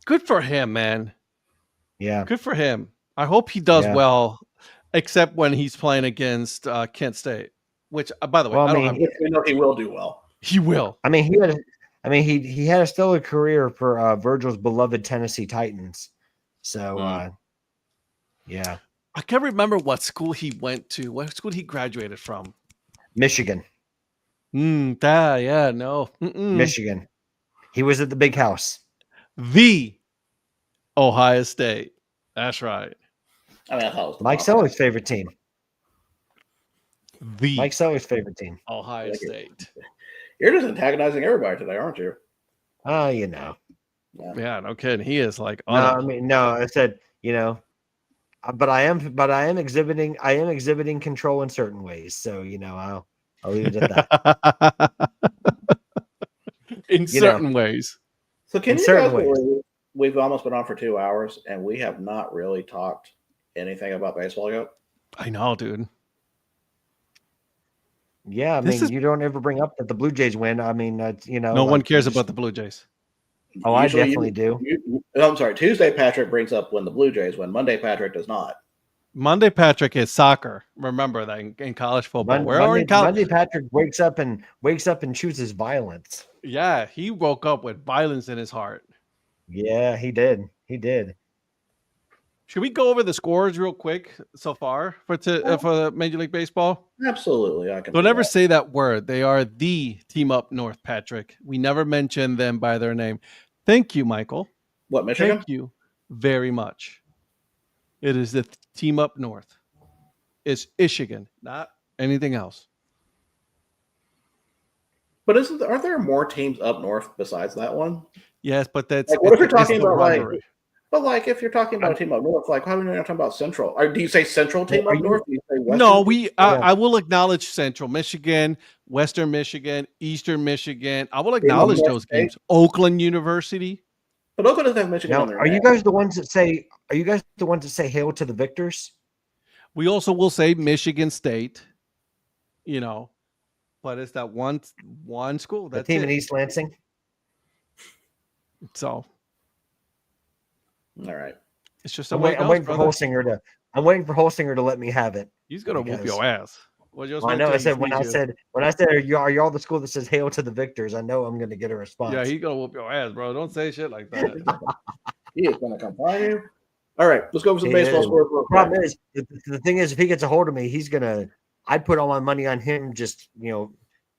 Good for him, man. Yeah. Good for him. I hope he does well, except when he's playing against Kent State, which, by the way, we know he will do well. He will. I mean, he had a stellar career for Virgil's beloved Tennessee Titans. So, yeah. I can't remember what school he went to. What school he graduated from? Michigan. No. Michigan. He was at the Big House. The Ohio State. That's right. I mean, that Mike Seller's favorite team. Mike Seller's favorite team. Ohio State. You're just antagonizing everybody today, aren't you? Oh, you know. Yeah, no kidding. He is like. I said, you know, but I am exhibiting control in certain ways. So, you know, I'll leave it at that. In certain ways. So can you guys believe we've almost been on for 2 hours and we have not really talked anything about baseball yet? I know, dude. Yeah, I mean, you don't ever bring up that the Blue Jays win. I mean, you know, no one cares about the Blue Jays. Oh, I definitely do. I'm sorry. Tuesday, Patrick brings up when the Blue Jays win. Monday, Patrick does not. Monday, Patrick is soccer. Remember that in college football. Monday, Patrick wakes up and chooses violence. Yeah, he woke up with violence in his heart. Yeah, he did. Should we go over the scores real quick so far for Major League Baseball? Absolutely. I can. Don't ever say that word. They are the team up north, Patrick. We never mention them by their name. Thank you, Michael. What, Michigan? Thank you very much. It is the team up north. It's Michigan, not anything else. But aren't there more teams up north besides that one? Yes, but that's what if you're talking about But like, if you're talking about a team up north, like, how are you not talking about Central? Or do you say Central team up north? Do you say Western? No, team? I will acknowledge Central Michigan, Western Michigan, Eastern Michigan. I will acknowledge North those State. games. Oakland University. But Oakland doesn't have Michigan. Now, on their are you map. guys the ones that say? Are you guys the ones that say "Hail to the victors"? We also will say Michigan State. You know, but it's that one school. The That's team it. in East Lansing. So All right. it's just I'm, the way it I'm goes, waiting for brother. Holsinger to. I'm waiting for Holsinger to let me have it. He's gonna whoop because- your ass. Well, Well, I know. I said when I said are y'all the school that says "Hail to the victors"? I know I'm going to get a response. yeah, he's gonna whoop your ass, bro. Don't say shit like that. He is going to come find you. All right, let's go over some He baseball is. scores. real The problem quick. is, the thing is, if he gets a hold of me, he's gonna. I'd put all my money on him, just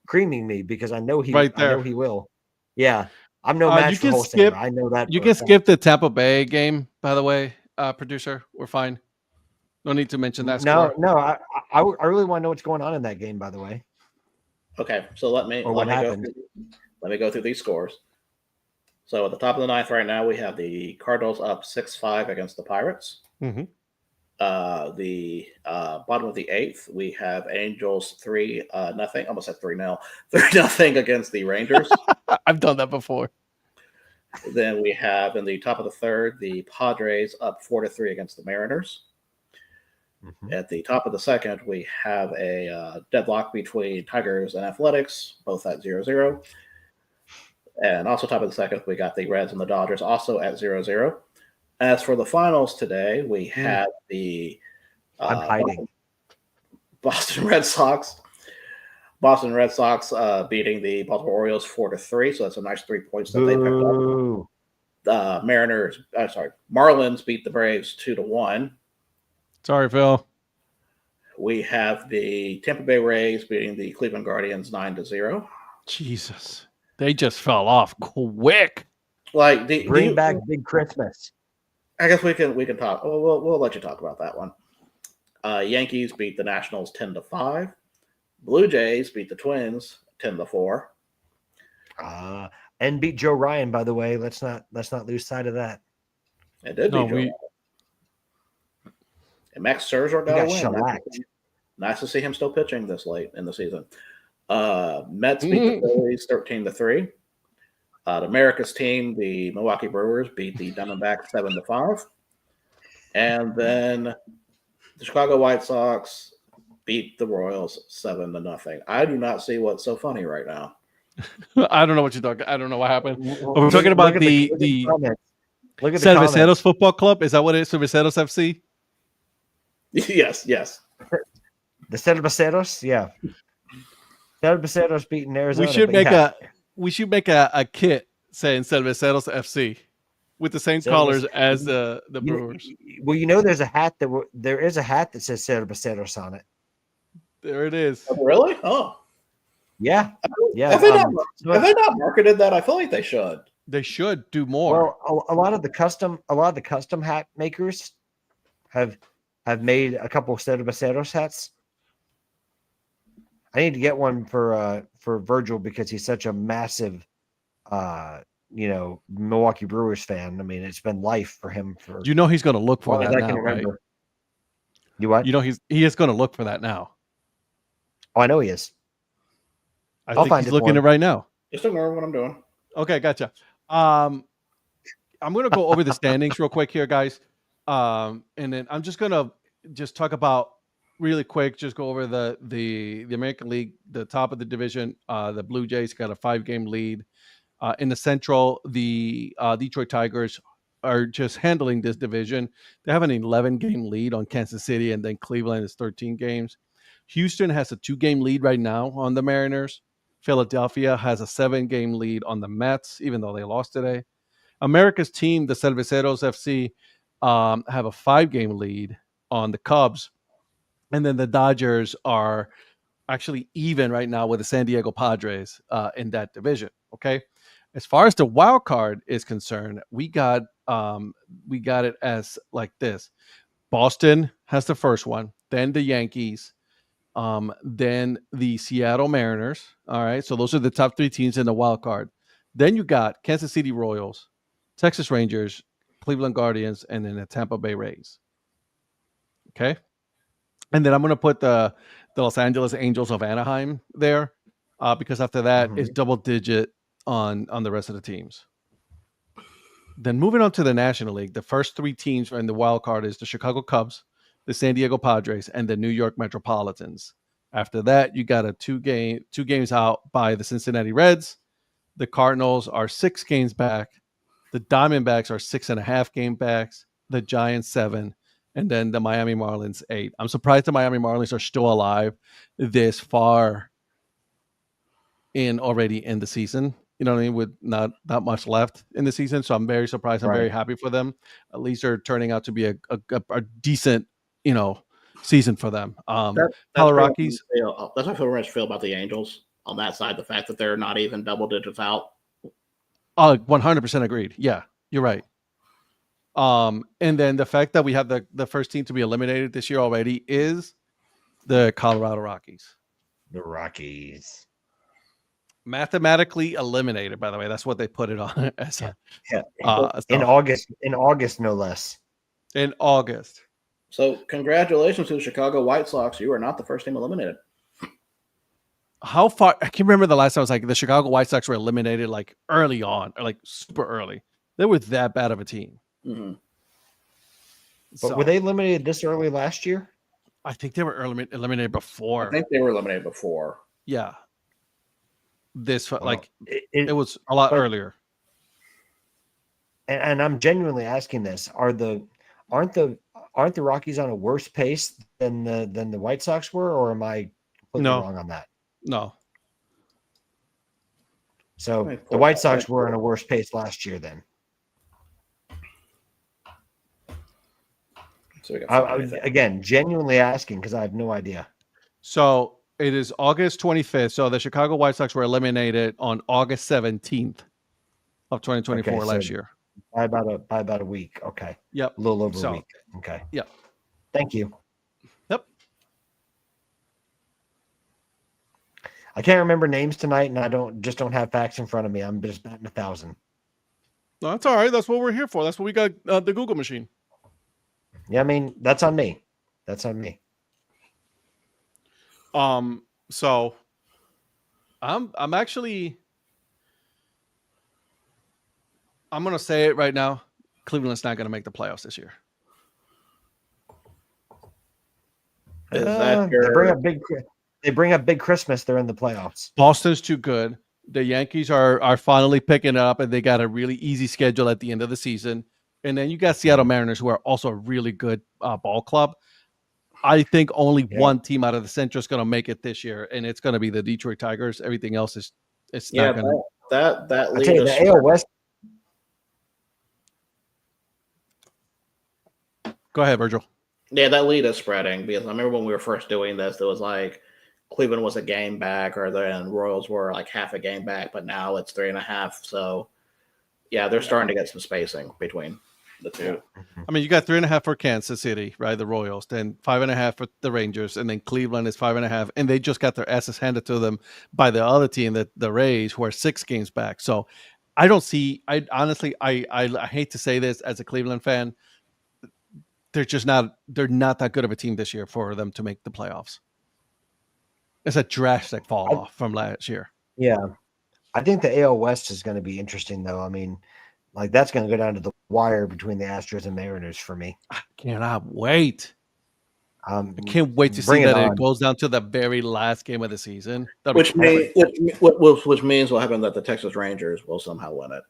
creaming me because I know he. Right I know there. he will. Yeah, I'm no You match for can Holsinger. skip- I know that. You for can a fact. skip the Tampa Bay game, by the way, producer. We're fine. No need to mention that No, score. no. I really want to know what's going on in that game. By the way, Okay, so let me Or what go happened. through these scores. So at the top of the ninth right now, we have the Cardinals up 6-5 against the Pirates. Mhm. The bottom of the eighth, we have Angels 3-0. Almost at 3-0. 3-0 against the Rangers. I've done that before. Then we have in the top of the third, the Padres up 4-3 against the Mariners. At the top of the second, we have a deadlock between Tigers and Athletics, both at 0-0. And also top of the second, we got the Reds and the Dodgers also at 0-0. As for the finals today, we had the I'm hiding. Boston Red Sox. Boston Red Sox beating the Baltimore Orioles 4-3. So that's a nice 3 points that they picked up. Boo. Marlins beat the Braves 2-1. Sorry, Phil. We have the Tampa Bay Rays beating the Cleveland Guardians 9-0. Jesus. They just fell off quick. Like Bring back Big Christmas. I guess we can talk. We'll let you talk about that one. Yankees beat the Nationals 10-5. Blue Jays beat the Twins 10-4. And beat Joe Ryan, by the way. Let's not lose sight of that. It did No, beat Joe Ryan. And Max Scherzer He got got a win. shellacked. Nice to see him still pitching this late in the season. Mets beat the Phillies 13-3. The America's team, the Milwaukee Brewers, beat the Diamondbacks 7-5. And then the Chicago White Sox beat the Royals 7-0. I do not see what's so funny right now. I don't know what you're talking. I don't know what happened. We're talking about Look at the comments. Look at the comments. Cerveceros Football Club. Is that what it is? Cerveceros FC? Yes. The Cerveceros, yeah. Cerveceros beating Arizona. We should make a kit saying Cerveceros FC with the same colors as the Brewers. There's a hat there is a hat that says Cerveceros on it. There it is. Oh, really? Oh, Yeah. Have they not marketed that? I feel like they should. They should do more. Well, a lot of the custom hat makers have made a couple of Cerveceros hats. I need to get one for Virgil because he's such a massive Milwaukee Brewers fan. I mean, it's been life for him for You know he's going to look for as that I now, can right? remember. You what? You know he is going to look for that now. Oh, I know he is. I I'll think find he's it for looking him. it right now. Just ignore what I'm doing. Okay, gotcha. I'm going to go over the standings real quick here, guys. And then I'm just going to talk about really quick, just go over the American League, the top of the division. The Blue Jays got a 5-game lead. In the Central, the Detroit Tigers are just handling this division. They have an 11-game lead on Kansas City, and then Cleveland is 13 games. Houston has a 2-game lead right now on the Mariners. Philadelphia has a 7-game lead on the Mets, even though they lost today. America's team, the Cerveceros FC, have a 5-game lead on the Cubs. And then the Dodgers are actually even right now with the San Diego Padres in that division. Okay. As far as the wild card is concerned, we got it as like this. Boston has the first one, then the Yankees, then the Seattle Mariners. All right. So those are the top 3 teams in the wild card. Then you got Kansas City Royals, Texas Rangers, Cleveland Guardians, and then the Tampa Bay Rays. Okay. And then I'm going to put the Los Angeles Angels of Anaheim there because after that it's double digit on the rest of the teams. Then moving on to the National League, the first 3 teams in the wild card is the Chicago Cubs, the San Diego Padres, and the New York Metropolitans. After that, you got a 2 games out by the Cincinnati Reds. The Cardinals are 6 games back. The Diamondbacks are 6.5 game backs. The Giants 7. And then the Miami Marlins 8. I'm surprised the Miami Marlins are still alive this far in already in the season. You know what I mean? With not that much left in the season. So I'm very surprised. I'm very happy for them. At least they're turning out to be a decent, season for them. That's Rockies. That's how I feel about the Angels on that side. The fact that they're not even double digits out. 100% agreed. Yeah, you're right. And then the fact that we have the first team to be eliminated this year already is the Colorado Rockies. The Rockies. Mathematically eliminated, by the way. That's what they put it on as. In August, no less. In August. So congratulations to the Chicago White Sox. You are not the first team eliminated. How far? I can't remember the last time I was like the Chicago White Sox were eliminated like early on, or like super early. They were that bad of a team. Mm-hmm. But were they eliminated this early last year? I think they were eliminated before. I think they were eliminated before. Yeah. It was a lot earlier. And I'm genuinely asking this: aren't the Rockies on a worse pace than the White Sox were, or am I completely wrong on that? No. So the White Sox were on a worse pace last year then. So again, genuinely asking because I have no idea. So it is August 25th. So the Chicago White Sox were eliminated on August 17th of 2024 last year. By about a week. Okay. Yep. A little over a week. Okay. Yep. Thank you. Yep. I can't remember names tonight, and I don't have facts in front of me. I'm just batting 1,000. No, that's all right. That's what we're here for. That's what we got the Google machine. Yeah, I mean, that's on me. So I'm actually gonna say it right now. Cleveland's not gonna make the playoffs this year. They bring up big Christmas. They're in the playoffs. Boston's too good. The Yankees are finally picking it up, and they got a really easy schedule at the end of the season. And then you got Seattle Mariners, who are also a really good ball club. I think only one team out of the Central is going to make it this year, and it's going to be the Detroit Tigers. Everything else is not going to. That lead us. The AL West. Go ahead, Virgil. Yeah, that lead is spreading because I remember when we were first doing this, there was like Cleveland was a game back, or the Royals were like half a game back, but now it's 3.5. So yeah, they're starting to get some spacing between the two. I mean, you got 3.5 for Kansas City, right? The Royals, then 5.5 for the Rangers, and then Cleveland is 5.5, and they just got their asses handed to them by the other team, the Rays, who are 6 games back. So I don't see. I honestly hate to say this as a Cleveland fan, they're not that good of a team this year for them to make the playoffs. It's a drastic fall off from last year. Yeah, I think the AL West is going to be interesting, though. I mean, like that's going to go down to the wire between the Astros and Mariners for me. I cannot wait. I can't wait to see that it goes down to the very last game of the season. Which means will happen that the Texas Rangers will somehow win it.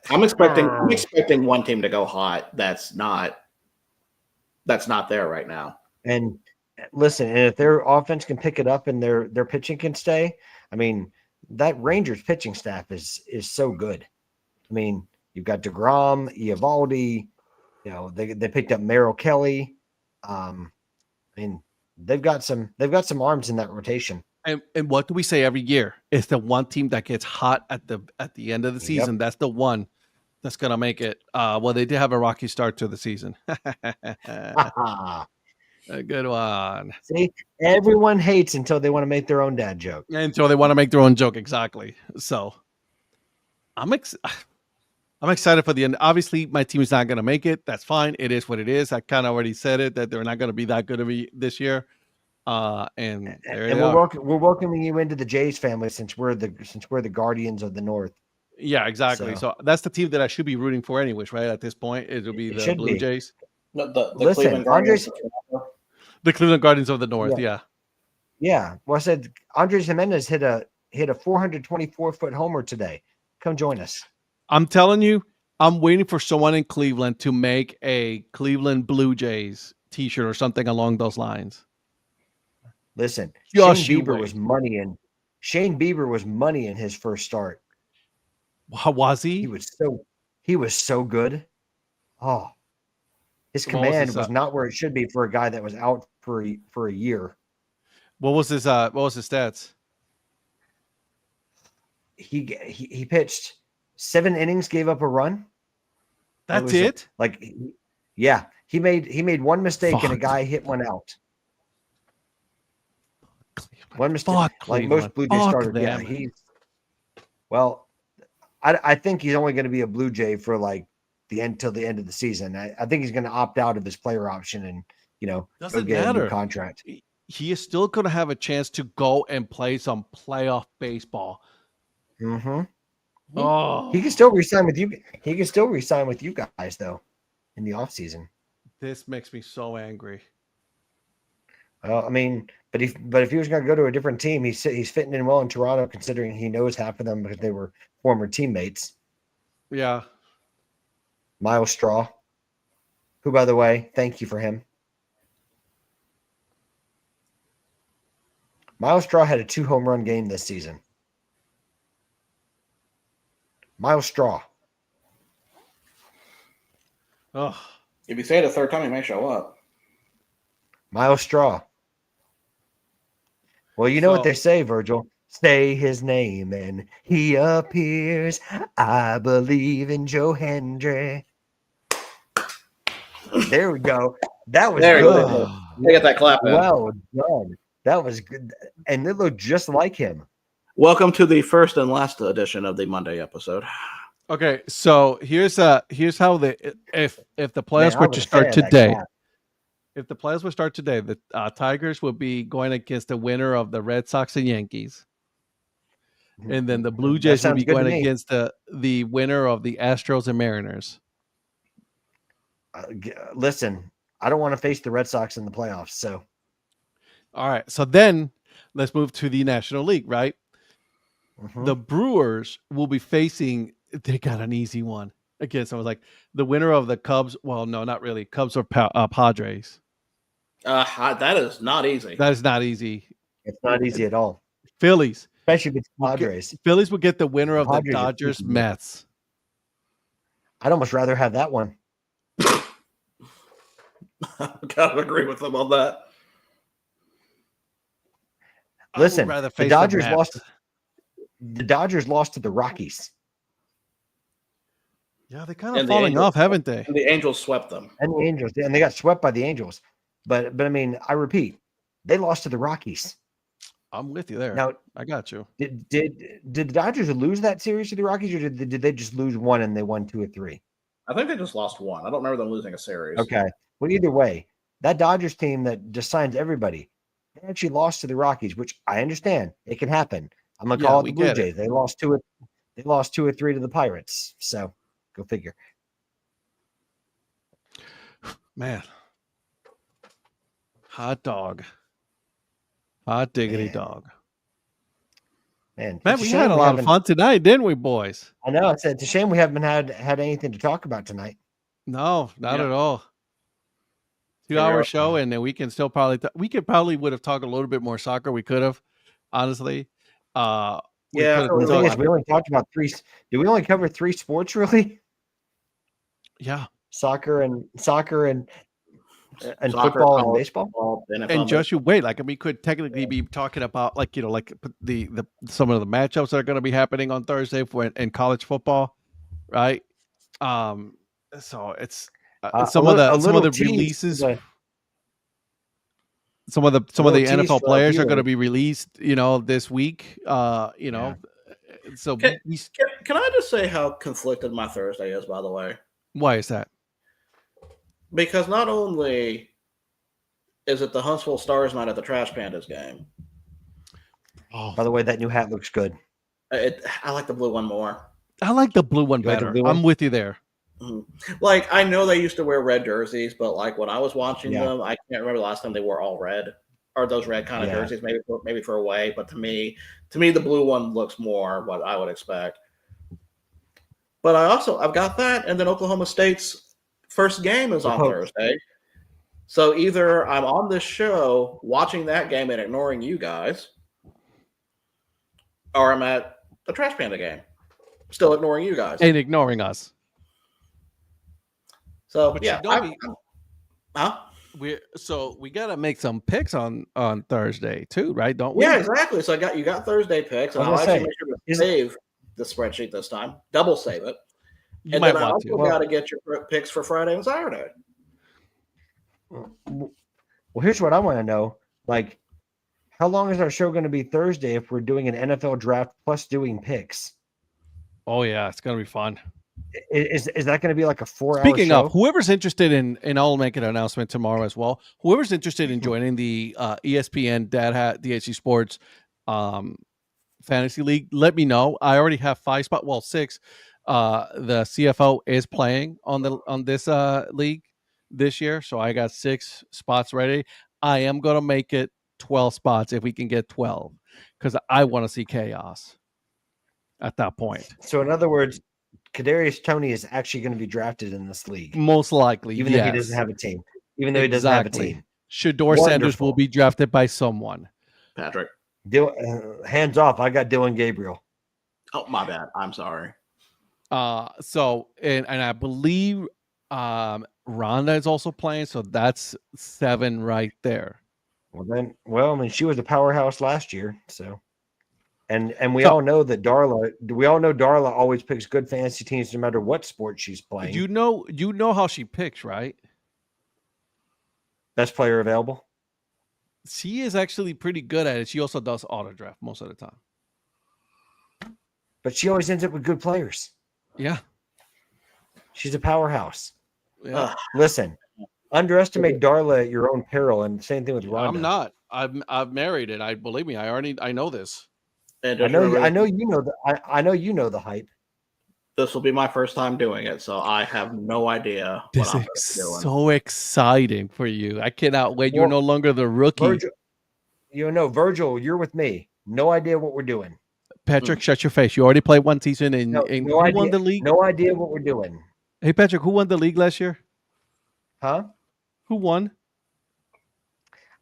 I'm expecting one team to go hot. That's not there right now. And listen, and if their offense can pick it up and their pitching can stay, I mean, that Rangers pitching staff is so good. I mean, you've got DeGrom, Eovaldi, they picked up Merrill Kelly. I mean, they've got some arms in that rotation. And what do we say every year? It's the one team that gets hot at the end of the season. Yep. That's the one that's gonna make it. Well, they did have a rocky start to the season. A good one. See, everyone hates until they want to make their own dad joke. Until they want to make their own joke, exactly. So, I'm excited for the end. Obviously, my team is not going to make it. That's fine. It is what it is. I kind of already said it that they're not going to be that good of this year. And there And they are. we're welcoming you into the Jays family since we're the Guardians of the North. Yeah, exactly. So that's the team that I should be rooting for, anyways. Right at this point, it'll be the Blue Jays. No, the Listen, Cleveland Guardians. The Cleveland Guardians of the North. Yeah. Yeah. Well, I said Andres Jimenez hit a 424-foot homer today. Come join us. I'm telling you, I'm waiting for someone in Cleveland to make a Cleveland Blue Jays T-shirt or something along those lines. Listen, Just Shane Bieber was money in his first start. How was he? He was so good. Oh, his command was not where it should be for a guy that was out for a year. What was his stats? He pitched 7 innings, gave up a run. That's it? Yeah. He made one mistake and a guy hit one out. One mistake. Like most Blue Jay starters. Yeah, I think he's only going to be a Blue Jay for like till the end of the season. I think he's going to opt out of his player option and doesn't get matter. a new contract. He is still going to have a chance to go and play some playoff baseball. Mm-hmm. Oh, he can still resign with you. He can still resign with you guys though in the offseason. This makes me so angry. Well, I mean, but if he was going to go to a different team, he's fitting in well in Toronto, considering he knows half of them because they were former teammates. Yeah. Miles Straw, who, by the way, thank you for him. Miles Straw had a 2 home run game this season. Miles Straw. Oh. If you say it a third time, he may show up. Miles Straw. Well, you know what they say, Virgil. Say his name and he appears. I believe in Joe Hendry. There we go. That was good. I get that clap in. Well done. That was good. And it looked just like him. Welcome to the first and last edition of the Monday episode. Okay, so here's how if the playoffs were to start today. If the playoffs would start today, the Tigers would be going against the winner of the Red Sox and Yankees. And then the Blue Jays would be going against the winner of the Astros and Mariners. Listen, I don't want to face the Red Sox in the playoffs. So, all right. So then let's move to the National League, right? Mm-hmm. The Brewers will be facing. They got an easy one against. I was like the winner of the Cubs. Well, no, not really. Cubs or Padres. That is not easy. That is not easy. It's not easy at all. Phillies. Especially with Padres. Phillies would get the winner of the Dodgers Mets. I'd almost rather have that one. I kind of agree with them on that. Listen, the Dodgers lost. The Dodgers lost to the Rockies. Yeah, they're kind of falling off, haven't they? And the Angels swept them. And the Angels, and they got swept by the Angels. But I mean, I repeat, they lost to the Rockies. I'm with you there. Now, I got you. Did the Dodgers lose that series to the Rockies, or did they just lose one and they won 2 or 3? I think they just lost one. I don't remember them losing a series. Okay. Well, either way, that Dodgers team that just signs everybody, they actually lost to the Rockies, which I understand. It can happen. I'm gonna call it the Blue Jays. They lost 2 or 3 to the Pirates. So go figure. Man. Hot dog. Hot diggity dog. Man, we had a lot of fun tonight, didn't we, boys? I know. It's a shame we haven't had anything to talk about tonight. No, not at all. 2-hour show, and then we can still probably would have talked a little bit more soccer. We could have, honestly. We only talked about 3. Did we only cover 3 sports really? Yeah, soccer and football and baseball. And just you wait, we could technically be talking about the some of the matchups that are going to be happening on Thursday in college football, right? So it's some of the releases. Some of the NFL players are going to be released, this week. So Can I just say how conflicted my Thursday is, by the way? why is that? Because not only is it the Huntsville Stars night at the Trash Pandas game. Oh, By the way, that new hat looks good. I like the blue one more. I like the blue one You like the better. blue one? I'm with you there. Like, I know they used to wear red jerseys, but like when I was watching Yeah. them, I can't remember the last time they wore all red or those red kind of Yeah. jerseys. Maybe for away, but to me, the blue one looks more what I would expect. But I've got that, and then Oklahoma State's first game is on Thursday. So either I'm on this show watching that game and ignoring you guys, or I'm at the Trash Panda game, still ignoring you guys. And ignoring us. So But yeah, you know we gotta make some picks on Thursday too, right? Don't we? Yeah, exactly. So you got Thursday picks, and I'll actually make sure to save the spreadsheet this time, double save it. You And might then I want also to. got to get your picks for Friday and Saturday. Well, here's what I want to know. Like, how long is our show going to be Thursday if we're doing an NFL draft plus doing picks? Oh yeah, it's gonna be fun. Is that going to be like a 4-hour Speaking show? of, whoever's interested in, and I'll make an announcement tomorrow as well. Whoever's interested in joining the ESPN Dad Hat DHC Sports Fantasy League, let me know. I already have 5 spots. Well, 6. The CFO is playing on this league this year, so I got 6 spots ready. I am gonna make it 12 spots if we can get 12, because I want to see chaos at that point. So in other words, Kadarius Toney is actually going to be drafted in this league, Most likely, even though he doesn't have a team. Even though he doesn't have a team. Shador Sanders will be drafted by someone. Patrick, hands off. I got Dylan Gabriel. oh my bad. I'm sorry. So and I believe Rhonda is also playing, so that's 7 right there. Well, I mean, she was a powerhouse last year, so. And we all know that Darla always picks good fantasy teams no matter what sport she's playing. You know how she picks, right? Best player available. She is actually pretty good at it. She also does auto draft most of the time. But she always ends up with good players. Yeah. She's a powerhouse. Yeah. Listen, underestimate Darla at your own peril, and same thing with Rhonda. I'm not. I've married it. Believe me. I know this. I know you know the hype. This will be my first time doing it, so I have no idea This what I'm is doing. so exciting for you. I cannot wait. You're no longer the rookie. Virgil, you're with me. No idea what we're doing. Patrick, shut your face. You already played one season and who won the league? No idea what we're doing. Hey, Patrick, who won the league last year? Huh? Who won?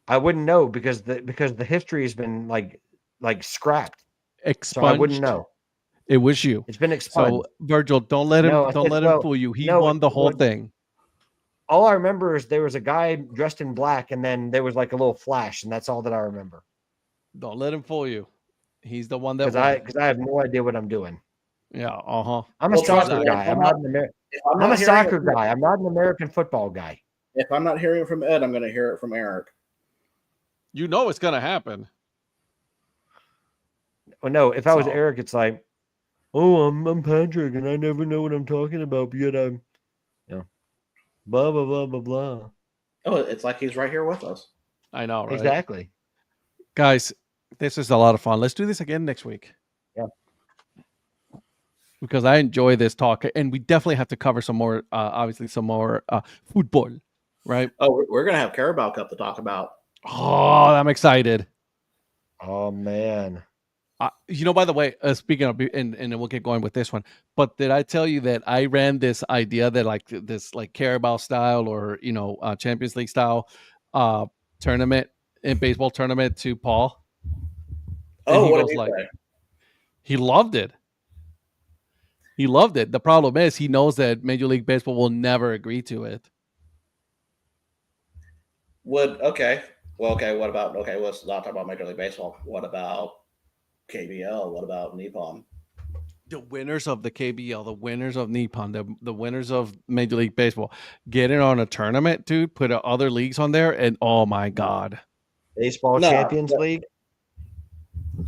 I wouldn't know because the history has been like scrapped. Expunged. So I wouldn't know. It was you. It's been expunged. So Virgil, don't let him fool you. He won the whole thing. All I remember is there was a guy dressed in black, and then there was like a little flash, and that's all that I remember. Don't let him fool you. He's the one that because I have no idea what I'm doing. Yeah. I'm a soccer guy. I'm not an American. I'm a soccer guy. I'm not an American football guy. If I'm not hearing it from Ed, I'm going to hear it from Eric. You know it's going to happen. Well, no, if I was Eric, it's like, oh, I'm Patrick, and I never know what I'm talking about, but yet I'm, blah, blah, blah, blah, blah. Oh, it's like he's right here with us. I know, right? Exactly. Guys, this is a lot of fun. Let's do this again next week. Yeah. Because I enjoy this talk, and we definitely have to cover some more, obviously, some more football, right? Oh, we're going to have Carabao Cup to talk about. Oh, I'm excited. Oh, man. By the way, speaking of, and then we'll get going with this one, but did I tell you that I ran this idea that this Carabao style or, Champions League style tournament in baseball tournament to Paul? Oh, what did he say? He loved it. He loved it. The problem is he knows that Major League Baseball will never agree to it. What about, let's not talk about Major League Baseball. What about KBL? What about Nippon? The winners of the KBL, the winners of Nippon, the winners of Major League Baseball, get in on a tournament, dude, put other leagues on there, and oh my God. Champions League?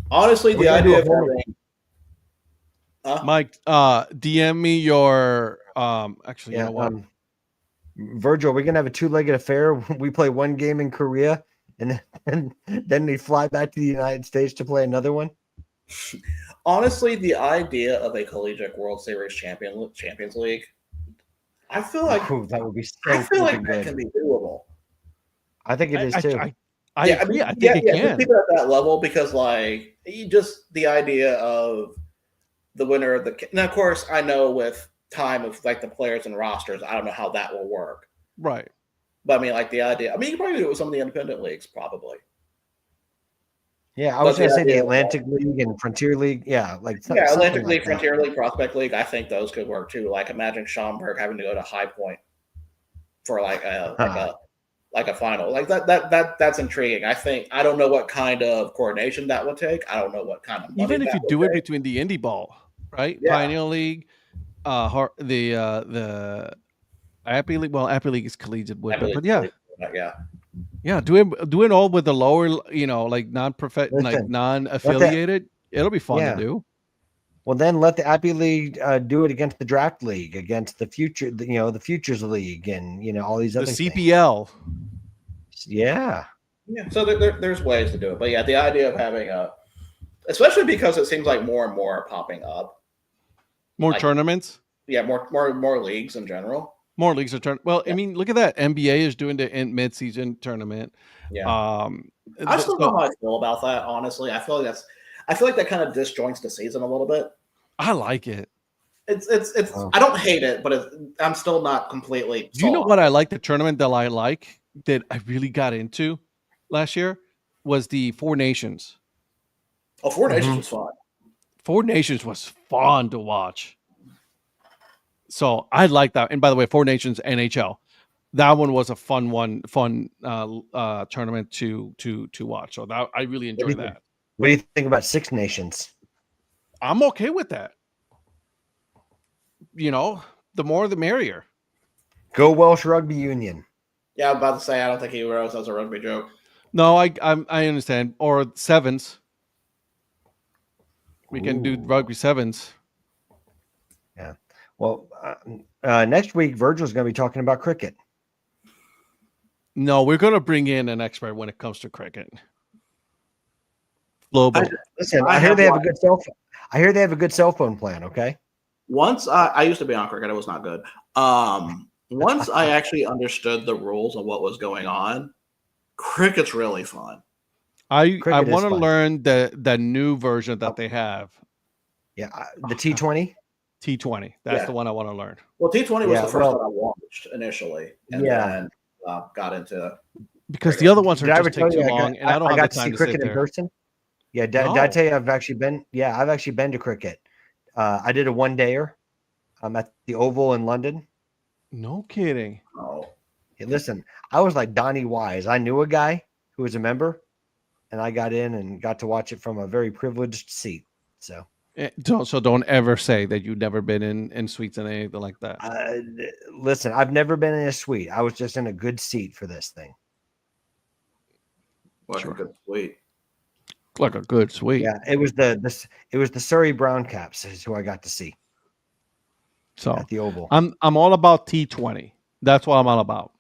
Honestly, the idea of having Mike, DM me your actually, you Yeah. know what? Virgil, we're gonna have a two-legged affair. We play one game in Korea, and then we fly back to the United States to play another one. Honestly, the idea of a collegiate World Series Champions League, I feel like Ooh, that would be so I feel like freaking that good. can be doable. I think it is I, too. I, I Yeah, I agree. mean, I think yeah, it yeah. Just can. keep it at that level because, like, you just the idea of the winner of the. Now, of course, I know with time of like the players and rosters, I don't know how that will work. Right. But I mean, like the idea. I mean, you can probably do it with some of the independent leagues, probably. Yeah, I was But the gonna say the idea of Atlantic League and Frontier League. Yeah, like yeah, something Atlantic like League, that. Frontier League, Prospect League. I think those could work too. Like, imagine Schaumburg having to go to High Point for like a final. Like that's intriguing. I don't know what kind of coordination that would take. I don't know what kind of money Even if that you would do it take. between the indie ball, right? Yeah, Pioneer League, the Appy League. Well, Appy League is collegiate I with it, believe. but yeah, Yeah. yeah. Do it all with the lower, like like Listen, let that. non-affiliated. It'll be fun to Yeah. do. Well, then let the Appy League do it against the Draft League, against the future, the Futures League, and all these The other things. CPL. Yeah. Yeah. So there's ways to do it, but yeah, the idea of having especially because it seems like more and more are popping up. More Like, tournaments. Yeah, more leagues in general. More leagues are Well, Yeah. I mean, look at that. NBA is doing the mid-season tournament. Yeah. I th- still don't know how I feel about that. Honestly, I feel like that kind of disjoints the season a little bit. I like it. It's Oh. I don't hate it, but I'm still not completely Do you know sold what on I it. like? The tournament that I really got into last year was the Four Nations. Oh, Four Nations Mhm. was fun. Four Nations was fun to watch. So I like that. And by the way, Four Nations NHL. That one was a fun tournament to watch. So that I really enjoy that. What do you think about Six Nations? I'm okay with that. The more the merrier. Go Welsh Rugby Union. Yeah, I'm about to say I don't think he knows that's a rugby joke. No, I understand. Or sevens. We can do Ooh. rugby sevens. Yeah. Well, next week Virgil's going to be talking about cricket. No, we're going to bring in an expert when it comes to cricket. Global. Listen, I hear they have a good cell phone. I hear they have a good cell phone plan. Okay. Once I used to be on cricket, it was not good. Once I actually understood the rules of what was going on, cricket's really fun. I Cricket is want to fun. learn the new version that they have. Yeah, the T20. T20. That's Yeah. the one I want to learn. Well, T20 was Yeah, the first one I watched initially, and then got into. Because the other ones are Did I ever just take tell too you long, and I don't have got the to see time to cricket sit in there. person? Yeah, did I tell you I've actually been? Yeah, I've actually been to cricket. I did a one-dayer. I'm at the Oval in London. No kidding. Oh, Hey, listen, I was like Donnie Wise. I knew a guy who was a member, and I got in and got to watch it from a very privileged seat. So Don't ever say that you've never been in suites and anything like that. listen, I've never been in a suite. I was just in a good seat for this thing. like a good suite. Like a good suite. Yeah, it was the Surrey Brown Caps is who I got to see So at the Oval. I'm all about T20. That's what I'm all about.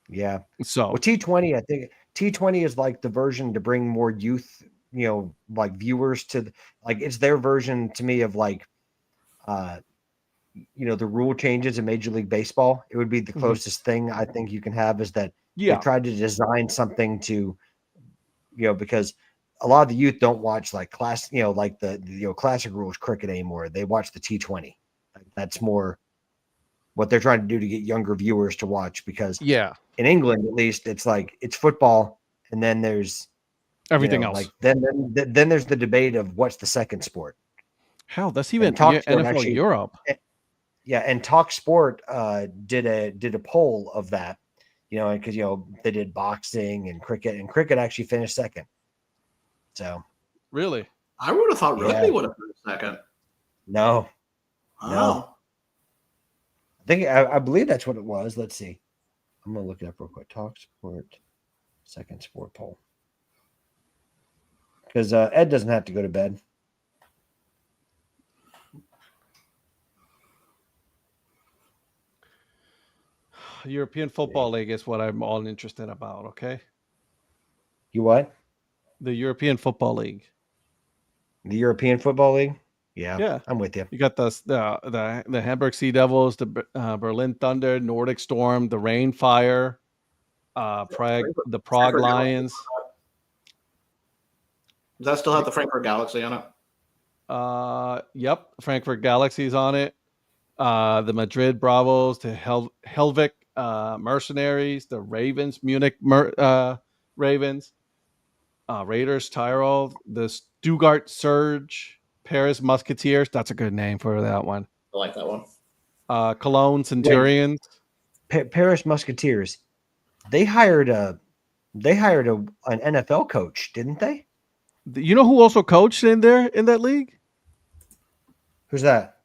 Yeah. So Well, T20, I think T20 is like the version to bring more youth, like viewers to like it's their version to me of like the rule changes in Major League Baseball. It would be the closest thing I think you can have is that they tried to design something to because a lot of the youth don't watch like class, like the classic rules cricket anymore. They watch the T20. That's more what they're trying to do to get younger viewers to watch because in England, at least, it's like it's football, and then there's everything else. Like then there's the debate of what's the second sport. Hell, that's even NFL actually, Europe. Yeah, and Talk Sport did a poll of that, because they did boxing and cricket actually finished second. So really, I would have thought rugby would have finished second. No. Oh. I believe that's what it was. Let's see. I'm gonna look it up real quick. Talk Sport second sport poll. Because Ed doesn't have to go to bed. European Football League is what I'm all interested about. Okay, You what? the European Football League. The European Football League? Yeah, Yeah, I'm with you. you got the Hamburg Sea Devils, the Berlin Thunder, Nordic Storm, the Rain Fire, the Prague Lions. Does that still have the Frankfurt Galaxy on it? Yep, Frankfurt Galaxy's on it. The Madrid Bravos, the Helvik Mercenaries, the Ravens, Munich Ravens, Raiders Tyrol, the Stuttgart Surge, Paris Musketeers. That's a good name for that one. I like that one. Cologne Centurions. Paris Musketeers. They hired an NFL coach, didn't they? You know who also coached in that league? Who's that?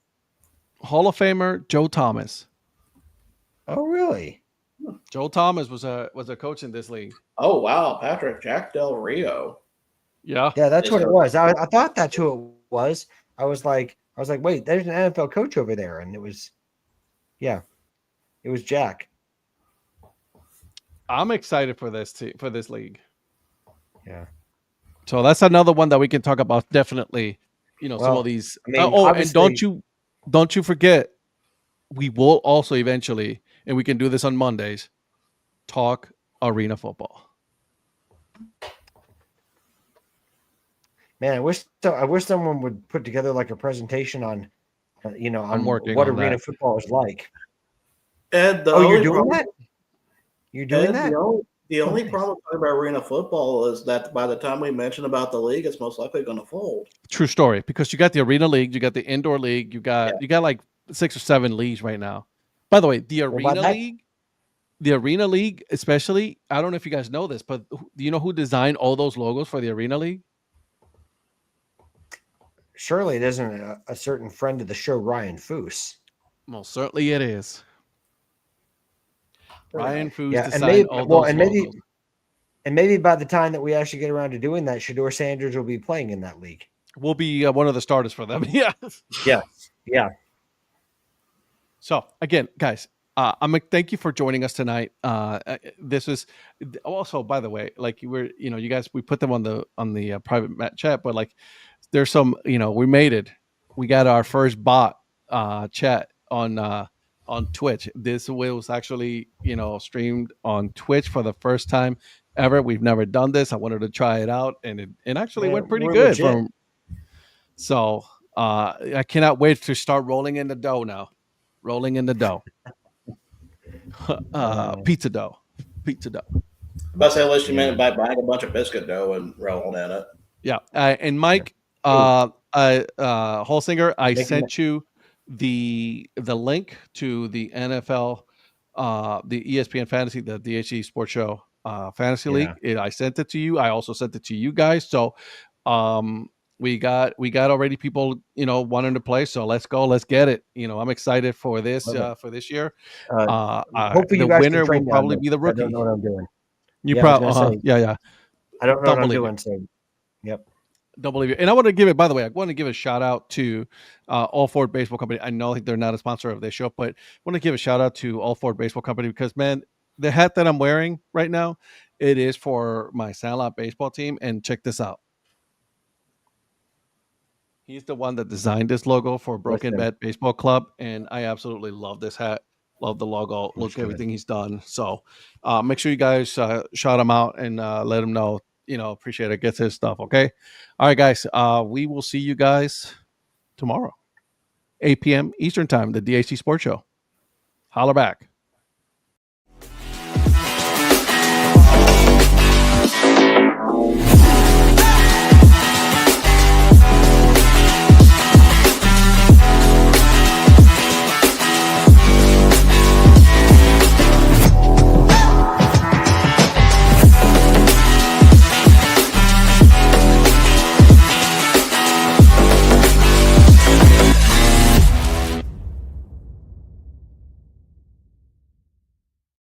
Hall of Famer Joe Thomas. Oh, really? Joe Thomas was a coach in this league. Oh wow, Patrick, Jack Del Rio. Yeah, that's what it was. I thought that's who it was. I was like, wait, there's an NFL coach over there, and it was Jack. I'm excited for this league. Yeah. So that's another one that we can talk about. Definitely, some of these. And don't you forget, we will also eventually, and we can do this on Mondays, talk arena football. Man, I wish someone would put together like a presentation on, on what arena football is like. Ed, you're doing that? You're doing that? The only problem about arena football is that by the time we mention about the league, it's most likely going to fold. True story, because you got the arena league, you got the indoor league, you got like 6 or 7 leagues right now. By the way, the arena league, especially, I don't know if you guys know this, but do you know who designed all those logos for the arena league? Surely it isn't a certain friend of the show, Ryan Foose. Most certainly it is. Ryan Foose designed all those logos. And maybe by the time that we actually get around to doing that, Shedeur Sanders will be playing in that league. We'll be one of the starters for them. Yeah. Yeah. So again, guys, thank you for joining us tonight. This is also, by the way, like you guys, we put them on the private chat, but like there's some, we made it. We got our first bot chat on Twitch. This was actually, streamed on Twitch for the first time ever. We've never done this. I wanted to try it out, and it actually went pretty good. So I cannot wait to start rolling in the dough now. Rolling in the dough. Pizza dough. But at least you meant by buying a bunch of biscuit dough and rolling in it. Yeah. And Mike, Holsinger, I sent you the link to the NFL, the ESPN Fantasy, the DHC Sports Show Fantasy League. I sent it to you. I also sent it to you guys. So we got already people, wanting to play. So let's go. Let's get it. I'm excited for this year. Hopefully the winner will probably be the rookie. I don't know what I'm doing. Yeah. I don't know what I'm doing. So, yep. Don't believe it. And I want to give a shout out to All Ford Baseball Company. I know they're not a sponsor of this show, but I want to give a shout out to All Ford Baseball Company because, man, the hat that I'm wearing right now, it is for my Sandlot baseball team. And check this out. He's the one that designed this logo for Broken Bat Baseball Club. And I absolutely love this hat. Love the logo. Look, everything he's done. So make sure you guys shout him out and let him know. Appreciate it. Gets his stuff. Okay. All right, guys. We will see you guys tomorrow, 8 p.m. Eastern time, the DHC Sports Show. Holler back.